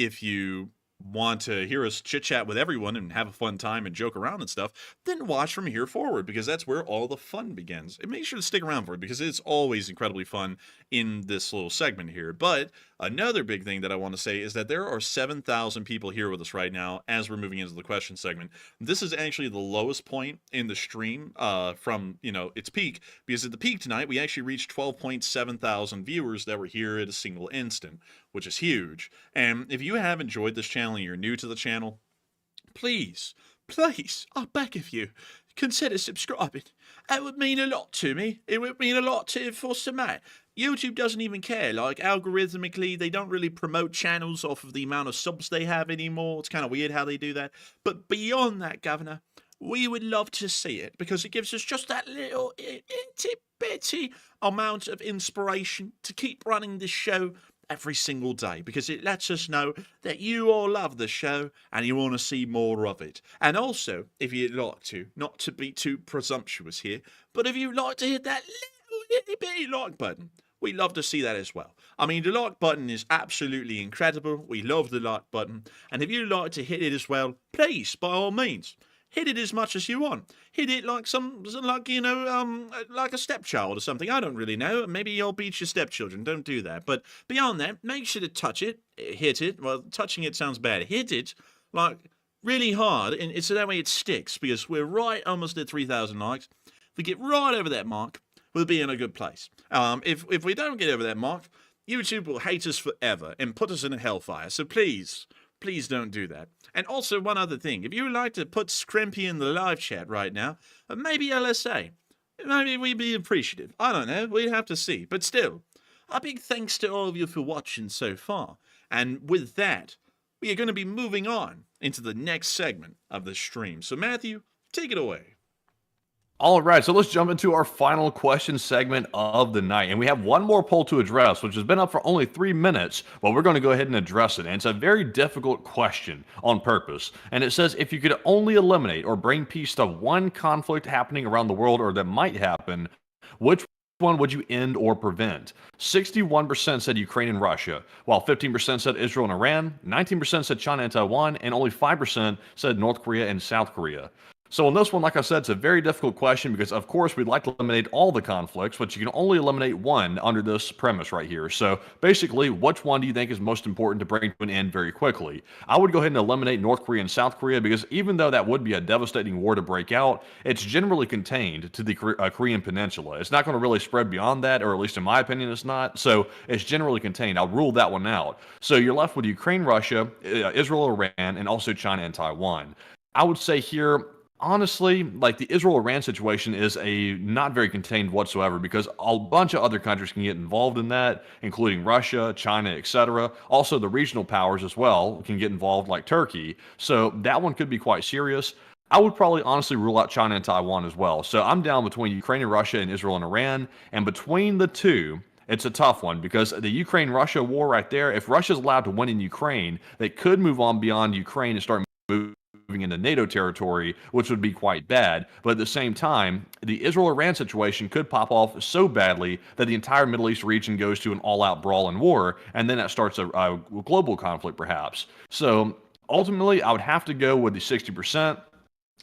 If you want to hear us chit-chat with everyone and have a fun time and joke around and stuff, then watch from here forward, because that's where all the fun begins. And make sure to stick around for it, because it's always incredibly fun in this little segment here. But another big thing that I want to say is that there are 7,000 people here with us right now as we're moving into the question segment. This is actually the lowest point in the stream from, its peak, because at the peak tonight, we actually reached 12.7 thousand viewers that were here at a single instant, which is huge. And if you have enjoyed this channel and you're new to the channel, please, I beg of you, consider subscribing. That would mean a lot to me. It would mean a lot for Samat. YouTube doesn't even care. Like, algorithmically, they don't really promote channels off of the amount of subs they have anymore. It's kind of weird how they do that. But beyond that, Governor, we would love to see it, because it gives us just that little itty-bitty amount of inspiration to keep running this show every single day, because it lets us know that you all love the show and you want to see more of it. And also, if you'd like to, not to be too presumptuous here, but if you'd like to hit that little bitty like button, we love to see that as well. I mean, the like button is absolutely incredible. We love the like button. And if you'd like to hit it as well, please, by all means, hit it as much as you want. Hit it like like a stepchild or something. I don't really know. Maybe you'll beat your stepchildren. Don't do that. But beyond that, make sure to touch it, hit it. Well, touching it sounds bad. Hit it like really hard, and so that way it sticks, because we're right almost at 3,000 likes. If we get right over that mark, we'll be in a good place. If we don't get over that mark, YouTube will hate us forever and put us in a hellfire. So please don't do that. And also, one other thing. If you would like to put Scrimpy in the live chat right now, maybe LSA, maybe we'd be appreciative. I don't know. We'd have to see. But still, a big thanks to all of you for watching so far. And with that, we are going to be moving on into the next segment of the stream. So Matthew, take it away. All right, so let's jump into our final question segment of the night. And we have one more poll to address, which has been up for only 3 minutes, but we're going to go ahead and address it. And it's a very difficult question on purpose. And it says, if you could only eliminate or bring peace to one conflict happening around the world, or that might happen, which one would you end or prevent? 61% said Ukraine and Russia, while 15% said Israel and Iran, 19% said China and Taiwan, and only 5% said North Korea and South Korea. So on this one, like I said, it's a very difficult question, because of course we'd like to eliminate all the conflicts, but you can only eliminate one under this premise right here. So basically, which one do you think is most important to bring to an end very quickly? I would go ahead and eliminate North Korea and South Korea, because even though that would be a devastating war to break out, it's generally contained to the Korean Peninsula. It's not going to really spread beyond that, or at least in my opinion, it's not. So it's generally contained. I'll rule that one out. So you're left with Ukraine, Russia, Israel, Iran, and also China and Taiwan. I would say here, honestly, like, the Israel-Iran situation is not very contained whatsoever, because a bunch of other countries can get involved in that, including Russia, China, etc. Also, the regional powers as well can get involved, like Turkey. So that one could be quite serious. I would probably honestly rule out China and Taiwan as well. So I'm down between Ukraine and Russia and Israel and Iran. And between the two, it's a tough one, because the Ukraine-Russia war right there, if Russia's allowed to win in Ukraine, they could move on beyond Ukraine and start moving into NATO territory, which would be quite bad. But at the same time, the Israel-Iran situation could pop off so badly that the entire Middle East region goes to an all-out brawl and war, and then that starts a global conflict, perhaps. So ultimately, I would have to go with the 60%.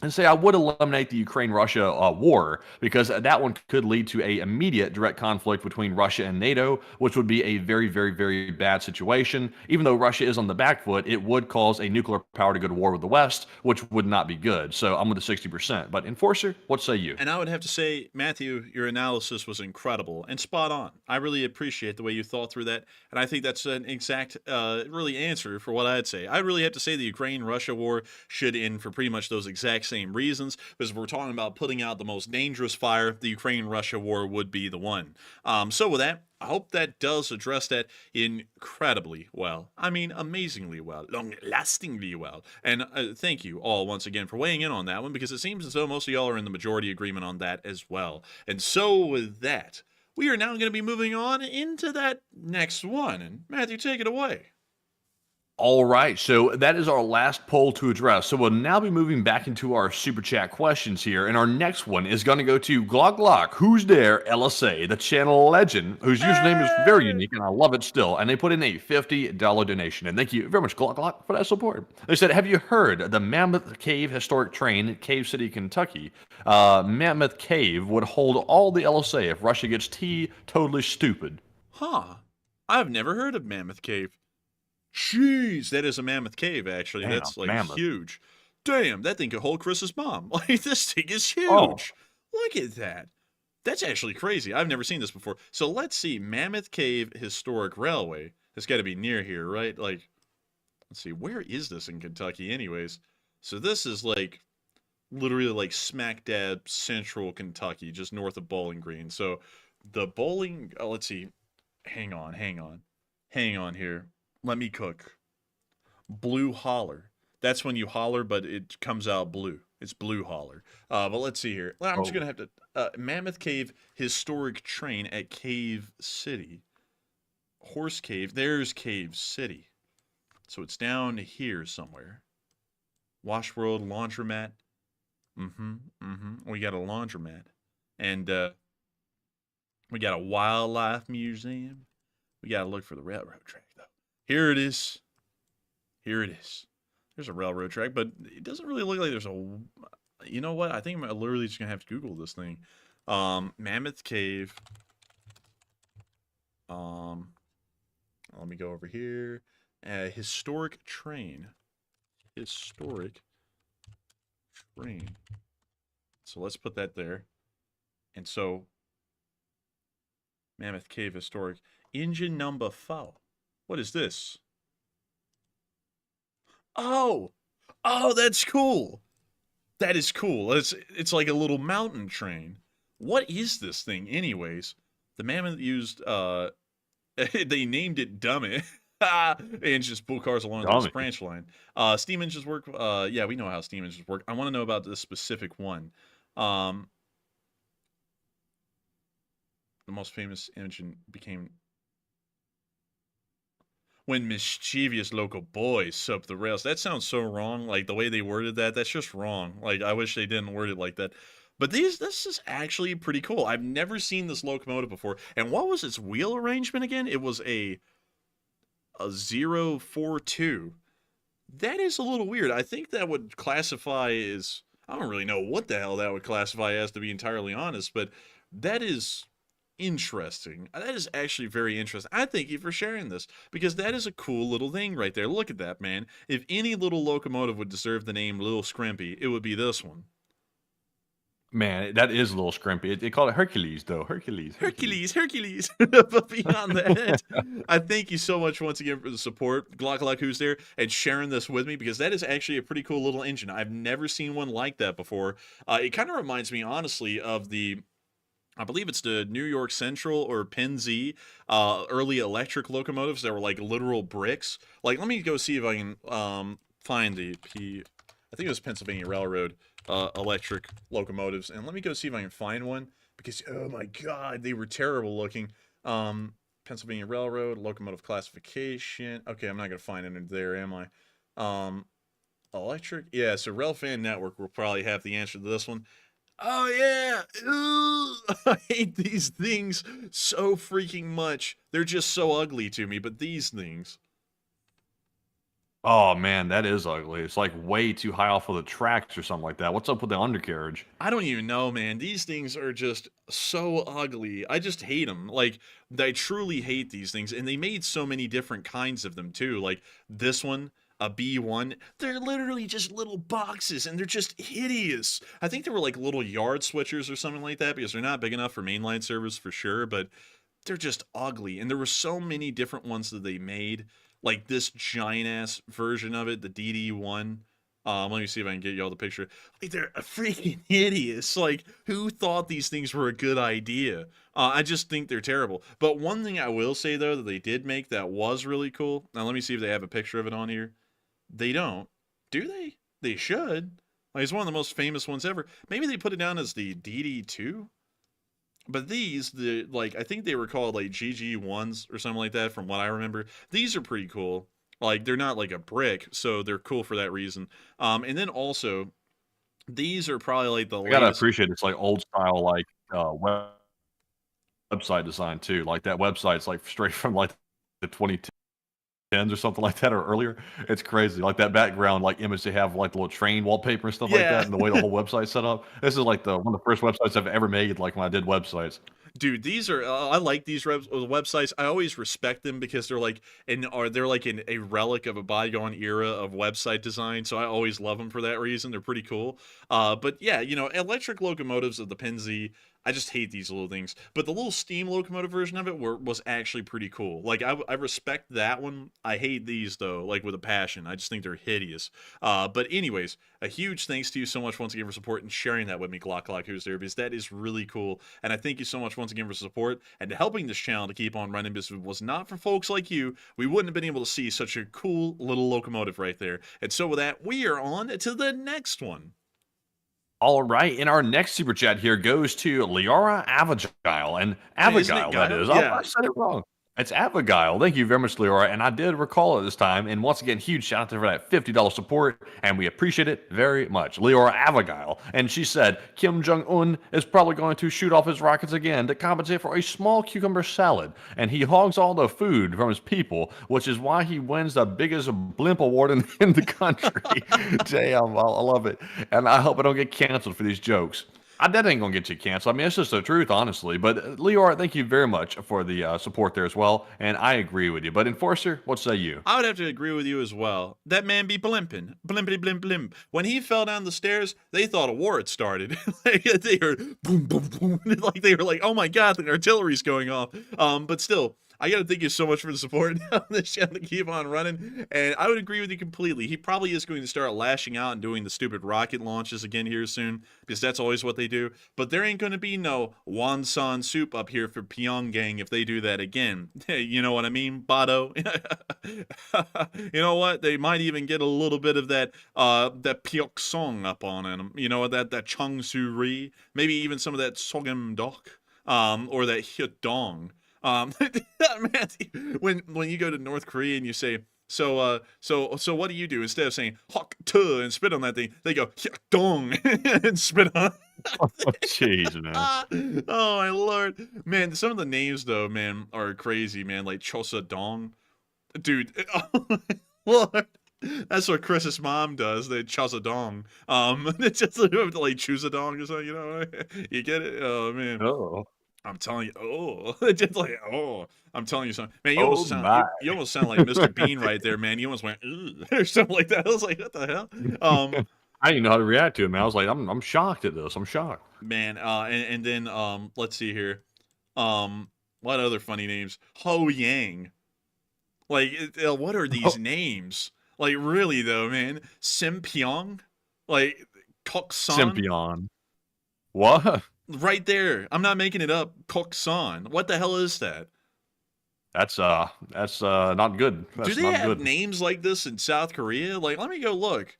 and say I would eliminate the Ukraine-Russia war, because that one could lead to a immediate direct conflict between Russia and NATO, which would be a very, very, very bad situation. Even though Russia is on the back foot, it would cause a nuclear power to go to war with the West, which would not be good. So I'm with the 60%. But Enforcer, what say you? And I would have to say, Matthew, your analysis was incredible and spot on. I really appreciate the way you thought through that, and I think that's an exact, really answer for what I'd say. I really have to say the Ukraine-Russia war should end for pretty much those exact same reasons, because if we're talking about putting out the most dangerous fire, the Ukraine-Russia war would be the one. So with that, I hope that does address that incredibly well. I mean, amazingly well, long-lastingly well. And thank you all once again for weighing in on that one, because it seems as though most of y'all are in the majority agreement on that as well. And so with that, we are now going to be moving on into that next one. And Matthew, take it away. All right, so that is our last poll to address. So we'll now be moving back into our super chat questions here, and our next one is going to go to Glock. Who's there? LSA, the channel legend, whose username is very unique, and I love it still. And they put in a $50 donation, and thank you very much, Glock, for that support. They said, "Have you heard the Mammoth Cave historic train in Cave City, Kentucky? Mammoth Cave would hold all the LSA if Russia gets totally stupid." Huh. I've never heard of Mammoth Cave. Jeez, that is a mammoth cave, actually. Damn, That's like mammoth. huge. Damn, that thing could hold Chris's mom. Like, this thing is huge. Oh. Look at that. That's actually crazy. I've never seen this before. So let's see. Mammoth Cave Historic Railway. It's got to be near here, right? Like, let's see. Where is this in Kentucky, anyways? So this is like literally like smack dab central Kentucky, just north of Bowling Green. So the bowling. Oh, let's see. Hang on here. Let me cook. Blue holler. That's when you holler, but it comes out blue. It's blue holler. But let's see here. I'm just going to have to... Mammoth Cave Historic Train at Cave City. Horse Cave. There's Cave City. So it's down here somewhere. Wash World Laundromat. We got a laundromat. And we got a wildlife museum. We got to look for the railroad track, though. Here it is. There's a railroad track, but it doesn't really look like there's a... You know what? I think I'm literally just going to have to Google this thing. Mammoth Cave. Let me go over here. Historic train. Historic train. So let's put that there. And so... Mammoth Cave Historic. Engine number 4. What is this? Oh, that's cool. That is cool. It's like a little mountain train. What is this thing, anyways? The Mammoth used they named it Dummy. And just pull cars along this branch line. Steam engines work. Yeah, we know how steam engines work. I want to know about this specific one. The most famous engine became when mischievous local boys soap the rails. That sounds so wrong. Like, the way they worded that, that's just wrong. Like, I wish they didn't word it like that. But this is actually pretty cool. I've never seen this locomotive before. And what was its wheel arrangement again? It was a 042. That is a little weird. I think that would classify as... I don't really know what the hell that would classify as, to be entirely honest. But that is... interesting. That is actually very interesting. I thank you for sharing this, because that is a cool little thing right there. Look at that, man. If any little locomotive would deserve the name Little Scrimpy, it would be this one. Man, that is a little scrimpy. They call it Hercules, though. Hercules. But beyond that, I thank you so much once again for the support, Glock who's there, and sharing this with me, because that is actually a pretty cool little engine. I've never seen one like that before. It kind of reminds me, honestly, of the... I believe it's the New York Central or Penn Z early electric locomotives that were like literal bricks. Like, let me go see if I can find the I think it was Pennsylvania Railroad electric locomotives, and let me go see if I can find one, because oh my god, they were terrible looking. Pennsylvania Railroad locomotive classification. Okay, I'm not gonna find it in there, am I? Electric. Yeah, so Railfan Network will probably have the answer to this one. Oh, yeah. Ooh, I hate these things so freaking much. They're just so ugly to me, but these things. Oh man, that is ugly. It's like way too high off of the tracks or something like that. What's up with the undercarriage? I don't even know, man. These things are just so ugly. I just hate them. Like, I truly hate these things. And they made so many different kinds of them, too. Like, this one, a B1. They're literally just little boxes, and they're just hideous. I think they were like little yard switchers or something like that, because they're not big enough for mainline servers for sure, but they're just ugly. And there were so many different ones that they made. Like this giant ass version of it, the DD1. Let me see if I can get y'all the picture. Like, they're freaking hideous. Like, who thought these things were a good idea? I just think they're terrible. But one thing I will say, though, that they did make that was really cool. Now, let me see if they have a picture of it on here. They don't. Do they? They should. Like, it's one of the most famous ones ever. Maybe they put it down as the DD2? But these, I think they were called, like, GG1s or something like that from what I remember. These are pretty cool. Like, they're not like a brick, so they're cool for that reason. And then also, these are probably like the I gotta latest. appreciate it's like old style like website design too. Like that website's like straight from like the 2010s or something like that or earlier. It's crazy. Like that background like image they have like the little train wallpaper and stuff like Yeah. that, and the way the whole website's set up. This is like one of the first websites I've ever made. Like when I did websites. Dude, these are I like these websites. I always respect them because they're like a relic of a bygone era of website design. So I always love them for that reason. They're pretty cool. But yeah, electric locomotives of the Pennsy. I just hate these little things. But the little steam locomotive version of it was actually pretty cool. Like I respect that one. I hate these though, like with a passion. I just think they're hideous. But anyways, a huge thanks to you so much once again for support and sharing that with me, Glock who's there, because that is really cool. And I thank you so much once again for support and helping this channel to keep on running. Because if it was not for folks like you, we wouldn't have been able to see such a cool little locomotive right there. And so with that, we are on to the next one. All right, and our next super chat here goes to Liara Avagile, and Avagile that is. Yeah. I said it wrong. It's Avagile. Thank you very much, Liara, and I did recall it this time. And once again, huge shout out to her for that $50 support, and we appreciate it very much. Liara Avagile, and she said Kim Jong-un is probably going to shoot off his rockets again to compensate for a small cucumber salad, and he hogs all the food from his people, which is why he wins the biggest blimp award in the country. Damn, I love it, and I hope I don't get canceled for these jokes. That ain't gonna get you canceled. I mean, it's just the truth, honestly. But Leora, thank you very much for the support there as well, and I agree with you. But Enforcer, what say you? I would have to agree with you as well. That man be blimping, blimpity blimp blimp. When he fell down the stairs, they thought a war had started. They were boom boom boom, like they were like, oh my god, the artillery's going off. But still, I gotta thank you so much for the support on this channel to keep on running. And I would agree with you completely. He probably is going to start lashing out and doing the stupid rocket launches again here soon, because that's always what they do. But there ain't gonna be no wonton soup up here for Pyongyang if they do that again. You know what I mean, Bado? You know what? They might even get a little bit of that Pyeongsong up on them. You know, that Chongsu-ri. Maybe even some of that Sogem-dok. Or that Hyodong. Man, when you go to North Korea and you say, so what do you do? Instead of saying hok tu and spit on that thing, they go dong and spit on. Oh, jeez, man. Oh my lord, man! Some of the names though, man, are crazy, man. Like Chosa Dong, dude. Oh my lord. That's what Chris's mom does. They Chosa Dong. It's just like choose a dong or something. You know, you get it? Oh man. Oh. I'm telling you, just like, I'm telling you something, man. You almost sound like Mr. Bean right there, man. You almost went or something like that. I was like, what the hell? I didn't know how to react to it, man. I was like, I'm shocked at this. I'm shocked, man. And then let's see here, what other funny names? Ho Yang, like, what are these names? Like, really though, man. Simpyong, like Koksan. Simpyon. What? Right there. I'm not making it up. Koksan. What the hell is that? That's not good. That's Do they not have good. names like this in South Korea? Like, let me go look.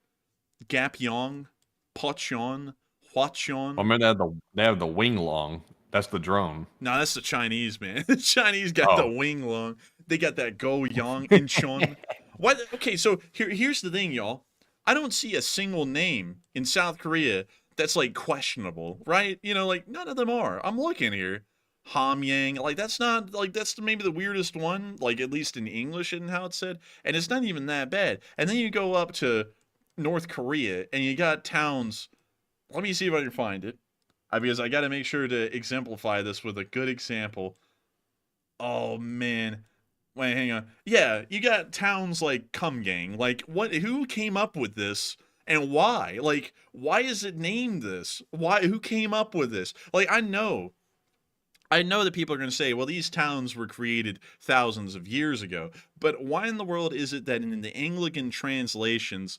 Gapyong, Pochon, Hwachon. I mean, they have the wing long. That's the drone. No, that's the Chinese, man. The Chinese got the wing long. They got that Go Yang Incheon. What? Okay, so here's the thing, y'all. I don't see a single name in South Korea that's like questionable, right? You know, like none of them are. I'm looking here. Hamyang. Like, that's not, like, that's maybe the weirdest one, like, at least in English and how it's said. And it's not even that bad. And then you go up to North Korea, and you got towns. Let me see if I can find it. Because I got to make sure to exemplify this with a good example. Oh, man. Wait, hang on. Yeah, you got towns like Kumgang. Like, what? Who came up with this? And why? Like, why is it named this? Why? Who came up with this? Like, I know that people are going to say, well, these towns were created thousands of years ago. But why in the world is it that in the Anglican translations,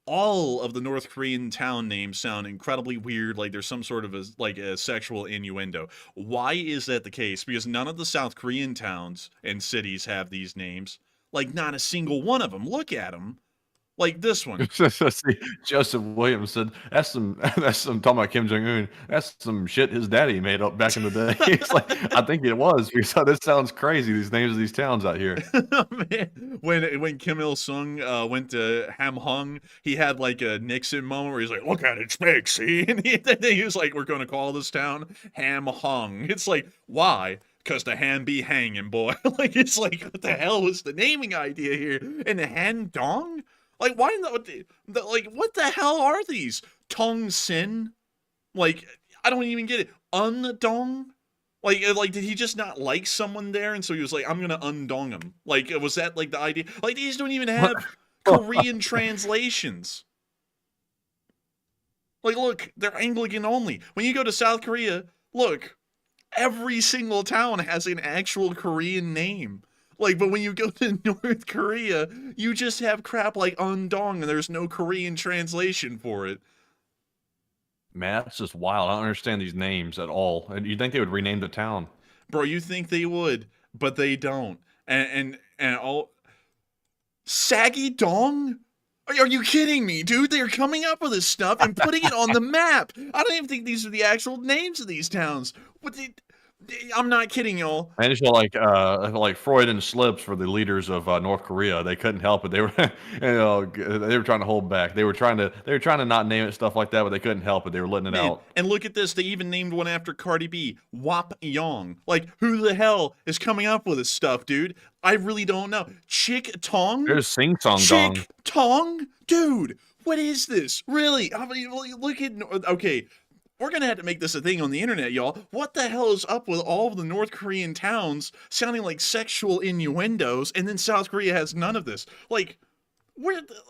all of the North Korean town names sound incredibly weird, like there's some sort of a sexual innuendo? Why is that the case? Because none of the South Korean towns and cities have these names. Like, not a single one of them. Look at them. Like this one. See, Joseph Williams said, that's some talking about Kim Jong-un, that's some shit his daddy made up back in the day. It's like, I think it was, because this sounds crazy, these names of these towns out here. Man, when Kim Il-sung went to Hamhung, he had like a Nixon moment where he's like, look at it, it's big, see? And he was like, we're going to call this town Hamhung. It's like, why? Because the hand be hanging, boy. Like, it's like, what the hell was the naming idea here? And Han-dong? Like, why not? Like, what the hell are these? Tong Sin? Like, I don't even get it. Undong? Like, did he just not like someone there? And so he was like, I'm gonna undong him. Like, was that, like, the idea? Like, these don't even have Korean translations. Like, look, they're Anglican only. When you go to South Korea, look, every single town has an actual Korean name. Like, but when you go to North Korea, you just have crap like Undong, and there's no Korean translation for it. Man, that's just wild. I don't understand these names at all. And you'd think they would rename the town. Bro, you think they would, but they don't. And all... Saggy Dong? Are you kidding me, dude? They're coming up with this stuff and putting it on the map. I don't even think these are the actual names of these towns. I'm not kidding, y'all. And it's like Freud and Slips for the leaders of North Korea. They couldn't help it. They were, they were trying to hold back. They were trying to not name it stuff like that, but they couldn't help it. They were letting it out. And look at this. They even named one after Cardi B, Wap Yong. Like, who the hell is coming up with this stuff, dude? I really don't know. Chick Tong? There's Sing Song Dong. Chick Tong? Dude, what is this? Really? I mean, look at... Okay. We're going to have to make this a thing on the internet, y'all. What the hell is up with all of the North Korean towns sounding like sexual innuendos, and then South Korea has none of this? Like,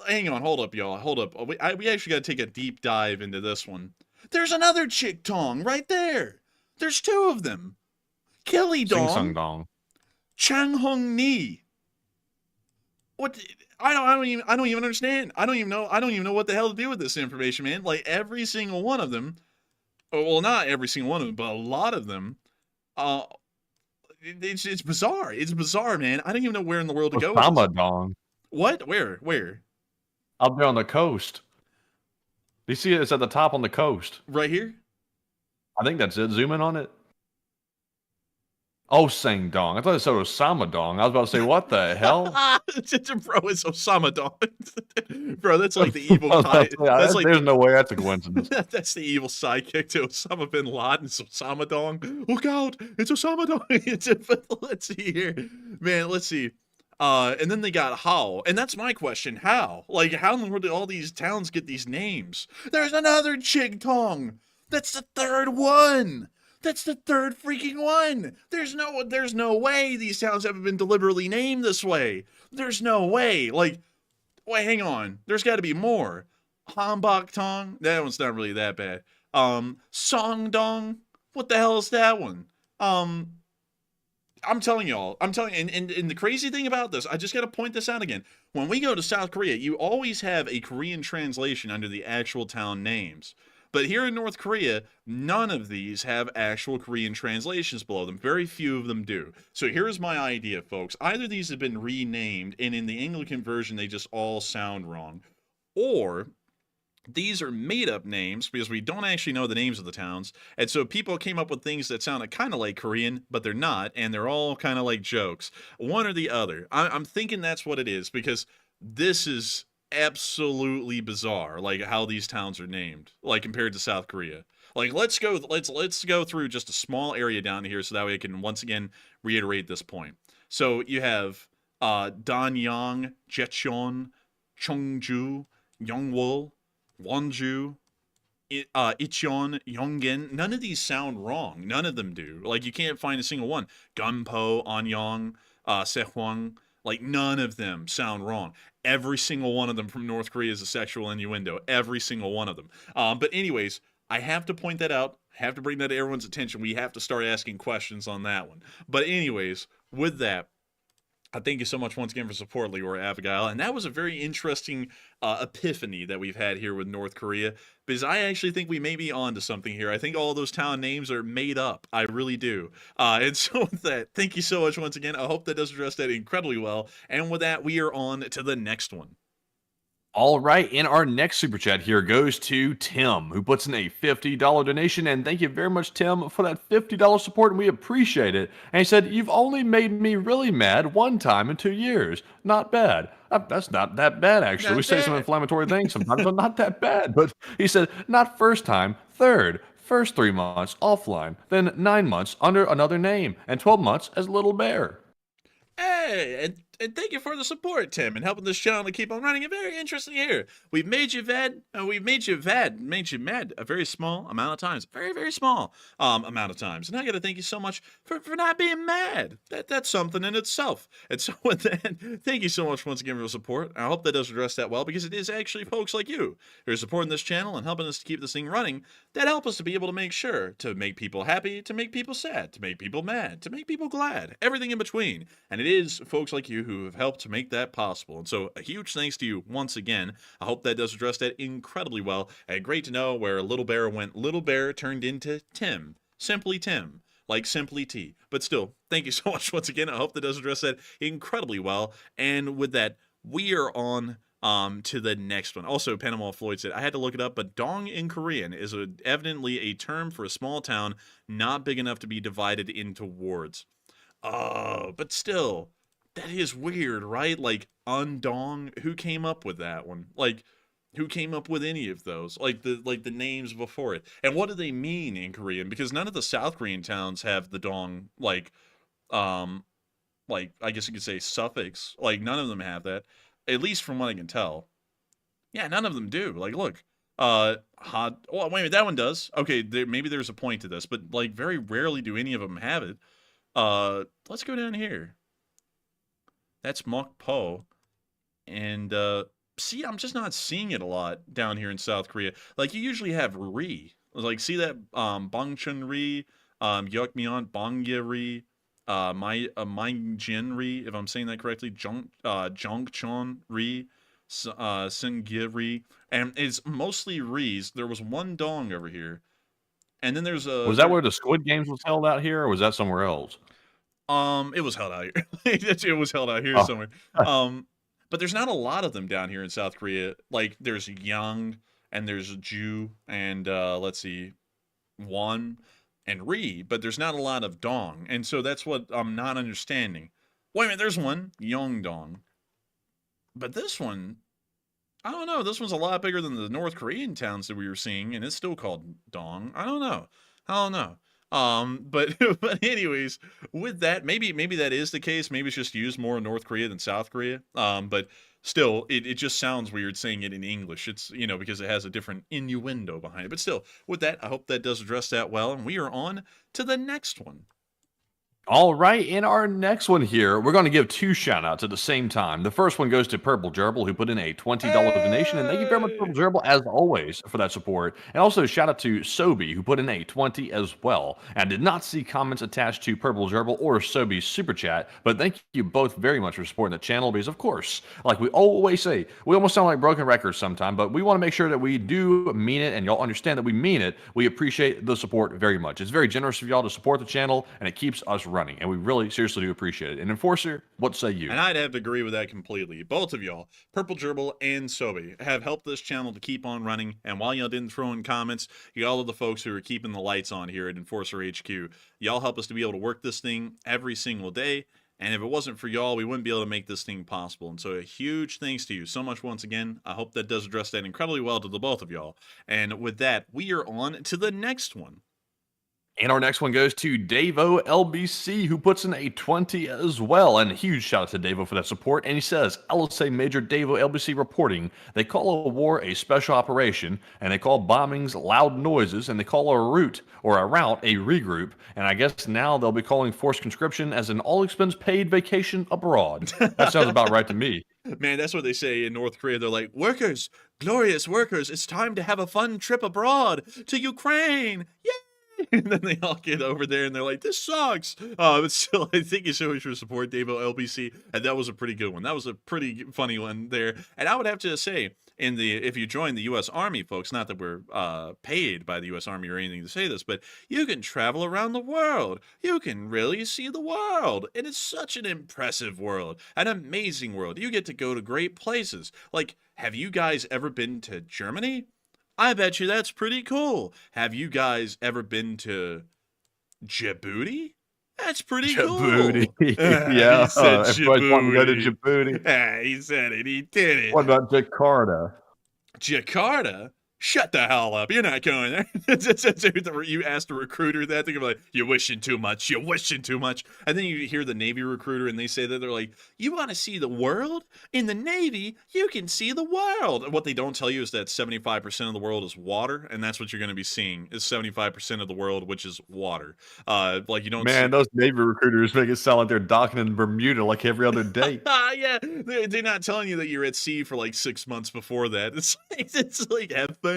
hang on, hold up, y'all. Hold up. We actually got to take a deep dive into this one. There's another Chick Tong right there. There's two of them. Kelly Dong. Sing Song Dong. Chang Hung Ni. What? I don't even understand. I don't even know what the hell to do with this information, man. Like, every single one of them. Well, not every single one of them, but a lot of them. It's bizarre. It's bizarre, man. I don't even know where in the world to go with this. Dong. What? Where? Up there on the coast. Do you see it? It's at the top on the coast. Right here? I think that's it. Zoom in on it. Oh, Sang Dong. I thought it said Osama Dong. I was about to say, what the hell? Bro, it's Osama Dong. Bro, that's like the evil guy. There's no way that's a coincidence. That's the evil sidekick to Osama bin Laden. It's Osama Dong. Look out! It's Osama Dong. Let's see here. Man, let's see. And then they got how. And that's my question. How? Like, how in the world did all these towns get these names? There's another Chig Tong. That's the third one. That's the third freaking one. There's no way these towns haven't been deliberately named this way. There's no way. Like, wait, hang on. There's got to be more. Hambok Tong. That one's not really that bad. Song Dong. What the hell is that one? I'm telling y'all. And the crazy thing about this, I just got to point this out again. When we go to South Korea, you always have a Korean translation under the actual town names. But here in North Korea, none of these have actual Korean translations below them. Very few of them do. So here's my idea, folks. Either these have been renamed, and in the Anglican version, they just all sound wrong. Or these are made-up names, because we don't actually know the names of the towns. And so people came up with things that sounded kind of like Korean, but they're not, and they're all kind of like jokes. One or the other. I'm thinking that's what it is, because this is absolutely bizarre, like how these towns are named, like compared to South Korea. Like, let's go through just a small area down here so that way I can once again reiterate this point. So you have Danyang, Jecheon, Cheongju, Yongwol, Wonju, Icheon, Yongin. None of these sound wrong. None of them do. Like, you can't find a single one. Gunpo, Anyang, Sehwang. Like, none of them sound wrong. Every single one of them from North Korea is a sexual innuendo. Every single one of them. But anyways, I have to point that out. I have to bring that to everyone's attention. We have to start asking questions on that one. But anyways, with that, I thank you so much once again for support, Leora Abigail. And that was a very interesting epiphany that we've had here with North Korea, because I actually think we may be on to something here. I think all those town names are made up. I really do. And so with that, thank you so much once again. I hope that does address that incredibly well. And with that, we are on to the next one. All right, and our next super chat here goes to Tim, who puts in a $50 donation, and thank you very much, Tim, for that $50 support, and we appreciate it. And he said, "You've only made me really mad one time in 2 years. Not bad." That's not that bad, actually. Not We say bad. some inflammatory things sometimes, but not that bad. But he said, "Not first time, third. First 3 months offline, then 9 months under another name, and 12 months as Little Bear." Hey, and thank you for the support, Tim, and helping this channel to keep on running. A very interesting here. We've made you mad a very small amount of times. Very, very small amount of times. And I got to thank you so much for not being mad. That's something in itself. And so with that, thank you so much once again for the support. I hope that does address that well, because it is actually folks like you who are supporting this channel and helping us to keep this thing running that help us to be able to make sure to make people happy, to make people sad, to make people mad, to make people glad, everything in between. And it is folks like you who have helped to make that possible. And so a huge thanks to you once again. I hope that does address that incredibly well. And great to know where Little Bear went. Little Bear turned into Tim. Simply Tim. Like Simply T. But still, thank you so much once again. I hope that does address that incredibly well. And with that, we are on to the next one. Also, Panama Floyd said, I had to look it up, but dong in Korean is evidently a term for a small town not big enough to be divided into wards. But still, that is weird, right? Like, undong, who came up with that one? Like, who came up with any of those? Like the names before it. And what do they mean in Korean? Because none of the South Korean towns have the dong, like I guess you could say suffix. Like, none of them have that. At least from what I can tell. Yeah, none of them do. Like, look. Well, wait a minute, that one does. Okay, maybe there's a point to this, but, like, very rarely do any of them have it. Let's go down here. That's Mok Po. And, see, I'm just not seeing it a lot down here in South Korea. Like, you usually have Ri. Like, see that, Bangchun Ri, Yeokmyeon Bangye Ri, Mingjin Ri, if I'm saying that correctly, Jongchon Ri, Sungye Ri, and it's mostly Ri's. There was one dong over here. And then there's a... Was that where the Squid Games was held out here, or was that somewhere else? It was held out here. It was held out here somewhere. But there's not a lot of them down here in South Korea. Like, there's Yang, and there's Ju, and let's see, Won, and Ri, but there's not a lot of dong. And so that's what I'm not understanding. Wait a minute, there's one, Yongdong. But this one, I don't know. This one's a lot bigger than the North Korean towns that we were seeing, and it's still called dong. I don't know. But anyways, with that, maybe that is the case. Maybe it's just used more in North Korea than South Korea. But still, it just sounds weird saying it in English. It's, because it has a different innuendo behind it. But still, with that, I hope that does address that well. And we are on to the next one. All right, in our next one here, we're going to give 2 shout-outs at the same time. The first one goes to Purple Gerbil, who put in a $20 donation, and thank you very much, Purple Gerbil, as always, for that support. And also, shout-out to Sobi, who put in a 20 as well. And I did not see comments attached to Purple Gerbil or Sobi's Super Chat, but thank you both very much for supporting the channel, because, of course, like we always say, we almost sound like broken records sometimes, but we want to make sure that we do mean it, and y'all understand that we mean it. We appreciate the support very much. It's very generous of y'all to support the channel, and it keeps us running, and we really seriously do appreciate it. And Enforcer, what say you? And I'd have to agree with that completely. Both of y'all, Purple Gerbil and Sobi, have helped this channel to keep on running. And while y'all didn't throw in comments, y'all are the folks who are keeping the lights on here at Enforcer HQ. Y'all help us to be able to work this thing every single day. And if it wasn't for y'all, we wouldn't be able to make this thing possible. And so a huge thanks to you so much once again. I hope that does address that incredibly well to the both of y'all. And with that, we are on to the next one. And our next one goes to Davo LBC, who puts in a 20 as well. And a huge shout out to Davo for that support. And he says, LSA Major Davo LBC reporting, they call a war a special operation, and they call bombings loud noises, and they call a route a regroup. And I guess now they'll be calling forced conscription as an all-expense paid vacation abroad. That sounds about right to me. Man, that's what they say in North Korea. They're like, workers, glorious workers, it's time to have a fun trip abroad to Ukraine. Yay! And then they all get over there and they're like, this sucks. But still, I thank you so much for support, Davo LBC. And that was a pretty good one. That was a pretty funny one there. And I would have to say, if you join the U.S. Army, folks, not that we're paid by the U.S. Army or anything to say this, but you can travel around the world. You can really see the world. And it's such an impressive world, an amazing world. You get to go to great places. Like, have you guys ever been to Germany? I bet you that's pretty cool. Have you guys ever been to Djibouti? That's pretty Djibouti. cool. Yeah, He said everybody's wanting to go to Djibouti. Djibouti. He said it. He did it. What about Jakarta? Jakarta? Shut the hell up. You're not going there. You asked a recruiter that. They're like, you're wishing too much. You're wishing too much. And then you hear the Navy recruiter and they say that they're like, you want to see the world? In the Navy, you can see the world. And what they don't tell you is that 75% of the world is water. And that's what you're going to be seeing is 75% of the world, which is water. Like you don't Man, those Navy recruiters make it sound like they're docking in Bermuda like every other day. Yeah, they're not telling you that you're at sea for like 6 months before that. It's like have fun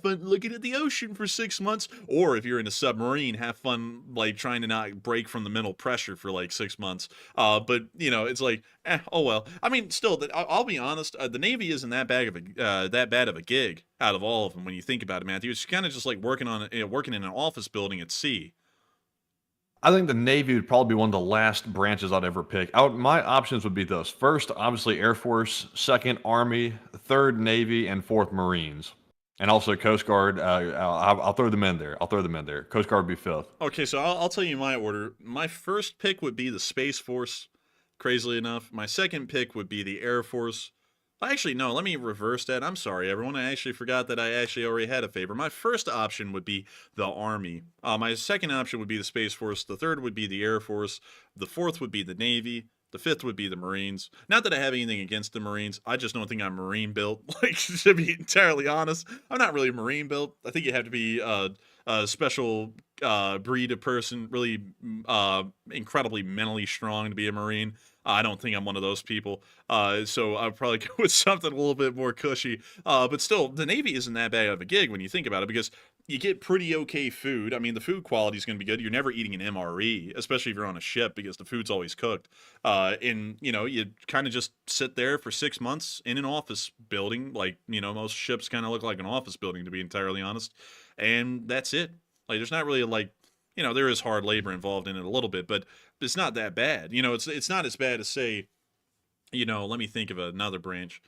looking at the ocean for 6 months, or if you're in a submarine, have fun like trying to not break from the mental pressure for like 6 months. But you know, it's like, oh well. I mean, still, I'll be honest. The Navy isn't that bad of a gig out of all of them when you think about it, Matthew. It's kind of just like working in an office building at sea. I think the Navy would probably be one of the last branches I'd ever pick. My options would be this. First, obviously, Air Force. Second, Army. Third, Navy. And fourth, Marines. And also Coast Guard. I'll throw them in there. Coast Guard would be fifth. Okay, so I'll tell you my order. My first pick would be the Space Force, crazily enough. My second pick would be the Air Force. Actually, no, let me reverse that. I'm sorry, everyone. I actually forgot that I actually already had a favor. My first option would be the Army. My second option would be the Space Force. The third would be the Air Force. The fourth would be the Navy. The fifth would be the Marines. Not that I have anything against the Marines. I just don't think I'm Marine built. Like, to be entirely honest, I'm not really Marine built. I think you have to be a special breed of person, really incredibly mentally strong to be a Marine. I don't think I'm one of those people. So I'll probably go with something a little bit more cushy. But still, the Navy isn't that bad of a gig when you think about it, because you get pretty okay food. I mean, the food quality is going to be good. You're never eating an MRE, especially if you're on a ship, because the food's always cooked. And, you know, you kind of just sit there for 6 months in an office building. Like, you know, most ships kind of look like an office building, to be entirely honest. And that's it. Like, there's not really like, you know, there is hard labor involved in it a little bit, but it's not that bad. You know, it's not as bad as, say, you know, let me think of another branch.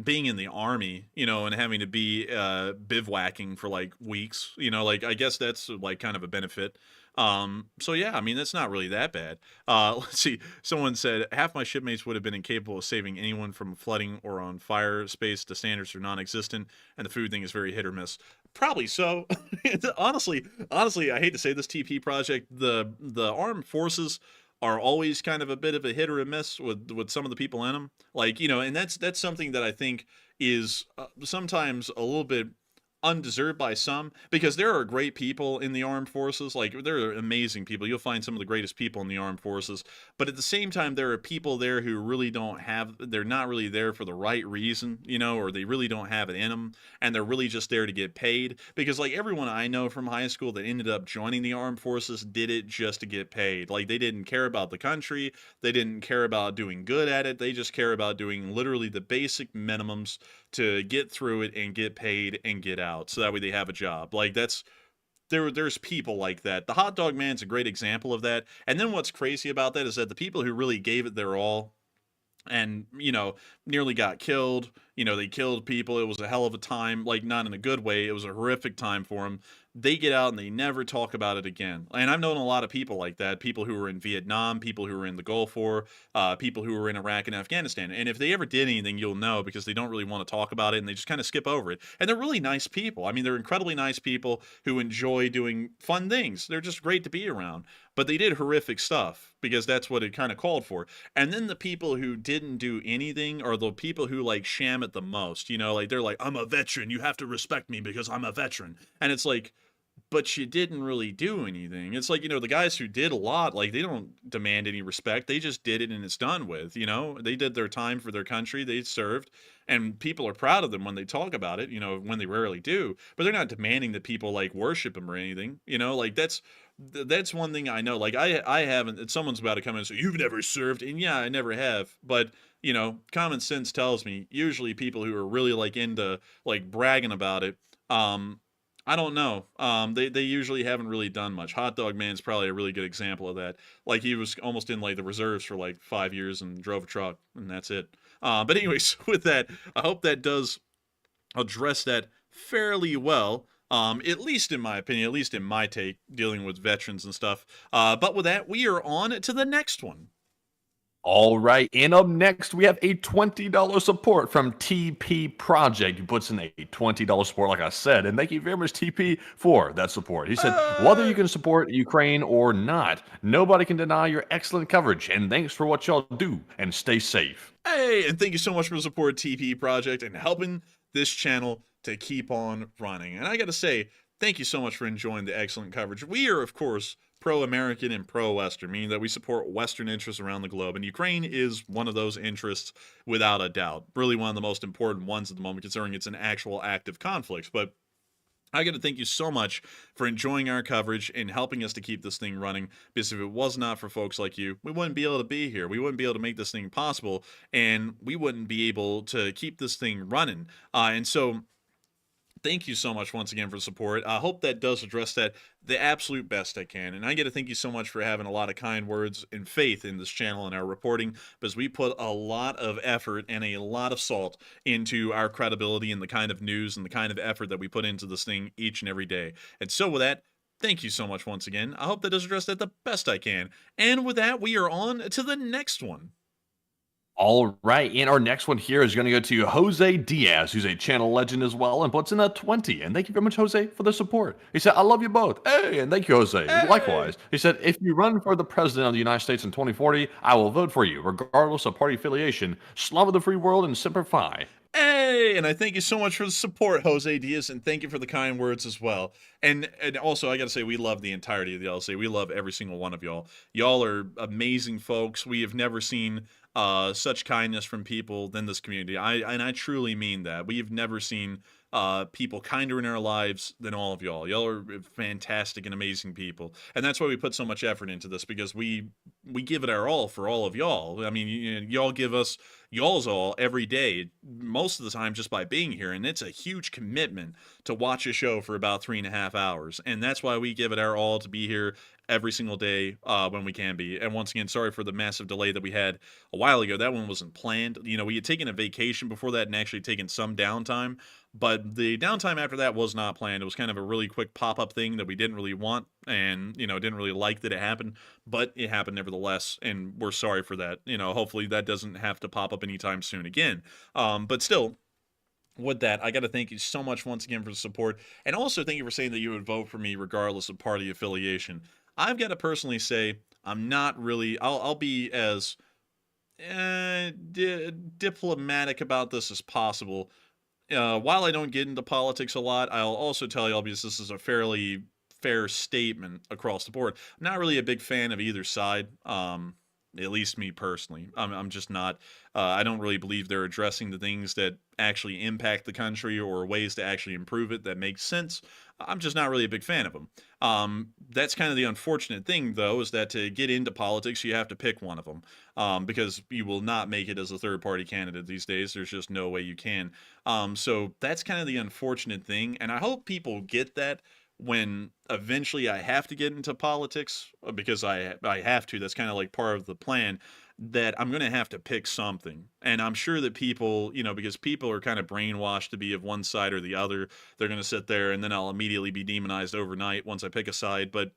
Being in the Army, you know, and having to be bivouacking for like weeks, you know, like I guess that's like kind of a benefit. So yeah, I mean, that's not really that bad. Let's see. Someone said half my shipmates would have been incapable of saving anyone from flooding or on fire. Space, the standards are non-existent, and the food thing is very hit or miss. Probably so. honestly, I hate to say this, TP project, the armed forces are always kind of a bit of a hit or a miss with some of the people in them. Like, you know, and that's something that I think is sometimes a little bit undeserved by some, because there are great people in the armed forces. Like, there are amazing people. You'll find some of the greatest people in the armed forces, but at the same time, there are people there who really they're not really there for the right reason, you know, or they really don't have it in them, and they're really just there to get paid. Because like everyone I know from high school that ended up joining the armed forces did it just to get paid. Like, they didn't care about the country, they didn't care about doing good at it, they just care about doing literally the basic minimums to get through it and get paid and get out, so that way they have a job. Like, there's people like that. The hot dog man's a great example of that. And then what's crazy about that is that the people who really gave it their all and, you know, nearly got killed, you know, they killed people. It was a hell of a time, like, not in a good way. It was a horrific time for them. they get out and they never talk about it again. And I've known a lot of people like that, people who were in Vietnam, people who were in the Gulf War, people who were in Iraq and Afghanistan. And if they ever did anything, you'll know, because they don't really want to talk about it and they just kind of skip over it. And they're really nice people. I mean, they're incredibly nice people who enjoy doing fun things. They're just great to be around. But they did horrific stuff because that's what it kind of called for. And then the people who didn't do anything are the people who like sham it the most. You know, like they're like, I'm a veteran. You have to respect me because I'm a veteran. And it's like, but you didn't really do anything. It's like, you know, the guys who did a lot, like, they don't demand any respect. They just did it and it's done with, you know? They did their time for their country. They served, and people are proud of them when they talk about it, you know, when they rarely do. But they're not demanding that people, like, worship them or anything, you know? Like, that's one thing I know. Like, I haven't, someone's about to come in and say, you've never served. And yeah, I never have. But, you know, common sense tells me usually people who are really, like, into, like, bragging about it, I don't know. They usually haven't really done much. Hot Dog Man's probably a really good example of that. Like, he was almost in like the reserves for like 5 years and drove a truck, and that's it. But anyways, with that, I hope that does address that fairly well. At least in my opinion, at least in my take, dealing with veterans and stuff. But with that, we are on to the next one. All right, and up next, we have a $20 support from TP Project. He puts in a $20 support, like I said, and thank you very much, TP, for that support. He said, whether you can support Ukraine or not, nobody can deny your excellent coverage, and thanks for what y'all do, and stay safe. Hey, and thank you so much for the support, TP Project, and helping this channel to keep on running. And I gotta say, thank you so much for enjoying the excellent coverage. We are, of course, pro-American and pro-Western, meaning that we support Western interests around the globe. And Ukraine is one of those interests without a doubt. Really one of the most important ones at the moment, considering it's an actual active conflict. But I got to thank you so much for enjoying our coverage and helping us to keep this thing running, because if it was not for folks like you, we wouldn't be able to be here. We wouldn't be able to make this thing possible, and we wouldn't be able to keep this thing running. And so thank you so much once again for the support. I hope that does address that the absolute best I can. And I get to thank you so much for having a lot of kind words and faith in this channel and our reporting, because we put a lot of effort and a lot of salt into our credibility and the kind of news and the kind of effort that we put into this thing each and every day. And so with that, thank you so much once again. I hope that does address that the best I can. And with that, we are on to the next one. All right, and our next one here is going to go to Jose Diaz, who's a channel legend as well, and puts in a 20. And thank you very much, Jose, for the support. He said, I love you both. Hey, and thank you, Jose. Hey. Likewise. He said, if you run for the president of the United States in 2040, I will vote for you, regardless of party affiliation. Slava the free world and Semper Fi. Hey, and I thank you so much for the support, Jose Diaz, and thank you for the kind words as well. And also, I got to say, we love the entirety of the LC. We love every single one of y'all. Y'all are amazing folks. We have never seen such kindness from people than this community. I truly mean that. We've never seen people kinder in our lives than all of y'all. Y'all are fantastic and amazing people, and that's why we put so much effort into this, because we give it our all for all of y'all. I mean, y'all give us y'all's all every day, most of the time just by being here, and it's a huge commitment to watch a show for about 3.5 hours, and that's why we give it our all to be here every single day when we can be. And once again, sorry for the massive delay that we had a while ago. That one wasn't planned. You know, we had taken a vacation before that and actually taken some downtime, but the downtime after that was not planned. It was kind of a really quick pop-up thing that we didn't really want, and, you know, didn't really like that it happened, but it happened nevertheless, and we're sorry for that. You know, hopefully that doesn't have to pop up anytime soon again. But still, with that, I got to thank you so much once again for the support, and also thank you for saying that you would vote for me regardless of party affiliation. I've got to personally say, I'm not really, I'll be as diplomatic about this as possible. While I don't get into politics a lot, I'll also tell y'all, because this is a fairly fair statement across the board, I'm not really a big fan of either side. At least me personally. I'm just not. I don't really believe they're addressing the things that actually impact the country or ways to actually improve it that makes sense. I'm just not really a big fan of them. That's kind of the unfortunate thing, though, is that to get into politics, you have to pick one of them, because you will not make it as a third-party candidate these days. There's just no way you can. So that's kind of the unfortunate thing, and I hope people get that when eventually I have to get into politics, because I have to. That's kind of like part of the plan. that I'm going to have to pick something. And I'm sure that people, because people are kind of brainwashed to be of one side or the other, they're going to sit there and then I'll immediately be demonized overnight once I pick a side. But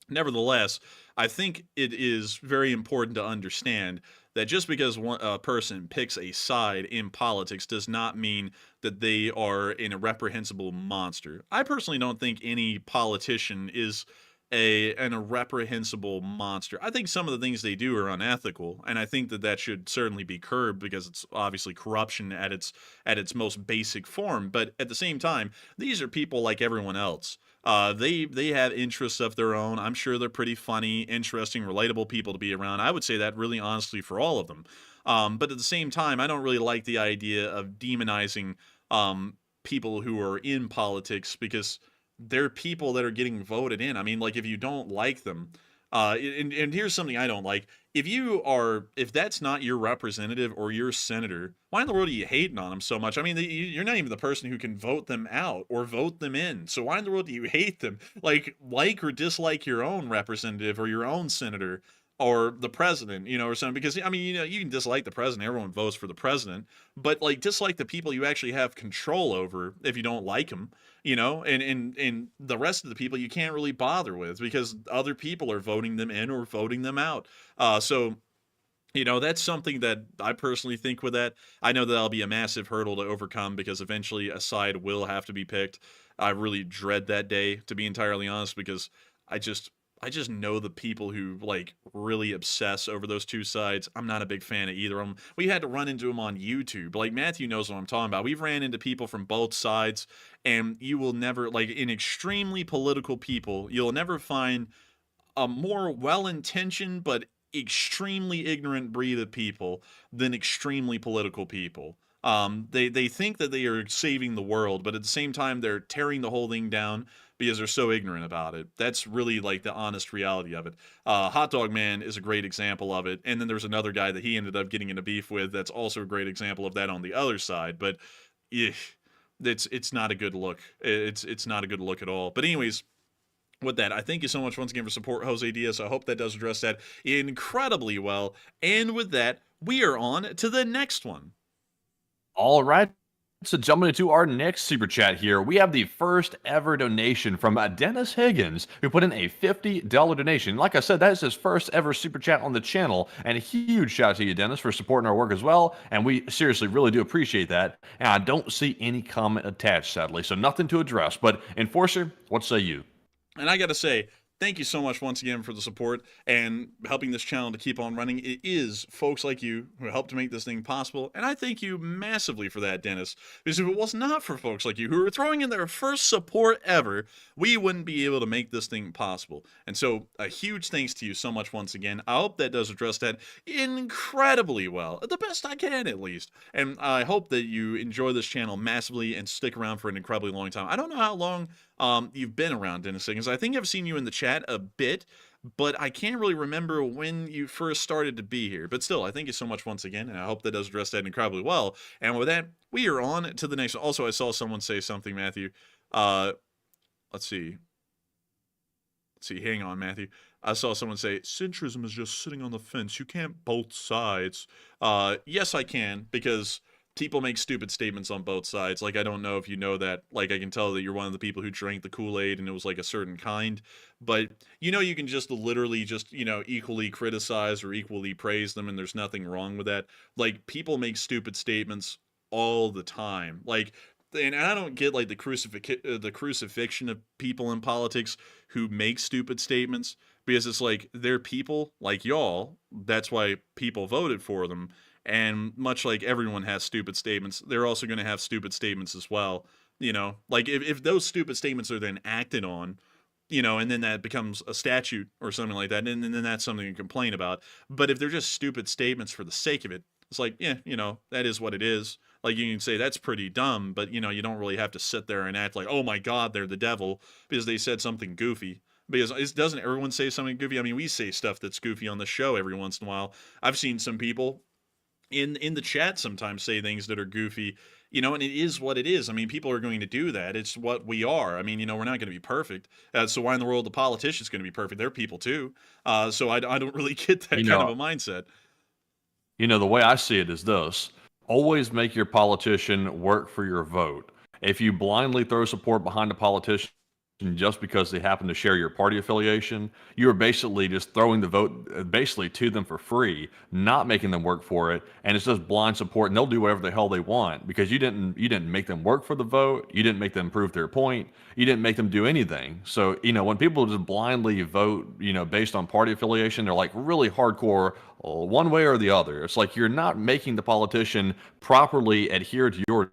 nevertheless, I think it is very important to understand that just because a person picks a side in politics does not mean that they are an irreprehensible monster. I personally don't think any politician is an irreprehensible monster. I think some of the things they do are unethical, and I think that should certainly be curbed because it's obviously corruption at its most basic form. But at the same time, these are people like everyone else. They have interests of their own. I'm sure they're pretty funny, interesting, relatable people to be around. I would say that really honestly for all of them. But at the same time, I don't really like the idea of demonizing people who are in politics because they're people that are getting voted in. I mean, like if you don't like them, and here's something I don't like. If that's not your representative or your senator, why in the world are you hating on them so much? I mean, you're not even the person who can vote them out or vote them in. So why in the world do you hate them? Like or dislike your own representative or your own senator or the president, or something. Because, I mean, you can dislike the president. Everyone votes for the president. But, like, dislike the people you actually have control over if you don't like them, and the rest of the people you can't really bother with because other people are voting them in or voting them out. So that's something that I personally think with that. I know that'll be a massive hurdle to overcome because eventually a side will have to be picked. I really dread that day, to be entirely honest, because I just know the people who like really obsess over those two sides. I'm not a big fan of either of them. We had to run into them on YouTube. Like Matthew knows what I'm talking about. We've ran into people from both sides, and you will never, like in extremely political people, you'll never find a more well-intentioned but extremely ignorant breed of people than extremely political people. They think that they are saving the world, but at the same time they're tearing the whole thing down because they're so ignorant about it. That's really like the honest reality of it. Hot Dog Man is a great example of it, and then there's another guy that he ended up getting into beef with that's also a great example of that on the other side. But it's not a good look. It's not a good look at all. But anyways, with that, I thank you so much once again for support, Jose Diaz. I hope that does address that incredibly well. And with that, we are on to the next one. All right. So jumping into our next super chat here, we have the first ever donation from Dennis Higgins, who put in a $50 donation. Like I said, that is his first ever super chat on the channel, and a huge shout out to you, Dennis, for supporting our work as well. And we seriously really do appreciate that. And I don't see any comment attached, sadly, so nothing to address. But Enforcer, what say you? And I got to say, thank you so much once again for the support and helping this channel to keep on running. It is folks like you who help to make this thing possible, and I thank you massively for that, Dennis. Because if it was not for folks like you who are throwing in their first support ever, we wouldn't be able to make this thing possible. And so a huge thanks to you so much once again. I hope that does address that incredibly well, the best I can at least. And I hope that you enjoy this channel massively and stick around for an incredibly long time. I don't know how long you've been around, Dennis Higgins. I think I've seen you in the chat a bit, but I can't really remember when you first started to be here. But still, I thank you so much once again, and I hope that does address that incredibly well. And with that, we are on to the next one. Also, I saw someone say something, Matthew. Let's see. Hang on, Matthew. I saw someone say, centrism is just sitting on the fence. You can't both sides. Yes, I can, because people make stupid statements on both sides. Like, I don't know if you know that. Like, I can tell that you're one of the people who drank the Kool-Aid and it was like a certain kind. But, you can just literally just, equally criticize or equally praise them, and there's nothing wrong with that. Like, people make stupid statements all the time. Like, and I don't get, like, the crucifixion of people in politics who make stupid statements, because it's like, they're people like y'all. That's why people voted for them. And much like everyone has stupid statements, they're also going to have stupid statements as well. Like if those stupid statements are then acted on, and then that becomes a statute or something like that, and then that's something to complain about. But if they're just stupid statements for the sake of it, it's like, yeah, that is what it is. Like, you can say that's pretty dumb, but, you don't really have to sit there and act like, oh my God, they're the devil because they said something goofy. Because doesn't everyone say something goofy? I mean, we say stuff that's goofy on the show every once in a while. I've seen some people in the chat sometimes say things that are goofy, and it is what it is. I mean, people are going to do that. It's what we are. I mean, we're not going to be perfect. So why in the world the politician's going to be perfect? They're people too. So I don't really get that kind of a mindset. You know, the way I see it is this: always make your politician work for your vote. If you blindly throw support behind a politician just because they happen to share your party affiliation, you are basically just throwing the vote basically to them for free, not making them work for it, and it's just blind support, and they'll do whatever the hell they want because you didn't make them work for the vote, you didn't make them prove their point, you didn't make them do anything. So, you know, when people just blindly vote, you know, based on party affiliation, they're like really hardcore one way or the other. It's like you're not making the politician properly adhere to your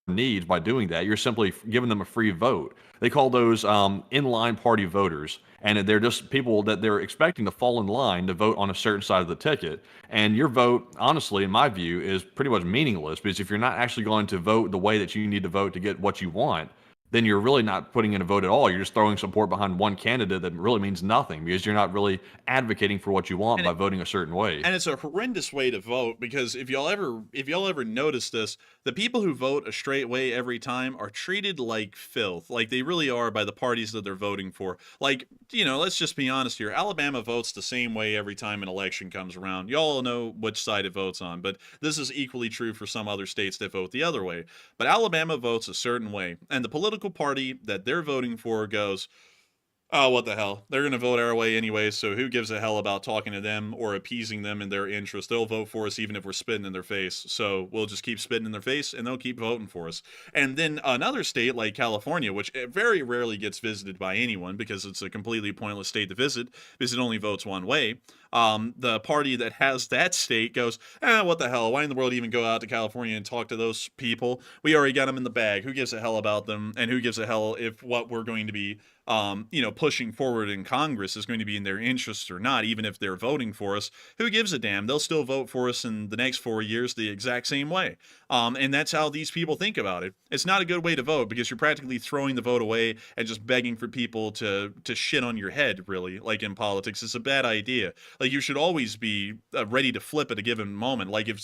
needs by doing that. You're simply giving them a free vote. They call those inline party voters, and they're just people that they're expecting to fall in line to vote on a certain side of the ticket. And your vote, honestly, in my view, is pretty much meaningless because if you're not actually going to vote the way that you need to vote to get what you want, then you're really not putting in a vote at all. You're just throwing support behind one candidate that really means nothing because you're not really advocating for what you want by voting a certain way. And it's a horrendous way to vote because if y'all ever notice this, the people who vote a straight way every time are treated like filth. Like they really are by the parties that they're voting for. Like, you know, let's just be honest here. Alabama votes the same way every time an election comes around. Y'all know which side it votes on, but this is equally true for some other states that vote the other way. But Alabama votes a certain way, and the political party that they're voting for goes, oh, what the hell? They're going to vote our way anyway, so who gives a hell about talking to them or appeasing them in their interest? They'll vote for us even if we're spitting in their face, so we'll just keep spitting in their face, and they'll keep voting for us. And then another state like California, which very rarely gets visited by anyone because it's a completely pointless state to visit because it only votes one way, the party that has that state goes, what the hell? Why in the world even go out to California and talk to those people? We already got them in the bag. Who gives a hell about them? And who gives a hell if what we're going to be pushing forward in Congress is going to be in their interests or not, even if they're voting for us? Who gives a damn? They'll still vote for us in the next 4 years the exact same way. And that's how these people think about it. It's not a good way to vote because you're practically throwing the vote away and just begging for people to shit on your head, really, like in politics. It's a bad idea. Like, you should always be ready to flip at a given moment. Like, if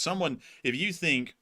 you think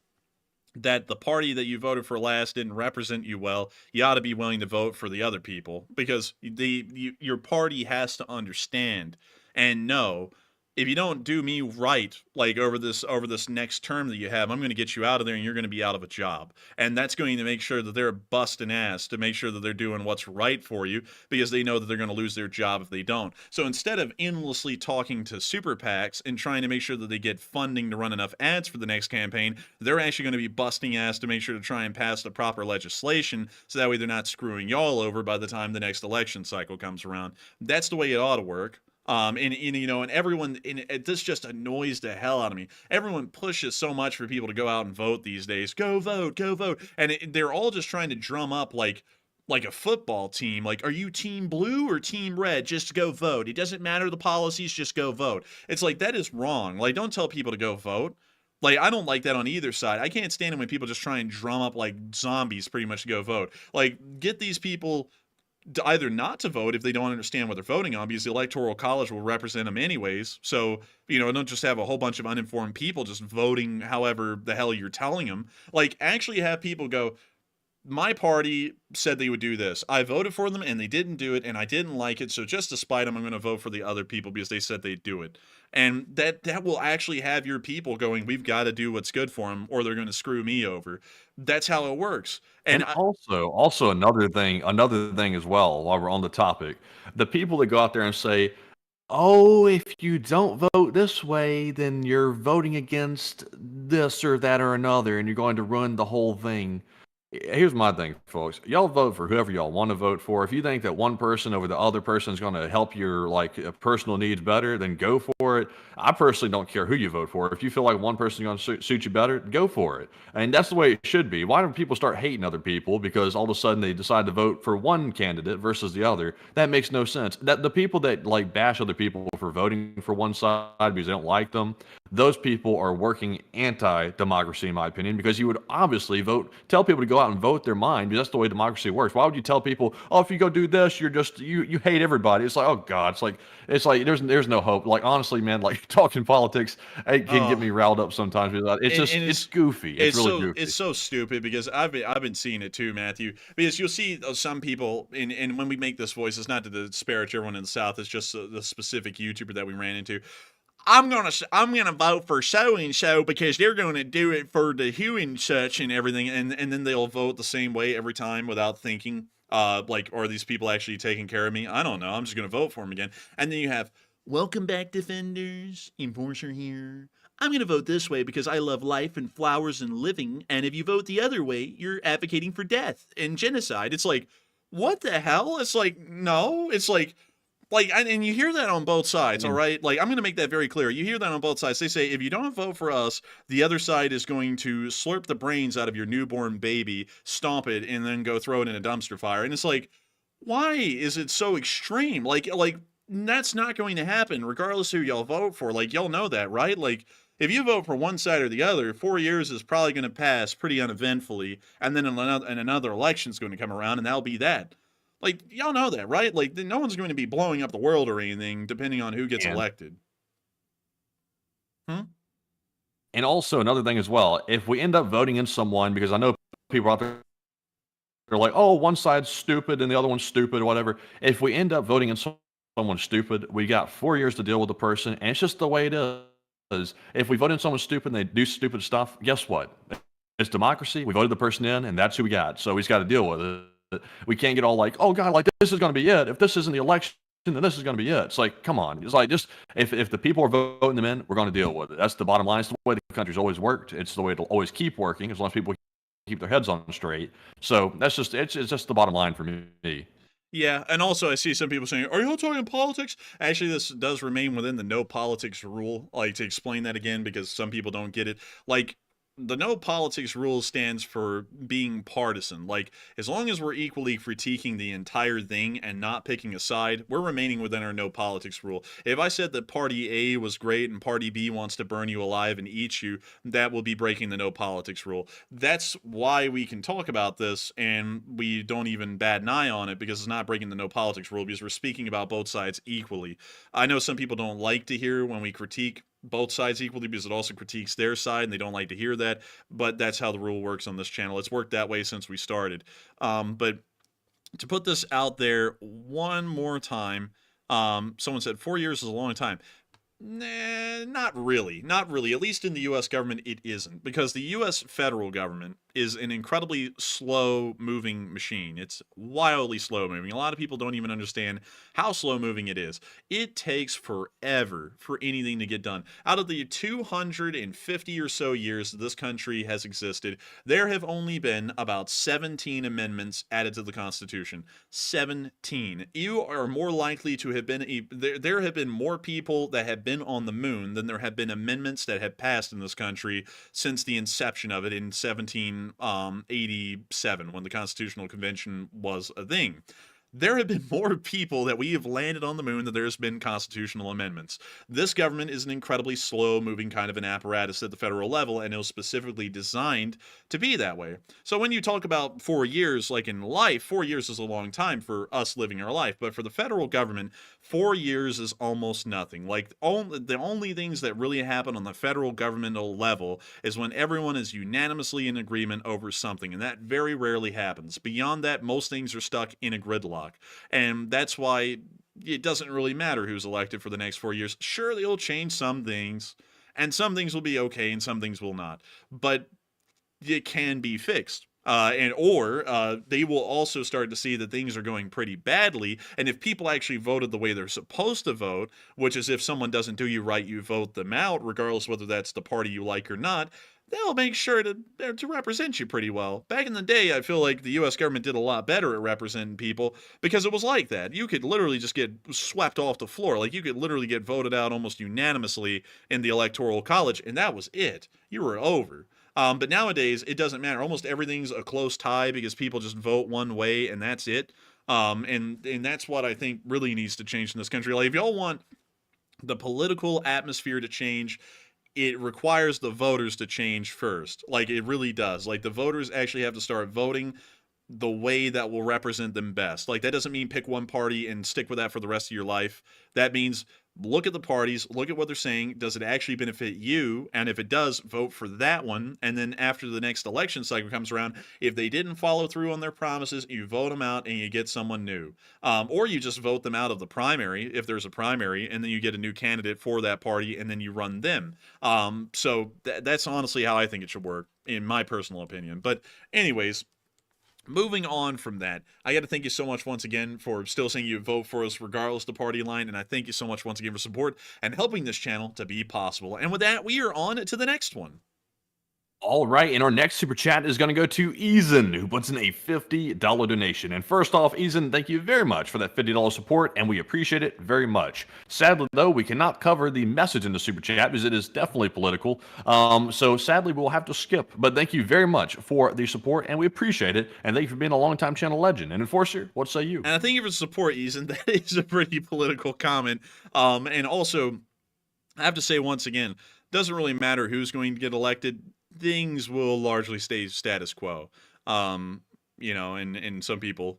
that the party that you voted for last didn't represent you well, you ought to be willing to vote for the other people because your party has to understand and know, if you don't do me right, like over this next term that you have, I'm going to get you out of there and you're going to be out of a job. And that's going to make sure that they're busting ass to make sure that they're doing what's right for you because they know that they're going to lose their job if they don't. So instead of endlessly talking to super PACs and trying to make sure that they get funding to run enough ads for the next campaign, they're actually going to be busting ass to make sure to try and pass the proper legislation so that way they're not screwing y'all over by the time the next election cycle comes around. That's the way it ought to work. And everyone, this just annoys the hell out of me. Everyone pushes so much for people to go out and vote these days. Go vote, go vote. And they're all just trying to drum up like a football team. Like, are you team blue or team red? Just go vote. It doesn't matter the policies, just go vote. It's like, that is wrong. Like, don't tell people to go vote. Like, I don't like that on either side. I can't stand it when people just try and drum up like zombies pretty much to go vote. Like, get these people to either not to vote if they don't understand what they're voting on, because the Electoral College will represent them anyways. So, don't just have a whole bunch of uninformed people just voting however the hell you're telling them. Like, actually have people go, my party said they would do this. I voted for them and they didn't do it and I didn't like it. So just to spite them, I'm going to vote for the other people because they said they'd do it. And that will actually have your people going, we've got to do what's good for them or they're going to screw me over. That's how it works. And also another thing as well, while we're on the topic, the people that go out there and say, oh, if you don't vote this way, then you're voting against this or that or another, and you're going to ruin the whole thing. Here's my thing, folks. Y'all vote for whoever y'all want to vote for. If you think that one person over the other person is going to help your personal needs better, then go for it. I personally don't care who you vote for. If you feel like one person is going to suit you better, go for it. And that's the way it should be. Why don't people start hating other people because all of a sudden they decide to vote for one candidate versus the other? That makes no sense. That the people that bash other people for voting for one side because they don't like them, those people are working anti-democracy, in my opinion, because you would obviously tell people to go out and vote their mind, because that's the way democracy works. Why would you tell people, oh, if you go do this, you're just you hate everybody? It's like, oh God, it's like there's no hope. Like, honestly, man, like talking politics, it can get me riled up sometimes. It's goofy. It's really goofy. It's so stupid because I've been seeing it too, Matthew. Because you'll see some people, and when we make this voice, it's not to disparage everyone in the South. It's just the specific YouTuber that we ran into. I'm gonna vote for so and so because they're gonna do it for the hue and such and everything, and then they'll vote the same way every time without thinking. Like, are these people actually taking care of me? I don't know. I'm just gonna vote for them again. And then you have, welcome back, defenders. Enforcer here. I'm gonna vote this way because I love life and flowers and living. And if you vote the other way, you're advocating for death and genocide. It's like, what the hell? It's like, no. It's like, and you hear that on both sides, all right? Like, I'm going to make that very clear. You hear that on both sides. They say, if you don't vote for us, the other side is going to slurp the brains out of your newborn baby, stomp it, and then go throw it in a dumpster fire. And it's like, why is it so extreme? Like that's not going to happen, regardless who y'all vote for. Like, y'all know that, right? Like, if you vote for one side or the other, 4 years is probably going to pass pretty uneventfully, and then another election is going to come around, and that'll be that. Like, y'all know that, right? Like, no one's going to be blowing up the world or anything, depending on who gets elected. And also another thing as well, if we end up voting in someone, because I know people out there are like, oh, one side's stupid and the other one's stupid or whatever. If we end up voting in someone stupid, we got 4 years to deal with the person, and it's just the way it is. If we vote in someone stupid and they do stupid stuff, guess what? It's democracy. We voted the person in, and that's who we got. So he's got to deal with it. We can't get all like, oh God, like this is going to be it. If this isn't the election, then this is going to be it. It's like, come on. It's like, just if the people are voting them in, we're going to deal with it. That's the bottom line. It's the way the country's always worked. It's the way it'll always keep working as long as people keep their heads on straight. So that's just it's just the bottom line for me. Yeah, and also I see some people saying, are you talking politics? Actually, this does remain within the no politics rule. Like, to explain that again, because some people don't get it. Like, the no politics rule stands for being partisan. Like, as long as we're equally critiquing the entire thing and not picking a side, we're remaining within our no politics rule. If I said that party A was great and party B wants to burn you alive and eat you, that will be breaking the no politics rule. That's why we can talk about this and we don't even bat an eye on it, because it's not breaking the no politics rule, because we're speaking about both sides equally. I know some people don't like to hear when we critique both sides equally, because it also critiques their side and they don't like to hear that, but that's how the rule works on this channel. It's worked that way since we started. But to put this out there one more time, someone said 4 years is a long time. Nah, not really. Not really. At least in the U.S. government, it isn't. Because the U.S. federal government is an incredibly slow-moving machine. It's wildly slow-moving. A lot of people don't even understand how slow-moving it is. It takes forever for anything to get done. Out of the 250 or so years that this country has existed, there have only been about 17 amendments added to the Constitution. 17. You are more likely to have been... There have been more people that have been on the moon than there have been amendments that have passed in this country since the inception of it in 1787, when the Constitutional Convention was a thing. There have been more people that we have landed on the moon than there's been constitutional amendments. This government is an incredibly slow-moving kind of an apparatus at the federal level, and it was specifically designed to be that way. So when you talk about 4 years, like in life, 4 years is a long time for us living our life, but for the federal government, 4 years is almost nothing. Like, the only things that really happen on the federal governmental level is when everyone is unanimously in agreement over something, and that very rarely happens. Beyond that, most things are stuck in a gridlock. And that's why it doesn't really matter who's elected for the next 4 years. Sure, they'll change some things, and some things will be okay, and some things will not. But it can be fixed. Or they will also start to see that things are going pretty badly, and if people actually voted the way they're supposed to vote, which is if someone doesn't do you right, you vote them out, regardless whether that's the party you like or not, they'll make sure to represent you pretty well. Back in the day, I feel like the U.S. government did a lot better at representing people, because it was like that. You could literally just get swept off the floor. Like, you could literally get voted out almost unanimously in the Electoral College, and that was it. You were over. But nowadays, it doesn't matter. Almost everything's a close tie, because people just vote one way, and that's it. And that's what I think really needs to change in this country. Like, if y'all want the political atmosphere to change, it requires the voters to change first. Like, it really does. Like, the voters actually have to start voting the way that will represent them best. Like, that doesn't mean pick one party and stick with that for the rest of your life. That means look at the parties, look at what they're saying. Does it actually benefit you? And if it does, vote for that one. And then after the next election cycle comes around, if they didn't follow through on their promises, you vote them out and you get someone new. Or you just vote them out of the primary, if there's a primary, and then you get a new candidate for that party, and then you run them. So that's honestly how I think it should work, in my personal opinion. But anyways, moving on from that, I got to thank you so much once again for still saying you vote for us regardless of the party line, and I thank you so much once again for support and helping this channel to be possible. And with that, we are on to the next one. All right, and our next super chat is going to go to Eason, who puts in a $50 donation. And first off, Eason, thank you very much for that $50 support, and we appreciate it very much. Sadly, though, we cannot cover the message in the super chat because it is definitely political. So sadly, we'll have to skip. But thank you very much for the support, and we appreciate it. And thank you for being a longtime channel legend. And Enforcer, what say you? And I thank you for the support, Eason. That is a pretty political comment. And also, I have to say once again, doesn't really matter who's going to get elected. Things will largely stay status quo. You know, and some people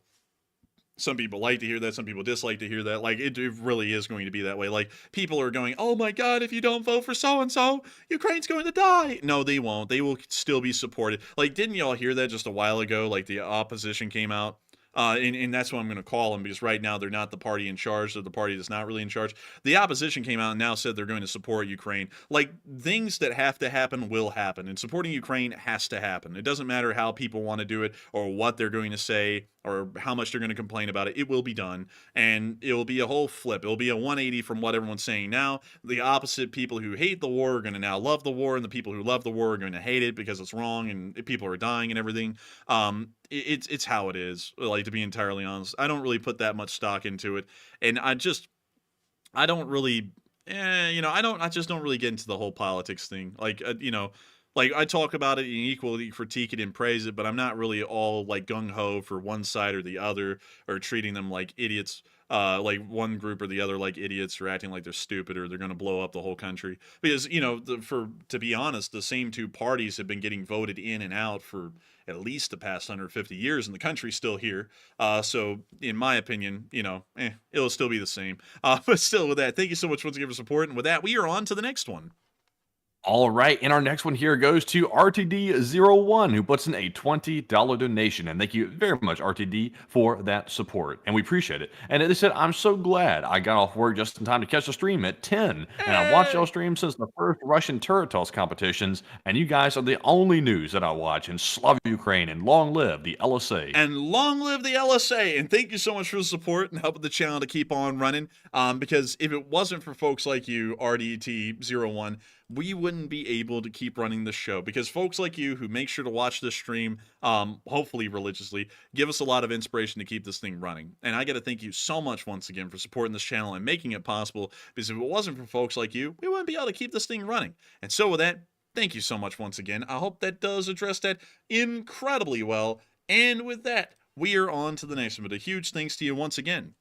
like to hear that, some people dislike to hear that. Like, it really is going to be that way. Like, people are going, oh my god, if you don't vote for so-and-so, Ukraine's going to die. No, they won't. They will still be supported. Like, didn't y'all hear that just a while ago? Like, the opposition came out. And that's what I'm going to call them, because right now they're not the party in charge. They're the party that's not really in charge. The opposition came out and now said they're going to support Ukraine. Like, things that have to happen will happen, and supporting Ukraine has to happen. It doesn't matter how people want to do it or what they're going to say or how much they're going to complain about it. It will be done, and it will be a whole flip. It will be a 180 from what everyone's saying now. The opposite, people who hate the war are going to now love the war, and the people who love the war are going to hate it because it's wrong and people are dying and everything. It's how it is. Like, to be entirely honest, I don't really put that much stock into it, and I just don't really, I just don't really get into the whole politics thing. Like, like, I talk about it and equally critique it and praise it, but I'm not really all like gung-ho for one side or the other, or treating them like idiots, like one group or the other like idiots, or acting like they're stupid or they're going to blow up the whole country. Because, to be honest, the same two parties have been getting voted in and out for at least the past 150 years, and the country's still here. So in my opinion, it'll still be the same. But still, with that, thank you so much once again for support. And with that, we are on to the next one. All right, and our next one here goes to RTD01, who puts in a $20 donation. And thank you very much, RTD, for that support. And we appreciate it. And they said, I'm so glad I got off work just in time to catch the stream at 10. And I've watched y'all stream since the first Russian turret toss competitions. And you guys are the only news that I watch. And Slava Ukraine, and long live the LSA. And long live the LSA. And thank you so much for the support and helping the channel to keep on running. Because if it wasn't for folks like you, RDT01, we wouldn't be able to keep running the show, because folks like you who make sure to watch this stream, hopefully religiously, give us a lot of inspiration to keep this thing running. And I got to thank you so much once again for supporting this channel and making it possible, because if it wasn't for folks like you, we wouldn't be able to keep this thing running. And so with that, thank you so much once again. I hope that does address that incredibly well. And with that, we are on to the next one. But a huge thanks to you once again.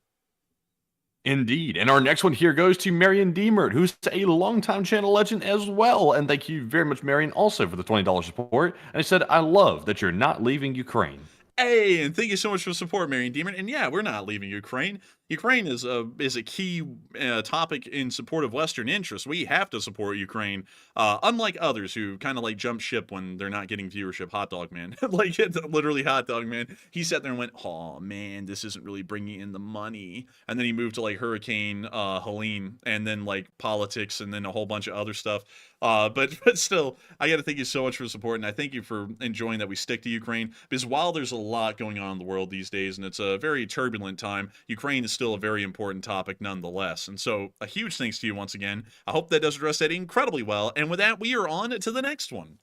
Indeed. And our next one here goes to Marion Deemert, who's a longtime channel legend as well. And thank you very much, Marion, also for the $20 support. And he said, I love that you're not leaving Ukraine. Hey, and thank you so much for the support, Marion Demon. And yeah, we're not leaving Ukraine. Ukraine is a key topic in support of Western interests. We have to support Ukraine, unlike others who kind of like jump ship when they're not getting viewership. Hot Dog Man, like literally Hot Dog Man. He sat there and went, "Oh man, this isn't really bringing in the money." And then he moved to like Hurricane Helene, and then like politics, and then a whole bunch of other stuff. But still, I got to thank you so much for the support, and I thank you for enjoying that we stick to Ukraine, because while there's a lot going on in the world these days, and it's a very turbulent time, Ukraine is still a very important topic nonetheless. And so a huge thanks to you once again. I hope that does address that incredibly well. And with that, we are on to the next one.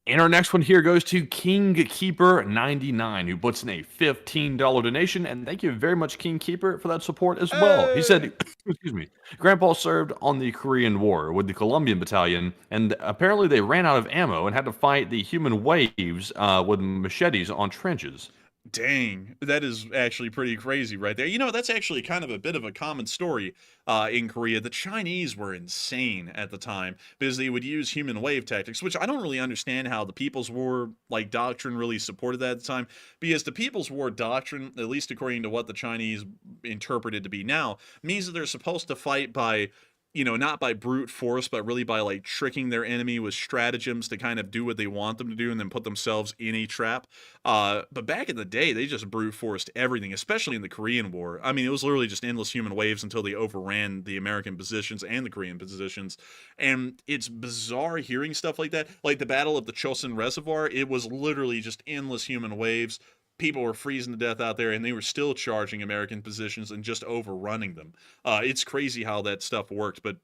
And our next one here goes to KingKeeper99, who puts in a $15 donation. And thank you very much, KingKeeper, for that support as well. He said, excuse me, Grandpa served on the Korean War with the Colombian Battalion, and apparently they ran out of ammo and had to fight the human waves with machetes on trenches. Dang, that is actually pretty crazy right there. You know, that's actually kind of a bit of a common story in Korea. The Chinese were insane at the time because they would use human wave tactics, which I don't really understand how the People's War like doctrine really supported that at the time. Because the People's War doctrine, at least according to what the Chinese interpreted to be now, means that they're supposed to fight by, you know, not by brute force, but really by like tricking their enemy with stratagems to kind of do what they want them to do and then put themselves in a trap. But back in the day, they just brute forced everything, especially in the Korean War. I mean, it was literally just endless human waves until they overran the American positions and the Korean positions. And it's bizarre hearing stuff like that. Like the Battle of the Chosin Reservoir, it was literally just endless human waves. People were freezing to death out there, and they were still charging American positions and just overrunning them. It's crazy how that stuff worked, but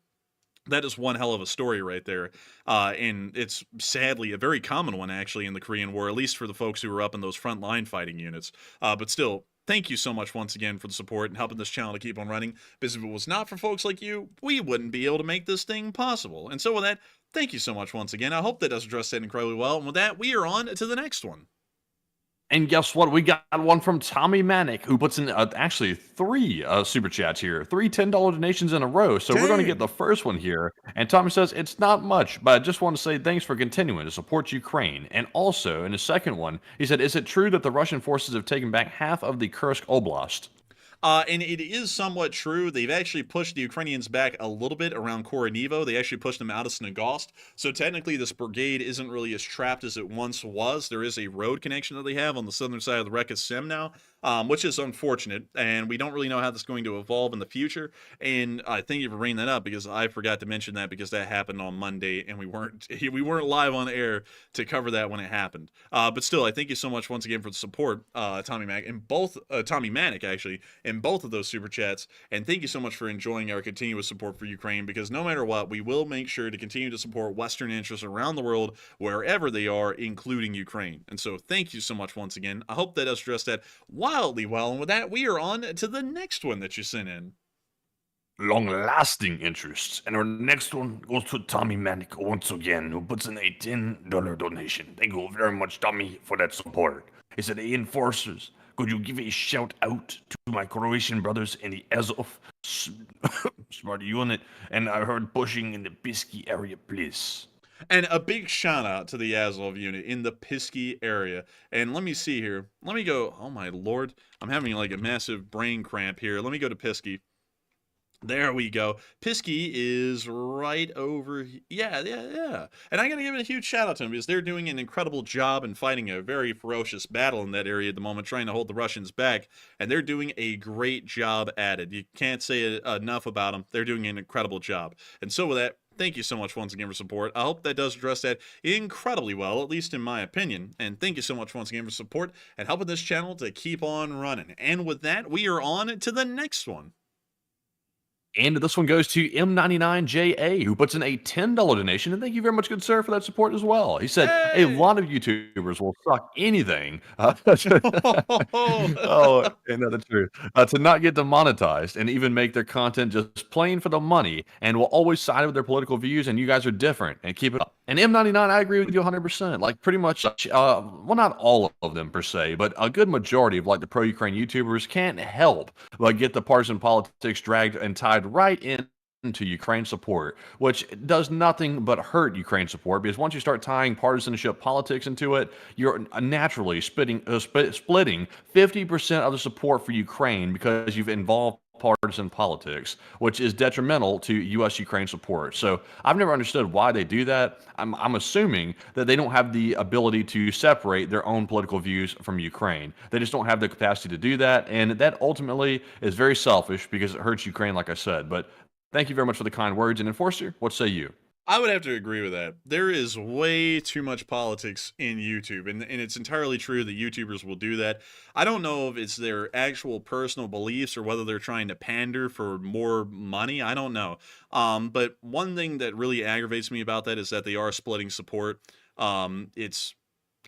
that is one hell of a story right there. And it's sadly a very common one, actually, in the Korean War, at least for the folks who were up in those frontline fighting units. But still, thank you so much once again for the support and helping this channel to keep on running. Because if it was not for folks like you, we wouldn't be able to make this thing possible. And so with that, thank you so much once again. I hope that does address that incredibly well. And with that, we are on to the next one. And guess what? We got one from Tommy Manic, who puts in actually three super chats here, three $10 donations in a row. So we're going to get the first one here. And Tommy says, it's not much, but I just want to say thanks for continuing to support Ukraine. And also, in the second one, he said, is it true that the Russian forces have taken back half of the Kursk Oblast? And it is somewhat true. They've actually pushed the Ukrainians back a little bit around Korenivo. They actually pushed them out of Snagost. So technically, this brigade isn't really as trapped as it once was. There is a road connection that they have on the southern side of the Reka Sem now, which is unfortunate. And we don't really know how this is going to evolve in the future. And I thank you for bringing that up because I forgot to mention that because that happened on Monday and we weren't live on air to cover that when it happened. But still, I thank you so much once again for the support, Tommy Mac, and both Tommy Manic actually. In both of those super chats, and thank you so much for enjoying our continuous support for Ukraine, because no matter what, we will make sure to continue to support Western interests around the world, wherever they are, including Ukraine. And so thank you so much once again. I hope that does address that wildly well, and with that, we are on to the next one that you sent in. Long-lasting interests. And our next one goes to Tommy Manic once again, who puts in a $10 donation. Thank you very much, Tommy, for that support. He said, hey, enforcers, could you give a shout out to my Croatian brothers in the Azov smart unit? And I heard pushing in the Pisky area, please. And a big shout out to the Azov unit in the Pisky area. And let me see here. Let me go. Oh my lord. I'm having like a massive brain cramp here. Let me go to Pisky. There we go. Pisky is right over. Yeah. And I gotta give it a huge shout out to them because they're doing an incredible job in fighting a very ferocious battle in that area at the moment, trying to hold the Russians back. And they're doing a great job at it. You can't say enough about them. They're doing an incredible job. And so with that, thank you so much once again for support. I hope that does address that incredibly well, at least in my opinion. And thank you so much once again for support and helping this channel to keep on running. And with that, we are on to the next one. And this one goes to M99JA, who puts in a $10 donation. And thank you very much, good sir, for that support as well. He said, hey, a lot of YouTubers will suck anything. Oh, ain't that the truth? To not get demonetized and even make their content just plain for the money and will always side with their political views. And you guys are different and keep it up. And M99, I agree with you 100%. Like pretty much, well, not all of them per se, but a good majority of like the pro-Ukraine YouTubers can't help but get the partisan politics dragged and tied right into Ukraine support, which does nothing but hurt Ukraine support, because once you start tying partisanship politics into it, you're naturally splitting 50% of the support for Ukraine because you've involved partisan politics, which is detrimental to U.S.-Ukraine support. So I've never understood why they do that. I'm assuming that they don't have the ability to separate their own political views from Ukraine. They just don't have the capacity to do that, and that ultimately is very selfish because it hurts Ukraine, like I said. But thank you very much for the kind words. And Enforcer, what say you? I would have to agree with that. There is way too much politics in YouTube, and it's entirely true that YouTubers will do that. I don't know if it's their actual personal beliefs or whether they're trying to pander for more money. I don't know. But one thing that really aggravates me about that is that they are splitting support. It's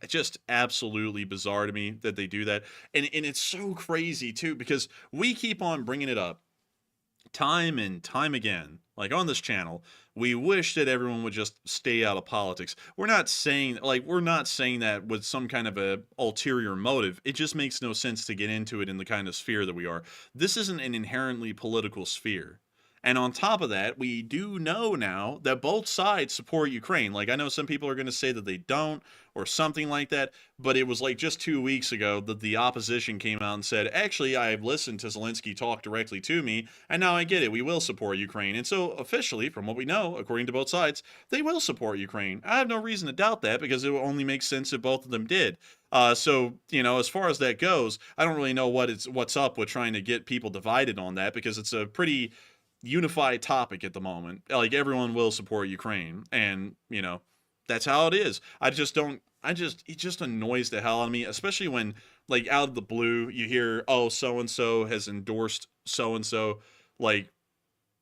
just absolutely bizarre to me that they do that. And it's so crazy, too, because we keep on bringing it up time and time again, like on this channel, we wish that everyone would just stay out of politics. We're not saying that with some kind of a ulterior motive. It just makes no sense to get into it in the kind of sphere that we are. This isn't an inherently political sphere. And on top of that, we do know now that both sides support Ukraine. Like, I know some people are going to say that they don't or something like that, but it was like just 2 weeks ago that the opposition came out and said, actually, I've listened to Zelenskyy talk directly to me, and now I get it. We will support Ukraine. And so officially, from what we know, according to both sides, they will support Ukraine. I have no reason to doubt that because it will only make sense if both of them did. So, you know, as far as that goes, I don't really know what's up with trying to get people divided on that because it's a pretty unified topic at the moment. Like, everyone will support Ukraine, and you know, that's how it is. It just annoys the hell out of me, especially when, like, out of the blue you hear, oh, so and so has endorsed so and so. Like,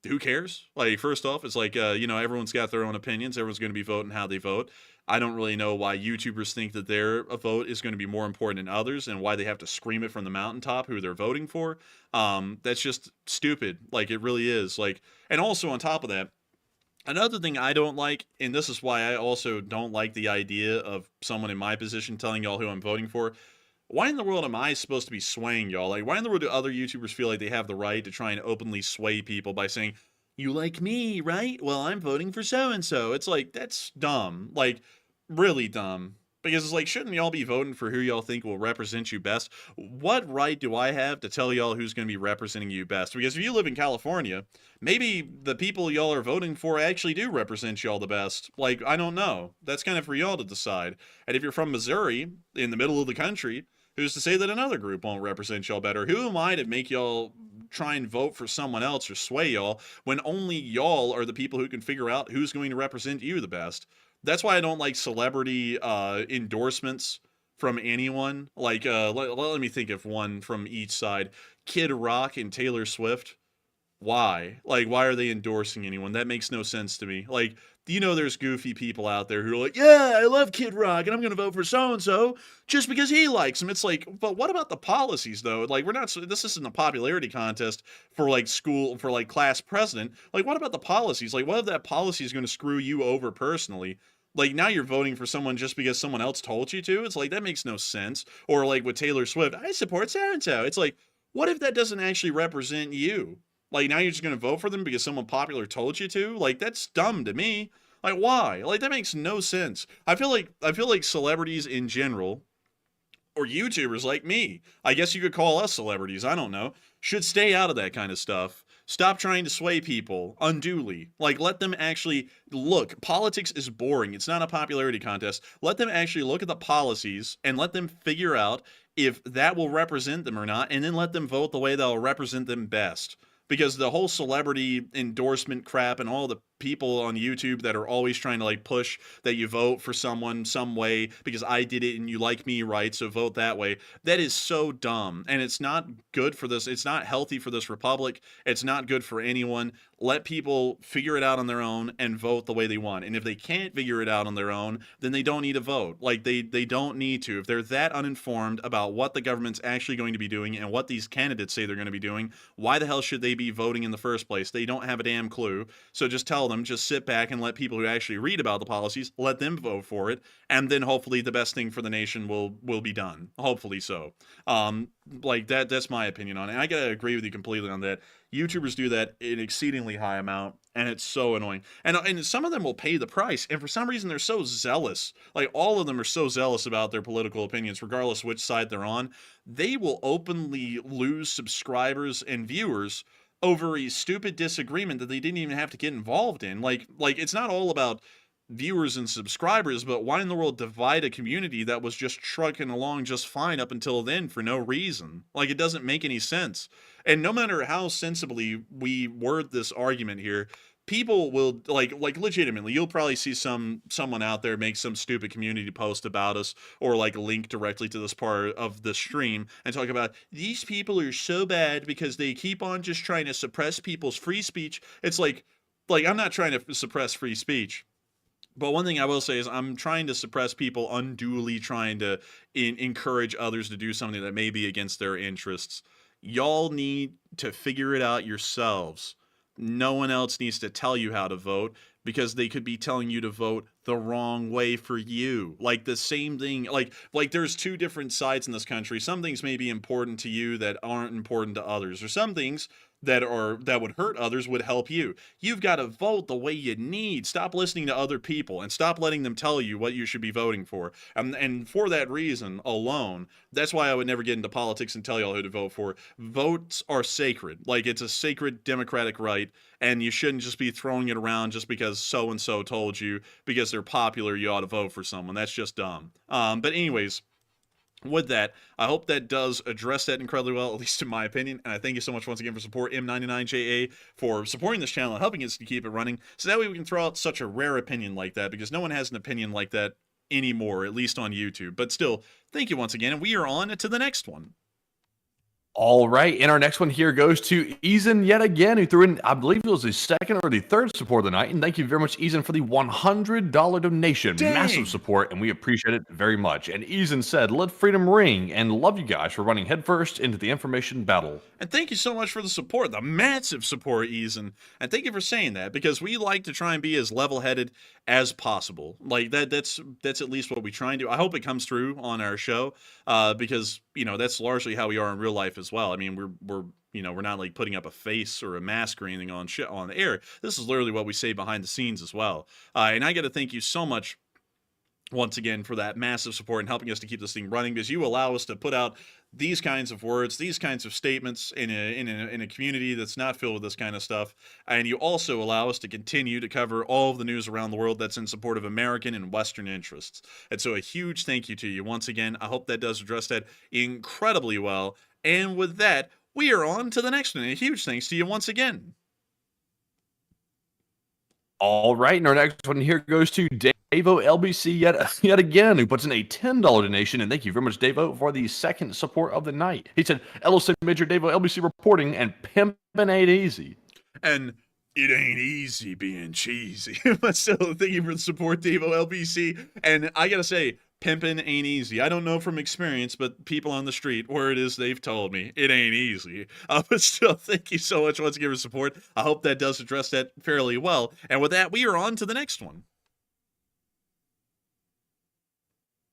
who cares? Like, first off, it's like, you know, everyone's got their own opinions. Everyone's going to be voting how they vote. I don't really know why YouTubers think that their vote is going to be more important than others and why they have to scream it from the mountaintop who they're voting for. That's just stupid. Like, it really is. Like, and also on top of that, another thing I don't like, and this is why I also don't like the idea of someone in my position telling y'all who I'm voting for. Why in the world am I supposed to be swaying y'all? Like, why in the world do other YouTubers feel like they have the right to try and openly sway people by saying, you like me, right? Well, I'm voting for so-and-so. It's like, that's dumb. Like, really dumb. Because it's like, shouldn't y'all be voting for who y'all think will represent you best? What right do I have to tell y'all who's going to be representing you best? Because if you live in California, maybe the people y'all are voting for actually do represent y'all the best. Like, I don't know. That's kind of for y'all to decide. And if you're from Missouri, in the middle of the country, who's to say that another group won't represent y'all better? Who am I to make y'all try and vote for someone else or sway y'all when only y'all are the people who can figure out who's going to represent you the best? That's why I don't like celebrity endorsements from anyone. Like, let me think of one from each side. Kid Rock and Taylor Swift. Why? Like, why are they endorsing anyone? That makes no sense to me. Like, you know, there's goofy people out there who are like, yeah, I love Kid Rock and I'm going to vote for so-and-so just because he likes him. It's like, but what about the policies though? Like, this isn't a popularity contest for like school, for like class president. Like, what about the policies? Like, what if that policy is going to screw you over personally? Like, now you're voting for someone just because someone else told you to? It's like, that makes no sense. Or like with Taylor Swift, I support so-and-so. It's like, what if that doesn't actually represent you? Like, now you're just going to vote for them because someone popular told you to? Like, that's dumb to me. Like, why? Like, that makes no sense. I feel like celebrities in general, or YouTubers like me, I guess you could call us celebrities, I don't know, should stay out of that kind of stuff. Stop trying to sway people unduly. Like, let them actually look. Politics is boring. It's not a popularity contest. Let them actually look at the policies and let them figure out if that will represent them or not, and then let them vote the way that'll represent them best. Because the whole celebrity endorsement crap and all the people on YouTube that are always trying to like push that you vote for someone some way because I did it and you like me, right? So vote that way. That is so dumb, and it's not good for this. It's not healthy for this republic. It's not good for anyone. Let people figure it out on their own and vote the way they want. And if they can't figure it out on their own, then they don't need to vote. Like, they don't need to. If they're that uninformed about what the government's actually going to be doing and what these candidates say they're going to be doing, why the hell should they be voting in the first place? They don't have a damn clue. So just tell them, just sit back and let people who actually read about the policies, let them vote for it, and then hopefully the best thing for the nation will be done. Hopefully so. Like, that's my opinion on it. And I gotta agree with you completely on that. YouTubers do that in exceedingly high amount, and it's so annoying. And some of them will pay the price, and for some reason they're so zealous. Like, all of them are so zealous about their political opinions, regardless which side they're on. They will openly lose subscribers and viewers over a stupid disagreement that they didn't even have to get involved in. Like it's not all about viewers and subscribers, but why in the world divide a community that was just trucking along just fine up until then for no reason? Like, it doesn't make any sense. And no matter how sensibly we word this argument here, people will like legitimately, you'll probably see someone out there make some stupid community post about us or like link directly to this part of the stream and talk about these people are so bad because they keep on just trying to suppress people's free speech. It's like I'm not trying to suppress free speech. But one thing I will say is I'm trying to suppress people unduly trying to encourage others to do something that may be against their interests. Y'all need to figure it out yourselves. no one else needs to tell you how to vote, because they could be telling you to vote the wrong way for you. Like the same thing, like there's two different sides in this country. Some things may be important to you that aren't important to others, or some things that would hurt others would help you. You've got to vote the way you need. Stop listening to other people and stop letting them tell you what you should be voting for. And for that reason alone, that's why I would never get into politics and tell y'all who to vote for. Votes are sacred. Like, it's a sacred democratic right, and you shouldn't just be throwing it around just because so-and-so told you, because they're popular, you ought to vote for someone. That's just dumb. But anyways, with that, I hope that does address that incredibly well, at least in my opinion. And I thank you so much once again for support M99JA, for supporting this channel and helping us to keep it running, so that way we can throw out such a rare opinion like that, because no one has an opinion like that anymore, at least on YouTube. But still, thank you once again, and we are on to the next one. All right, and our next one here goes to Eason yet again, who threw in, I believe it was the second or the third support of the night. And thank you very much, Eason, for the $100 donation. Dang. Massive support, and we appreciate it very much. And Eason said, "Let freedom ring," and love you guys for running headfirst into the information battle. And thank you so much for the support, the massive support, Eason. And thank you for saying that, because we like to try and be as level-headed as possible. Like, that's at least what we try and do. I hope it comes through on our show, because, you know, that's largely how we are in real life as well. I mean, we're not like putting up a face or a mask or anything on the air. This is literally what we say behind the scenes as well. And I got to thank you so much once again for that massive support and helping us to keep this thing running, because you allow us to put out these kinds of words, these kinds of statements in a community that's not filled with this kind of stuff. And you also allow us to continue to cover all of the news around the world that's in support of American and Western interests. And so a huge thank you to you once again. I hope that does address that incredibly well. And with that, we are on to the next one. And a huge thanks to you once again. All right, and our next one here goes to Davo LBC yet again, who puts in a $10 donation. And thank you very much, Davo, for the second support of the night. He said, "LOC Major Davo LBC reporting, and pimpin' ain't easy." And it ain't easy being cheesy. But still, thank you for the support, Davo LBC. And I gotta say, pimpin' ain't easy. I don't know from experience, but people on the street, where it is, they've told me it ain't easy. But still, thank you so much once again for support. I hope that does address that fairly well. And with that, we are on to the next one.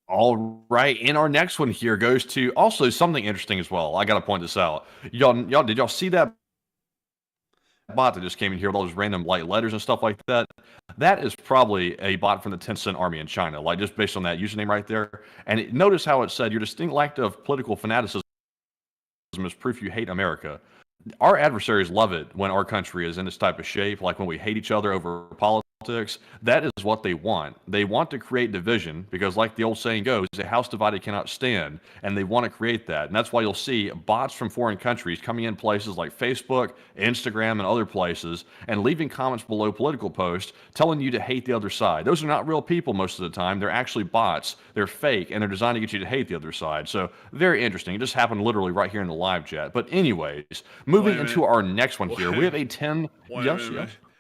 All right, and our next one here goes to also something interesting as well. I got to point this out. Y'all, did y'all see that bot that just came in here with all those random like letters and stuff like that? That is probably a bot from the Tencent army in China, like just based on that username right there. And notice how it said, "Your distinct lack of political fanaticism is proof you hate America." Our adversaries love it when our country is in this type of shape, like when we hate each other over politics. That is what they want. They want to create division, because like the old saying goes, a house divided cannot stand, and they want to create that. And that's why you'll see bots from foreign countries coming in places like Facebook, Instagram, and other places, and leaving comments below political posts telling you to hate the other side. Those are not real people most of the time. They're actually bots. They're fake, and they're designed to get you to hate the other side. So very interesting. It just happened literally right here in the live chat. But anyways, moving into our next one here, we have a 10. Yes.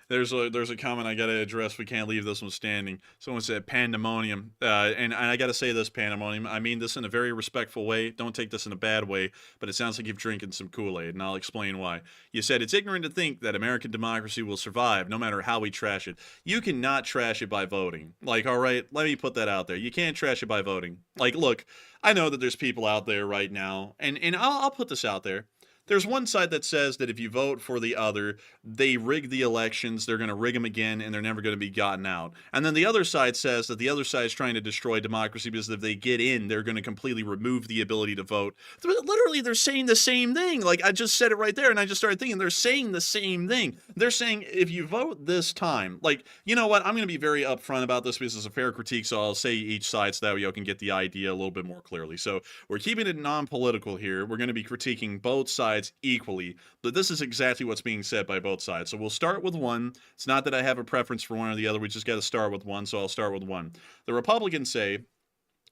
There's a comment I gotta address. We can't leave this one standing. Someone said pandemonium, and I gotta say this, pandemonium. I mean this in a very respectful way. Don't take this in a bad way, but it sounds like you're drinking some Kool-Aid, and I'll explain why. You said it's ignorant to think that American democracy will survive no matter how we trash it. You cannot trash it by voting. Like, all right, let me put that out there. You can't trash it by voting. Like, look, I know that there's people out there right now, and I'll put this out there. There's one side that says that if you vote for the other, they rig the elections, they're going to rig them again, and they're never going to be gotten out. And then the other side says that the other side is trying to destroy democracy, because if they get in, they're going to completely remove the ability to vote. Literally, they're saying the same thing. Like, I just said it right there, and I just started thinking, they're saying the same thing. They're saying, if you vote this time, like, you know what, I'm going to be very upfront about this, because it's a fair critique, so I'll say each side so that way you can get the idea a little bit more clearly. So we're keeping it non-political here. We're going to be critiquing both sides equally, but this is exactly what's being said by both sides. So we'll start with one. It's not that I have a preference for one or the other. We just got to start with one, so I'll start with one. The Republicans say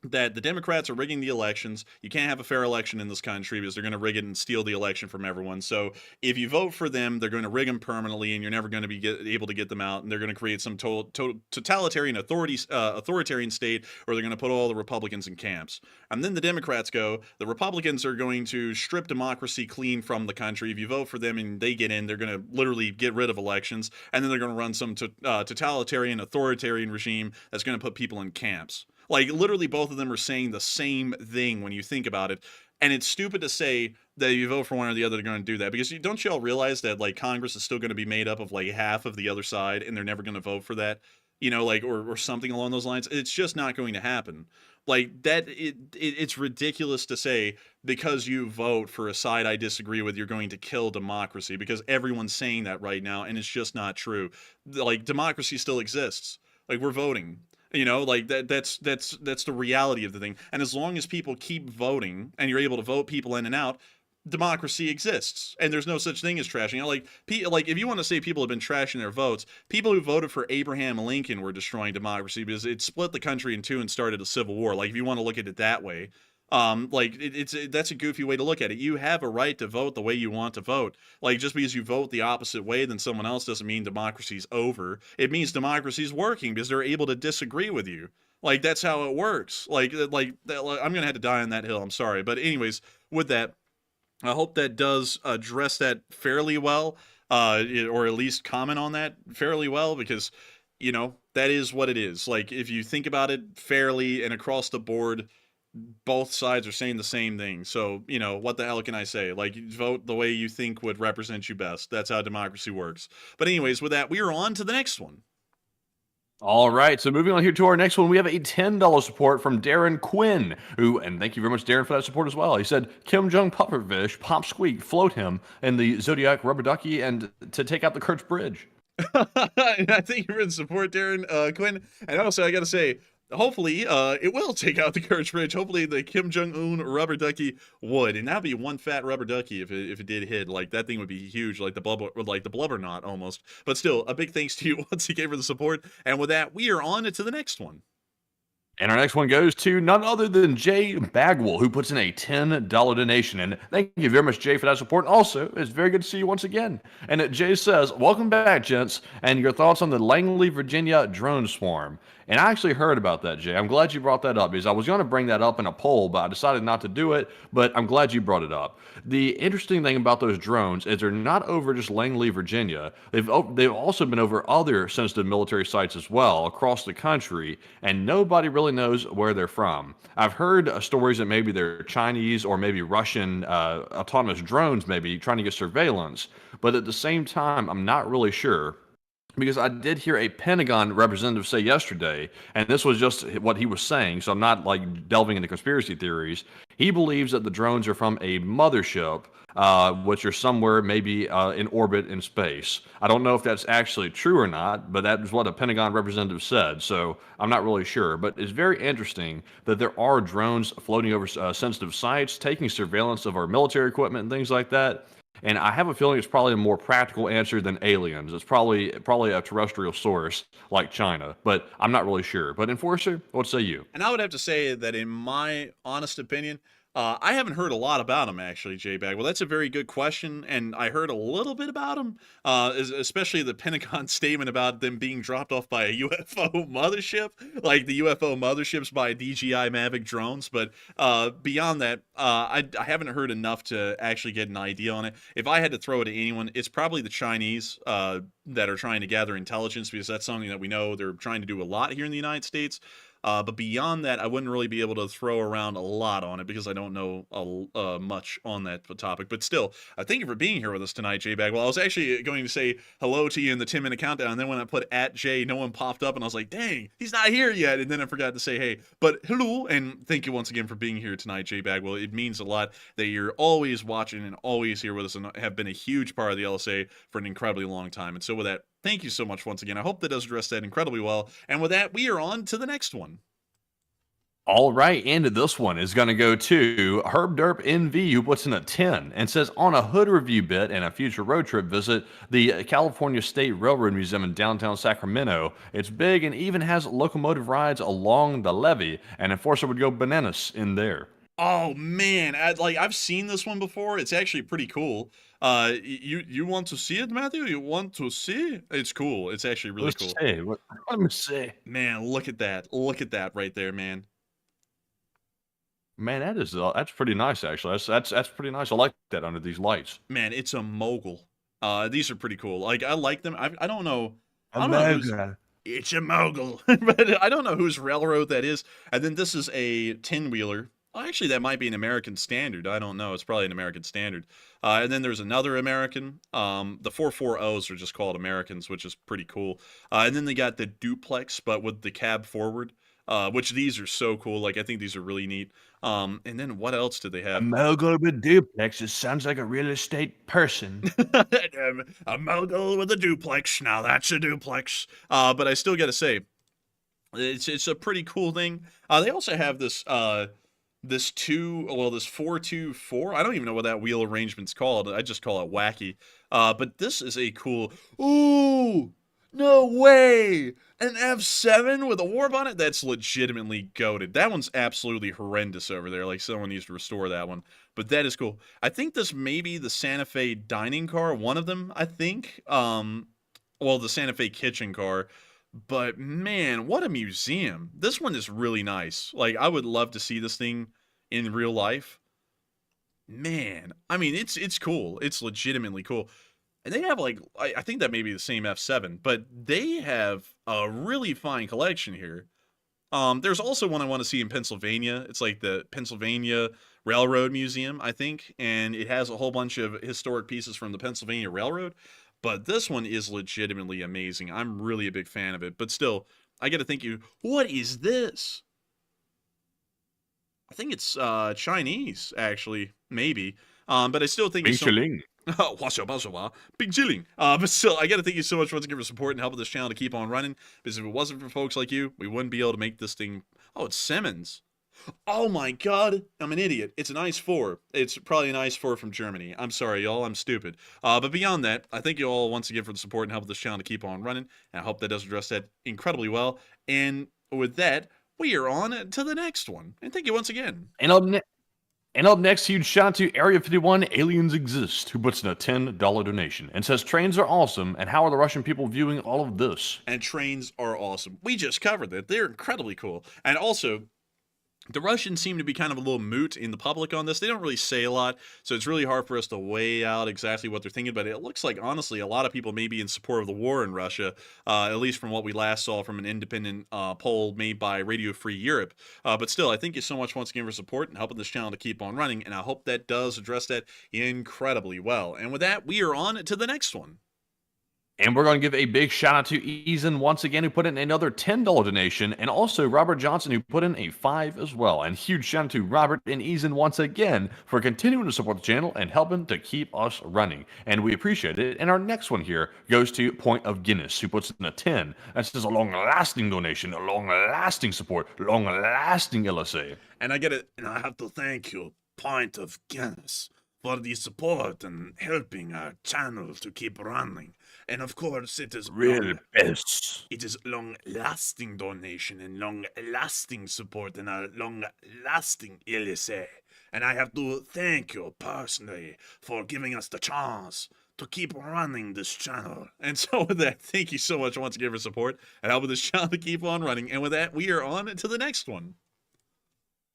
that the Democrats are rigging the elections. You can't have a fair election in this country because they're going to rig it and steal the election from everyone. So if you vote for them, they're going to rig them permanently, and you're never going to be able to get them out. And they're going to create some totalitarian authoritarian state, or they're going to put all the Republicans in camps. And then the Democrats go, the Republicans are going to strip democracy clean from the country. If you vote for them and they get in, they're going to literally get rid of elections, and then they're going to run some totalitarian authoritarian regime that's going to put people in camps. Like, literally, both of them are saying the same thing when you think about it. And it's stupid to say that you vote for one or the other, they're going to do that. Because don't you all realize that, like, Congress is still going to be made up of, like, half of the other side, and they're never going to vote for that? You know, like, or something along those lines. It's just not going to happen. Like, it's ridiculous to say, because you vote for a side I disagree with, you're going to kill democracy. Because everyone's saying that right now, and it's just not true. Like, democracy still exists. Like, we're voting. You know, like that's the reality of the thing. And as long as people keep voting and you're able to vote people in and out, democracy exists. And there's no such thing as trashing. You know, like if you want to say people have been trashing their votes, people who voted for Abraham Lincoln were destroying democracy because it split the country in two and started a civil war. Like, if you want to look at it that way. Like, that's a goofy way to look at it. You have a right to vote the way you want to vote. Like, just because you vote the opposite way than someone else doesn't mean democracy's over. It means democracy's working because they're able to disagree with you. Like, that's how it works. Like I'm gonna have to die on that hill. I'm sorry, but anyways, with that, I hope that does address that fairly well, or at least comment on that fairly well, because, you know, that is what it is. Like, if you think about it fairly and across the board, both sides are saying the same thing. So, you know, what the hell can I say? Like, you vote the way you think would represent you best. That's how democracy works. But anyways, with that, we are on to the next one. All right, so moving on here to our next one, we have a $10 support from Darren Quinn, who, and thank you very much, Darren, for that support as well. He said, Kim Jong Pufferfish, Pop Squeak, float him in the Zodiac Rubber Ducky and to take out the Kursk Bridge. I think you're in support, Darren Quinn. And also, I got to say, hopefully, it will take out the Kursk Bridge. Hopefully, the Kim Jong-un rubber ducky would, and that'd be one fat rubber ducky if it did hit. Like, that thing would be huge, like the blubber knot almost. But still, a big thanks to you once again for the support. And with that, we are on to the next one. And our next one goes to none other than Jay Bagwell, who puts in a $10 donation. And thank you very much, Jay, for that support. And also, it's very good to see you once again. And Jay says, welcome back, gents, and your thoughts on the Langley, Virginia drone swarm. And I actually heard about that, Jay. I'm glad you brought that up, because I was going to bring that up in a poll, but I decided not to do it. But I'm glad you brought it up. The interesting thing about those drones is they're not over just Langley, Virginia. They've also been over other sensitive military sites as well across the country, and nobody really knows where they're from. I've heard stories that maybe they're Chinese or maybe Russian autonomous drones, maybe trying to get surveillance. But at the same time, I'm not really sure. Because I did hear a Pentagon representative say yesterday, and this was just what he was saying, so I'm not like delving into conspiracy theories. He believes that the drones are from a mothership, which are somewhere maybe in orbit in space. I don't know if that's actually true or not, but that is what a Pentagon representative said, so I'm not really sure. But it's very interesting that there are drones floating over sensitive sites, taking surveillance of our military equipment and things like that. And I have a feeling it's probably a more practical answer than aliens. It's probably a terrestrial source like China, but I'm not really sure. But Enforcer, what say you? And I would have to say that in my honest opinion, I haven't heard a lot about him, actually, J-Bag. Well, that's a very good question, and I heard a little bit about him, especially the Pentagon statement about them being dropped off by a UFO mothership, like the UFO motherships by DJI Mavic drones. But beyond that, I haven't heard enough to actually get an idea on it. If I had to throw it to anyone, it's probably the Chinese that are trying to gather intelligence, because that's something that we know they're trying to do a lot here in the United States. But beyond that, I wouldn't really be able to throw around a lot on it because I don't know much on that topic. But still, thank you for being here with us tonight, J-Bag. Well, I was actually going to say hello to you in the 10-minute countdown, and then when I put @J, no one popped up, and I was like, dang, he's not here yet. And then I forgot to say hey. But hello, and thank you once again for being here tonight, J-Bag. Well, it means a lot that you're always watching and always here with us and have been a huge part of the LSA for an incredibly long time. And so with that, thank you so much once again. I hope that does address that incredibly well. And with that, we are on to the next one. All right, and this one is going to go to Herb Derp NV, who puts in a 10 and says, on a hood review bit and a future road trip visit, the California State Railroad Museum in downtown Sacramento. It's big and even has locomotive rides along the levee. An enforcer would go bananas in there. Oh man, I've seen this one before. It's actually pretty cool. You want to see it, Matthew? You want to see? It's cool. It's actually really cool. Let me say. Man, look at that. Look at that right there, man. Man, that's pretty nice actually. That's pretty nice. I like that under these lights. Man, it's a mogul. These are pretty cool. Like I like them. I don't know. It's a mogul, but I don't know whose railroad that is. And then this is a 10-wheeler. Oh, actually, that might be an American Standard. I don't know. It's probably an American Standard. And then there's another American. The 440s are just called Americans, which is pretty cool. And then they got the duplex, but with the cab forward, which these are so cool. Like, I think these are really neat. And then what else did they have? A mogul with duplex. It sounds like a real estate person. A mogul with a duplex. Now that's a duplex. But I still got to say, it's a pretty cool thing. They also have this 424. I don't even know what that wheel arrangement's called. I just call it wacky. But this is a cool. Ooh, no way! An F7 with a warp on it? That's legitimately goated. That one's absolutely horrendous over there. Like, someone needs to restore that one. But that is cool. I think this may be the Santa Fe dining car. One of them, I think. Well, the Santa Fe kitchen car. But, man, what a museum. This one is really nice. Like, I would love to see this thing in real life. Man, I mean, it's cool. It's legitimately cool. And they have, like, I think that may be the same F7, but they have a really fine collection here. There's also one I want to see in Pennsylvania. It's like the Pennsylvania Railroad Museum, I think, and it has a whole bunch of historic pieces from the Pennsylvania Railroad. But this one is legitimately amazing. I'm really a big fan of it. But still, I got to think what is this? I think it's Chinese, actually, maybe. But I still think it's but still, I got to thank you so much once again for support and helping this channel to keep on running. Because if it wasn't for folks like you, we wouldn't be able to make this thing. Oh, it's Simmons. Oh my god, I'm an idiot. It's an Ice 4. It's probably an Ice 4 from Germany. I'm sorry, y'all. I'm stupid. But beyond that, I thank you all once again for the support and helping this channel to keep on running. And I hope that does address that incredibly well. And with that, we are on to the next one. And thank you once again. And up next, huge shout out to Area 51 Aliens Exist, who puts in a $10 donation and says trains are awesome, and how are the Russian people viewing all of this? And trains are awesome. We just covered that. They're incredibly cool. And also, the Russians seem to be kind of a little moot in the public on this. They don't really say a lot, so it's really hard for us to weigh out exactly what they're thinking. But it looks like, honestly, a lot of people may be in support of the war in Russia, at least from what we last saw from an independent poll made by Radio Free Europe. But still, I thank you so much once again for support and helping this channel to keep on running, and I hope that does address that incredibly well. And with that, we are on to the next one. And we're going to give a big shout out to Eason once again, who put in another $10 donation, and also Robert Johnson, who put in a $5 as well. And huge shout out to Robert and Eason once again for continuing to support the channel and helping to keep us running. And we appreciate it. And our next one here goes to Point of Guinness, who puts in a 10. That says a long-lasting donation, a long-lasting support, long-lasting LSA. And I have to thank you, Point of Guinness, for the support and helping our channel to keep running. And of course, it is It is long-lasting donation and long-lasting support and a long-lasting LSA. And I have to thank you personally for giving us the chance to keep running this channel. And so with that, thank you so much once again for support and helping this channel to keep on running. And with that, we are on to the next one.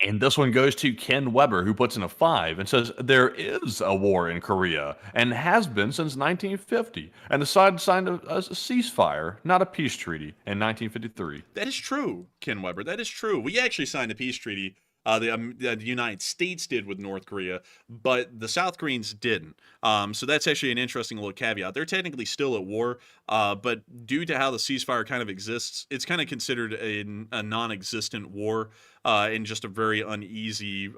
And this one goes to Ken Weber, who puts in a 5 and says there is a war in Korea and has been since 1950. And the side signed a ceasefire, not a peace treaty, in 1953. That is true, Ken Weber. That is true. We actually signed a peace treaty. The United States did with North Korea, but the South Koreans didn't. So that's actually an interesting little caveat. They're technically still at war, but due to how the ceasefire kind of exists, it's kind of considered a non-existent war and just a very uneasy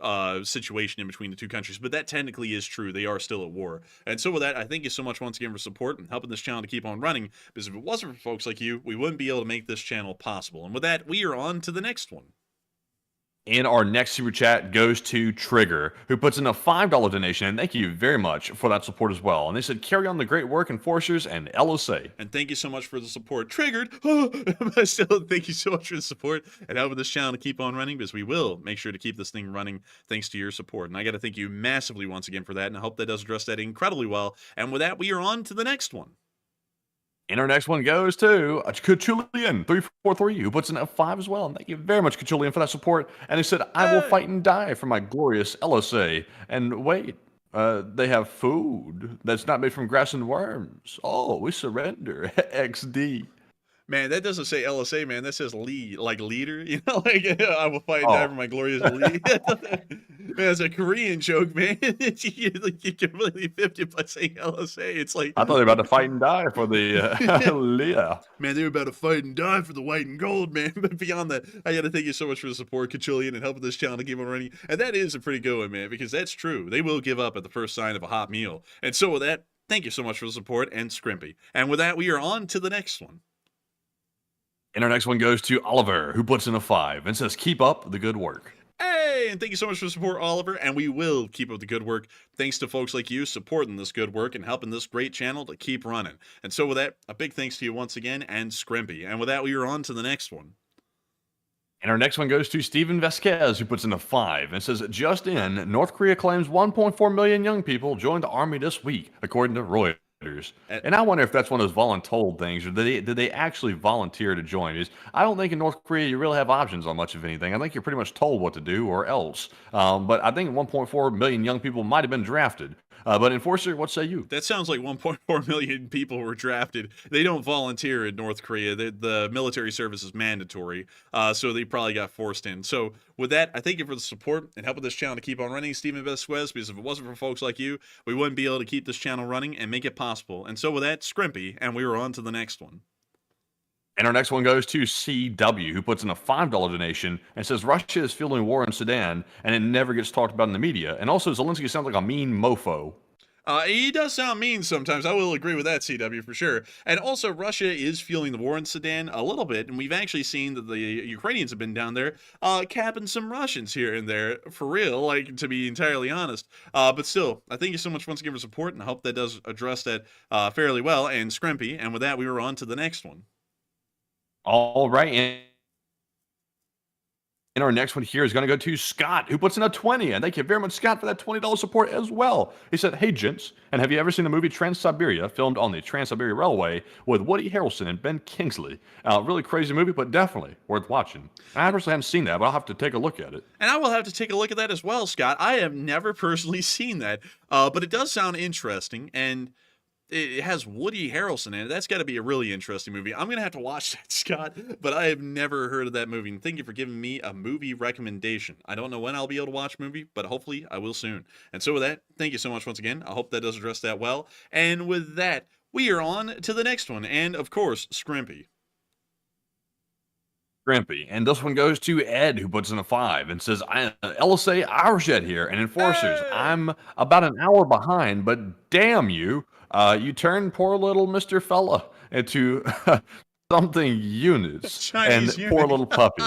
situation in between the two countries. But that technically is true. They are still at war. And so with that, I thank you so much once again for support and helping this channel to keep on running, because if it wasn't for folks like you, we wouldn't be able to make this channel possible. And with that, we are on to the next one. And our next super chat goes to Trigger, who puts in a $5 donation, and thank you very much for that support as well. And they said, carry on the great work, Enforcers and LSA. And thank you so much for the support. Triggered. But still, thank you so much for the support and helping this channel to keep on running, because we will make sure to keep this thing running thanks to your support. And I got to thank you massively once again for that, and I hope that does address that incredibly well. And with that, we are on to the next one. And our next one goes to Kachulian343, who puts in a 5 as well. And thank you very much, Kachulian, for that support. And he said, I will fight and die for my glorious LSA. And wait, they have food that's not made from grass and worms. Oh, we surrender. XD. Man, that doesn't say LSA, man. That says lead, like leader. You know, like I will fight and die for my glorious lead. Man, it's a Korean joke, man. you completely 50 by saying LSA. It's like, I thought they were about to fight and die for the Leah. Man, they were about to fight and die for the white and gold, man. But beyond that, I got to thank you so much for the support, Kachillian, and helping this channel to keep on running. And that is a pretty good one, man, because that's true. They will give up at the first sign of a hot meal. And so with that, thank you so much for the support, and Scrimpy. And with that, we are on to the next one. And our next one goes to Oliver, who puts in a 5 and says, keep up the good work. Hey, and thank you so much for the support, Oliver, and we will keep up the good work thanks to folks like you supporting this good work and helping this great channel to keep running. And so with that, a big thanks to you once again, and Scrimpy. And with that, we are on to the next one. And our next one goes to Steven Vasquez, who puts in a 5 and says, just in, North Korea claims 1.4 million young people joined the army this week, according to Reuters. And I wonder if that's one of those voluntold things, or did they actually volunteer to join? Because I don't think in North Korea you really have options on much of anything. I think you're pretty much told what to do or else. But I think 1.4 million young people might have been drafted. But Enforcer, what say you? That sounds like 1.4 million people were drafted. They don't volunteer in North Korea. The military service is mandatory, so they probably got forced in. So with that, I thank you for the support and helping this channel to keep on running, Steven Vasquez, because if it wasn't for folks like you, we wouldn't be able to keep this channel running and make it possible. And so with that, Scrimpy, and we were on to the next one. And our next one goes to CW, who puts in a $5 donation and says Russia is fueling war in Sudan, and it never gets talked about in the media. And also, Zelenskyy sounds like a mean mofo. He does sound mean sometimes. I will agree with that, CW, for sure. And also, Russia is fueling the war in Sudan a little bit, and we've actually seen that the Ukrainians have been down there capping some Russians here and there, for real, like, to be entirely honest. But still, I thank you so much once again for support, and I hope that does address that fairly well, and Scrimpy. And with that, we were on to the next one. All right, and our next one here is going to go to Scott, who puts in a 20. And thank you very much, Scott, for that $20 support as well. He said, hey, gents, and have you ever seen the movie Trans-Siberia, filmed on the Trans-Siberia Railway with Woody Harrelson and Ben Kingsley? Really crazy movie, but definitely worth watching. I personally haven't seen that, but I'll have to take a look at it. And I will have to take a look at that as well, Scott. I have never personally seen that, but it does sound interesting, and it has Woody Harrelson in it. That's got to be a really interesting movie. I'm going to have to watch that, Scott, but I have never heard of that movie. And thank you for giving me a movie recommendation. I don't know when I'll be able to watch a movie, but hopefully I will soon. And so with that, thank you so much once again. I hope that does address that well. And with that, we are on to the next one. And of course, Scrimpy. And this one goes to Ed, who puts in a 5 and says, LSA Irish Ed here, and Enforcers, hey! I'm about an hour behind, but damn you, you turned poor little Mr. Fella into something Eunice and poor little puppy.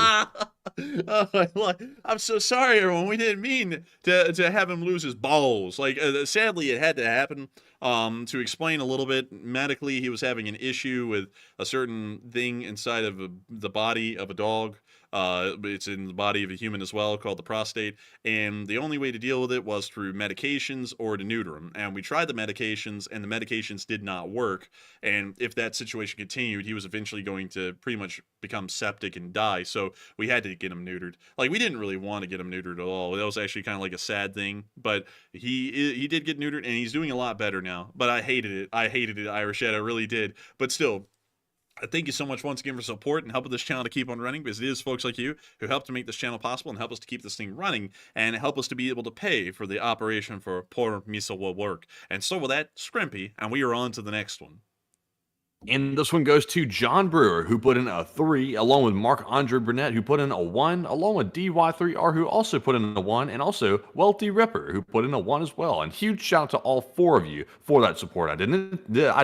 I'm so sorry, everyone. We didn't mean to have him lose his balls. Like, sadly, it had to happen. To explain a little bit, medically, he was having an issue with a certain thing inside of the body of a dog. It's in the body of a human as well, called the prostate. And the only way to deal with it was through medications or to neuter him. And we tried the medications, and the medications did not work. And if that situation continued, he was eventually going to pretty much become septic and die. So we had to get him neutered. Like, we didn't really want to get him neutered at all. That was actually kind of like a sad thing. But he did get neutered, and he's doing a lot better now. But I hated it. I hated it, Irish Ed. I really did. But still, thank you so much once again for support and helping this channel to keep on running, because it is folks like you who help to make this channel possible and help us to keep this thing running and help us to be able to pay for the operation for poor Misa will work. And so with that, Scrimpy, and we are on to the next one. And this one goes to John Brewer, who put in a 3, along with Marc-Andre Burnett, who put in a 1, along with DY3R, who also put in a 1, and also Welty Ripper, who put in a 1 as well. And huge shout out to all 4 of you for that support. I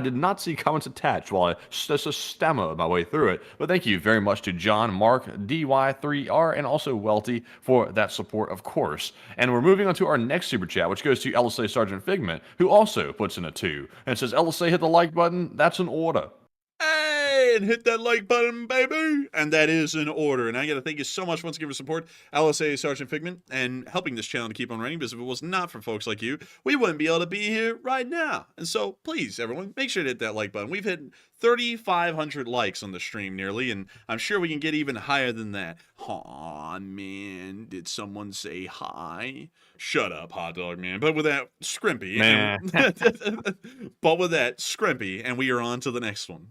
did not see comments attached while I just stammered my way through it, but thank you very much to John, Mark, DY3R, and also Welty for that support, of course. And we're moving on to our next super chat, which goes to LSA Sergeant Figment, who also puts in a 2, and says, LSA, hit the like button, that's an order. Hey, and hit that like button, baby. And that is in order. And I got to thank you so much once again for support, LSA Sergeant Figment, and helping this channel to keep on running, because if it was not for folks like you, we wouldn't be able to be here right now. And so please, everyone, make sure to hit that like button. We've hit 3,500 likes on the stream nearly, and I'm sure we can get even higher than that. Aw, man, did someone say hi? Shut up, hot dog man. But with that, Scrimpy. But with that, Scrimpy, and we are on to the next one.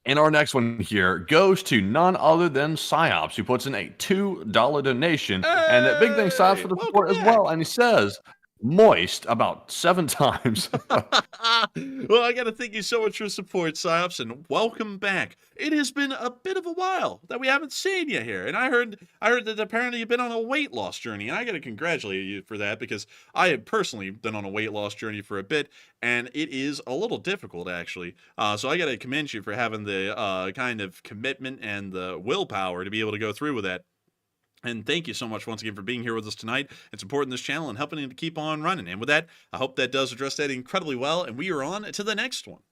And our next one here goes to none other than Psyops, who puts in a $2 donation. Hey, and a big thanks, Psyops, for the support as well. And he says, moist about 7 times. Well, I got to thank you so much for support, Psyops, and welcome back. It has been a bit of a while that we haven't seen you here, and I heard that apparently you've been on a weight loss journey, and I got to congratulate you for that, because I have personally been on a weight loss journey for a bit, and it is a little difficult, actually. So I got to commend you for having the kind of commitment and the willpower to be able to go through with that. And thank you so much once again for being here with us tonight and supporting this channel and helping it to keep on running. And with that, I hope that does address that incredibly well. And we are on to the next one.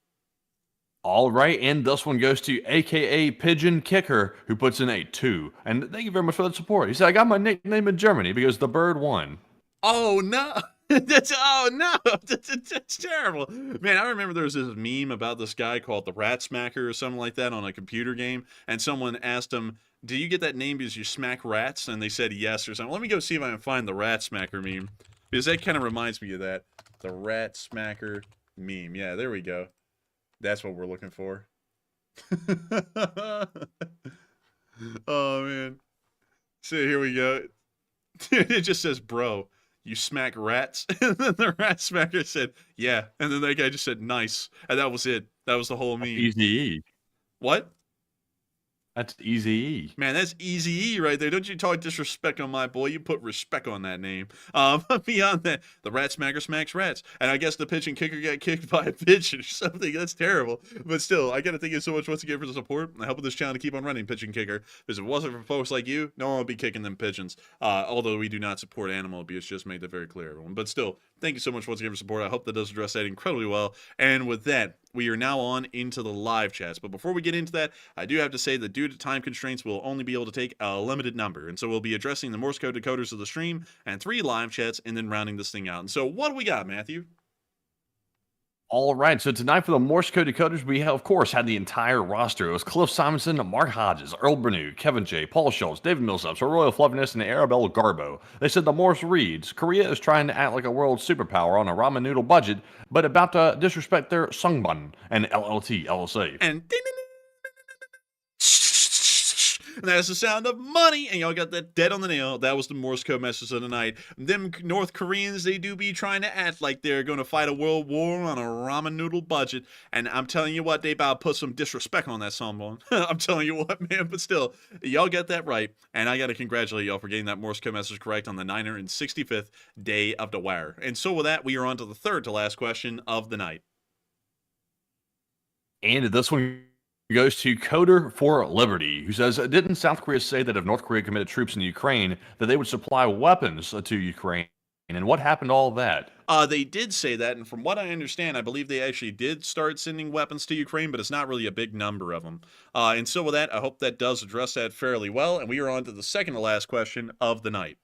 All right, and this one goes to AKA Pigeon Kicker, who puts in a 2. And thank you very much for that support. He said, I got my nickname in Germany because the bird won. Oh, no. Oh, no. That's terrible. Man, I remember there was this meme about this guy called the Rat Smacker or something like that on a computer game. And someone asked him, do you get that name because you smack rats? And they said yes or something. Let me go see if I can find the Rat Smacker meme, because that kind of reminds me of that. The Rat Smacker meme. Yeah, there we go. That's what we're looking for. Oh, man. So here we go. It just says, bro, you smack rats? And then the Rat Smacker said, yeah. And then that guy just said, nice. And that was it. That was the whole meme. Easy. What? That's Easy. Man, that's Easy right there. Don't you talk disrespect on my boy. You put respect on that name. Beyond that, the Rat Smacker smacks rats. And I guess the pitching kicker got kicked by a pigeon or something. That's terrible. But still, I got to thank you so much once again for the support and helping this channel to keep on running, Pitching Kicker. Because if it wasn't for folks like you, no one would be kicking them pigeons. Although we do not support animal abuse, just made that very clear, everyone. But still, thank you so much once again for support. I hope that does address that incredibly well. And with that, we are now on into the live chats. But before we get into that, I do have to say that due to time constraints, we'll only be able to take a limited number. And so we'll be addressing the Morse code decoders of the stream and 3 live chats and then rounding this thing out. And so what do we got, Matthew? All right, so tonight for the Morse code decoders, we have, of course, had the entire roster. It was Cliff Simonson, Mark Hodges, Earl Bernew, Kevin J, Paul Schultz, David Millsaps, Royal Fluffiness, and Arabelle Garbo. They said the Morse reads, Korea is trying to act like a world superpower on a ramen noodle budget, but about to disrespect their sungbun and LLT, LSA. And and that's the sound of money, and y'all got that dead on the nail. That was the Morse code message of the night. Them North Koreans, they do be trying to act like they're going to fight a world war on a ramen noodle budget, and I'm telling you what, they about to put some disrespect on that someone. I'm telling you what, man, but still, y'all get that right, and I got to congratulate y'all for getting that Morse code message correct on the 965th day of the wire. And so with that, we are on to the third to last question of the night. And this one goes to Coder for Liberty, who says, didn't South Korea say that if North Korea committed troops in Ukraine, that they would supply weapons to Ukraine? And what happened to all that? They did say that, and from what I understand, I believe they actually did start sending weapons to Ukraine, but it's not really a big number of them. And so with that, I hope that does address that fairly well, and we are on to the second to last question of the night.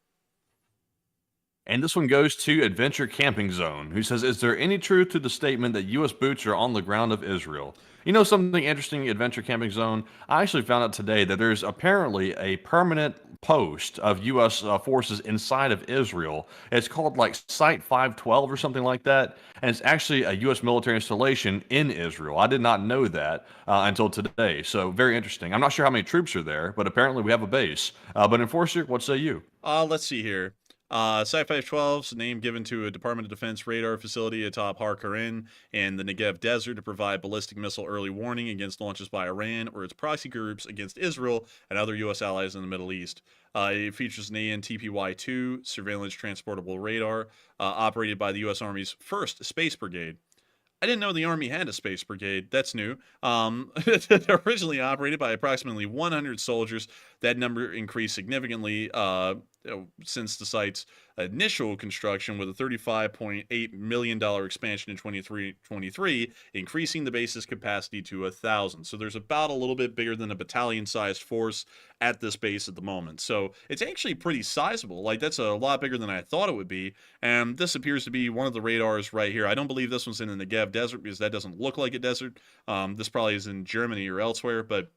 And this one goes to Adventure Camping Zone, who says, is there any truth to the statement that U.S. boots are on the ground of Israel? You know something interesting, Adventure Camping Zone? I actually found out today that there's apparently a permanent post of U.S. forces inside of Israel. It's called like Site 512 or something like that, and it's actually a U.S. military installation in Israel. I did not know that until today, so very interesting. I'm not sure how many troops are there, but apparently we have a base. But Enforcer, what say you? Let's see here. Sci-Fi 12 is a name given to a Department of Defense radar facility atop Har Karin in the Negev Desert to provide ballistic missile early warning against launches by Iran or its proxy groups against Israel and other U.S. allies in the Middle East. It features an AN-TPY-2 surveillance transportable radar operated by the U.S. Army's 1st Space Brigade. I didn't know the Army had a space brigade. That's new. Originally operated by approximately 100 soldiers, that number increased significantly since the site's initial construction with a $35.8 million expansion in 2023, increasing the base's capacity to 1,000. So there's about a little bit bigger than a battalion-sized force at this base at the moment. So it's actually pretty sizable. Like, that's a lot bigger than I thought it would be. And this appears to be one of the radars right here. I don't believe this one's in the Negev Desert because that doesn't look like a desert. This probably is in Germany or elsewhere, but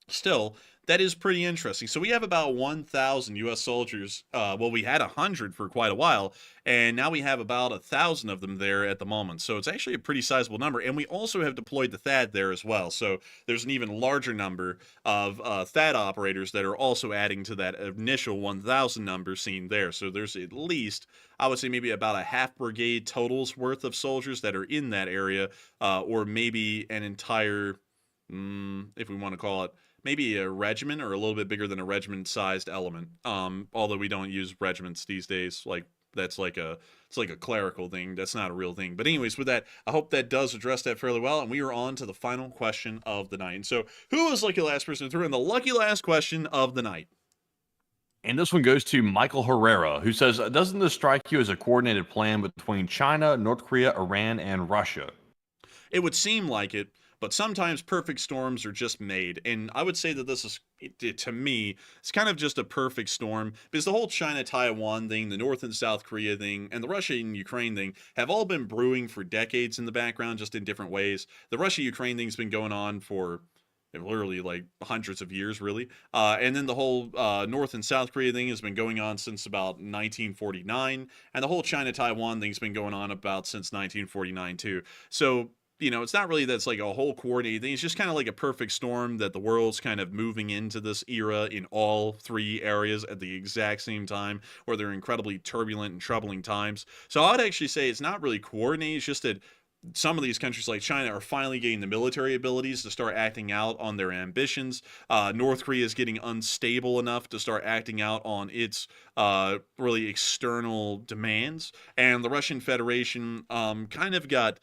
still, that is pretty interesting. So we have about 1,000 U.S. soldiers. Well, we had 100 for quite a while, and now we have about 1,000 of them there at the moment. So it's actually a pretty sizable number, and we also have deployed the THAAD there as well. So there's an even larger number of THAAD operators that are also adding to that initial 1,000 number seen there. So there's at least, I would say, maybe about a half brigade total's worth of soldiers that are in that area, or maybe an entire, if we want to call it, maybe a regiment or a little bit bigger than a regiment-sized element. Although we don't use regiments these days. Like, that's like it's like a clerical thing. That's not a real thing. But anyways, with that, I hope that does address that fairly well. And we are on to the final question of the night. And so, who was lucky last person through in the lucky last question of the night? And this one goes to Michael Herrera, who says, doesn't this strike you as a coordinated plan between China, North Korea, Iran, and Russia? It would seem like it. But sometimes perfect storms are just made. And I would say that this is, to me, it's kind of just a perfect storm. Because the whole China-Taiwan thing, the North and South Korea thing, and the Russia and Ukraine thing have all been brewing for decades in the background, just in different ways. The Russia-Ukraine thing's been going on for literally like hundreds of years, really. And then the whole North and South Korea thing has been going on since about 1949. And the whole China-Taiwan thing's been going on about since 1949, too. So, you know, it's not really that's like a whole coordinated thing. It's just kind of like a perfect storm that the world's kind of moving into this era in all three areas at the exact same time, where they're incredibly turbulent and troubling times. So I would actually say it's not really coordinated. It's just that some of these countries like China are finally getting the military abilities to start acting out on their ambitions. North Korea is getting unstable enough to start acting out on its really external demands. And the Russian Federation kind of got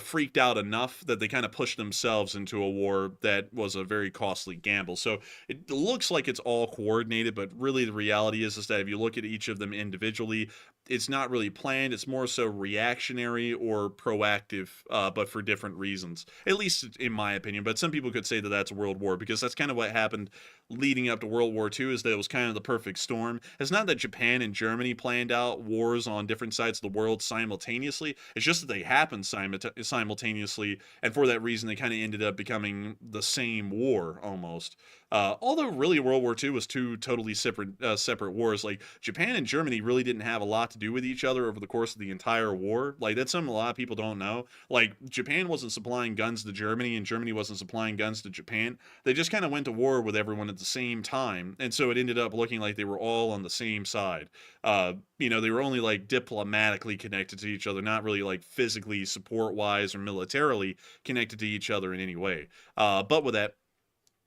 freaked out enough that they kind of pushed themselves into a war that was a very costly gamble. So it looks like it's all coordinated, but really the reality is that if you look at each of them individually, it's not really planned. It's more so reactionary or proactive, but for different reasons, at least in my opinion. But some people could say that that's a world war, because that's kind of what happened leading up to World War II, is that it was kind of the perfect storm. It's not that Japan and Germany planned out wars on different sides of the world simultaneously. It's just that they happened simultaneously, and for that reason, they kind of ended up becoming the same war almost. Although really World War II was two totally separate wars. Like, Japan and Germany really didn't have a lot to do with each other over the course of the entire war. Like, that's something a lot of people don't know. Like, Japan wasn't supplying guns to Germany, and Germany wasn't supplying guns to Japan. They just kind of went to war with everyone at the same time, and so it ended up looking like they were all on the same side. You know, they were only like diplomatically connected to each other, not really like physically, support-wise, or militarily connected to each other in any way. But with that,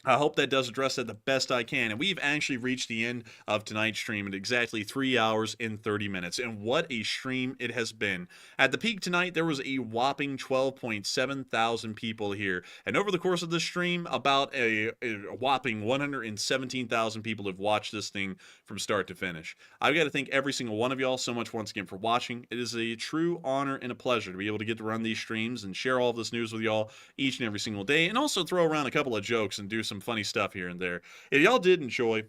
I hope that does address that the best I can. And we've actually reached the end of tonight's stream at exactly 3 hours and 30 minutes. And what a stream it has been. At the peak tonight, there was a whopping 12.7 thousand people here. And over the course of this stream, about a whopping 117,000 people have watched this thing from start to finish. I've got to thank every single one of y'all so much once again for watching. It is a true honor and a pleasure to be able to get to run these streams and share all of this news with y'all each and every single day. And also throw around a couple of jokes and do some funny stuff here and there. If y'all did enjoy,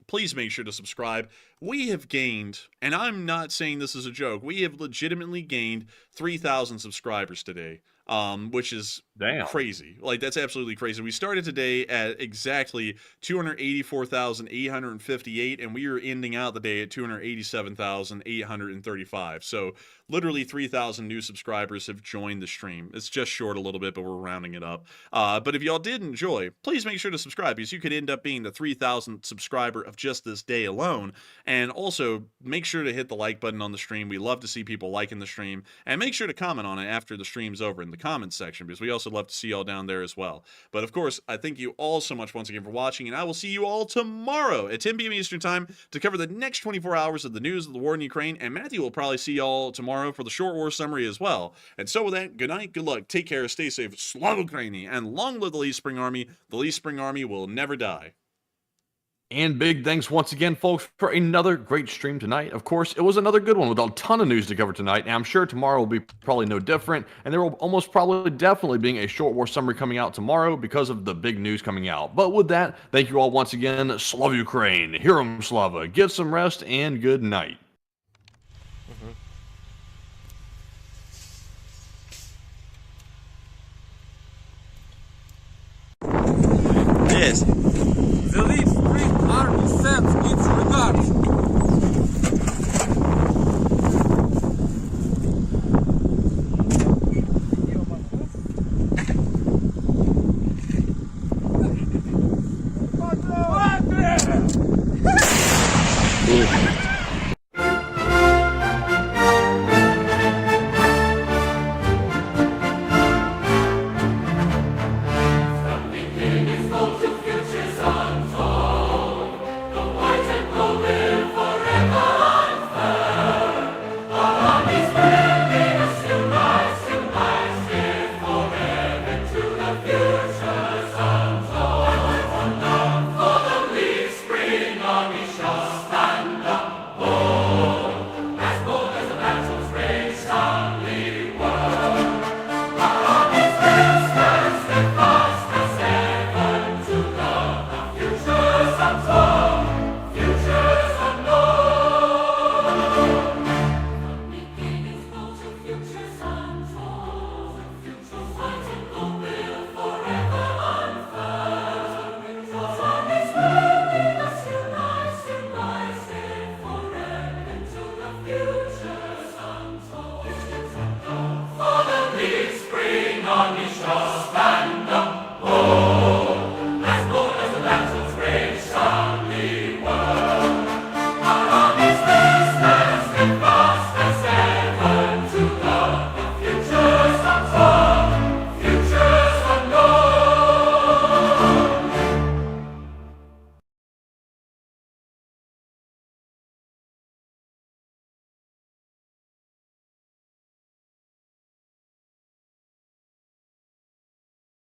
please make sure to subscribe. We have gained, and I'm not saying this is a joke, we have legitimately gained 3,000 subscribers today. which is Damn. crazy. Like, that's absolutely crazy. We started today at exactly 284,858, and we are ending out the day at 287,835. So literally 3,000 new subscribers have joined the stream. It's just short a little bit, but we're rounding it up. But if y'all did enjoy, please make sure to subscribe, because you could end up being the 3,000th subscriber of just this day alone. And also, make sure to hit the like button on the stream. We love to see people liking the stream. And make sure to comment on it after the stream's over in the comments section, because we also love to see y'all down there as well. But of course, I thank you all so much once again for watching, and I will see you all tomorrow at 10 p.m. Eastern Time to cover the next 24 hours of the news of the war in Ukraine. And Matthew will probably see y'all tomorrow for the short war summary as well. And so with that, good night, good luck, take care, stay safe, Slava Ukraini, and long live the Lee Spring Army. The Lee Spring Army will never die. And big thanks once again, folks, for another great stream tonight. Of course, it was another good one with a ton of news to cover tonight, and I'm sure tomorrow will be probably no different, and there will almost probably definitely being a short war summary coming out tomorrow because of the big news coming out. But with that, thank you all once again. Slava Ukraine, Heroem Slava, get some rest, and good night. The Lee Spring Army sends its regards.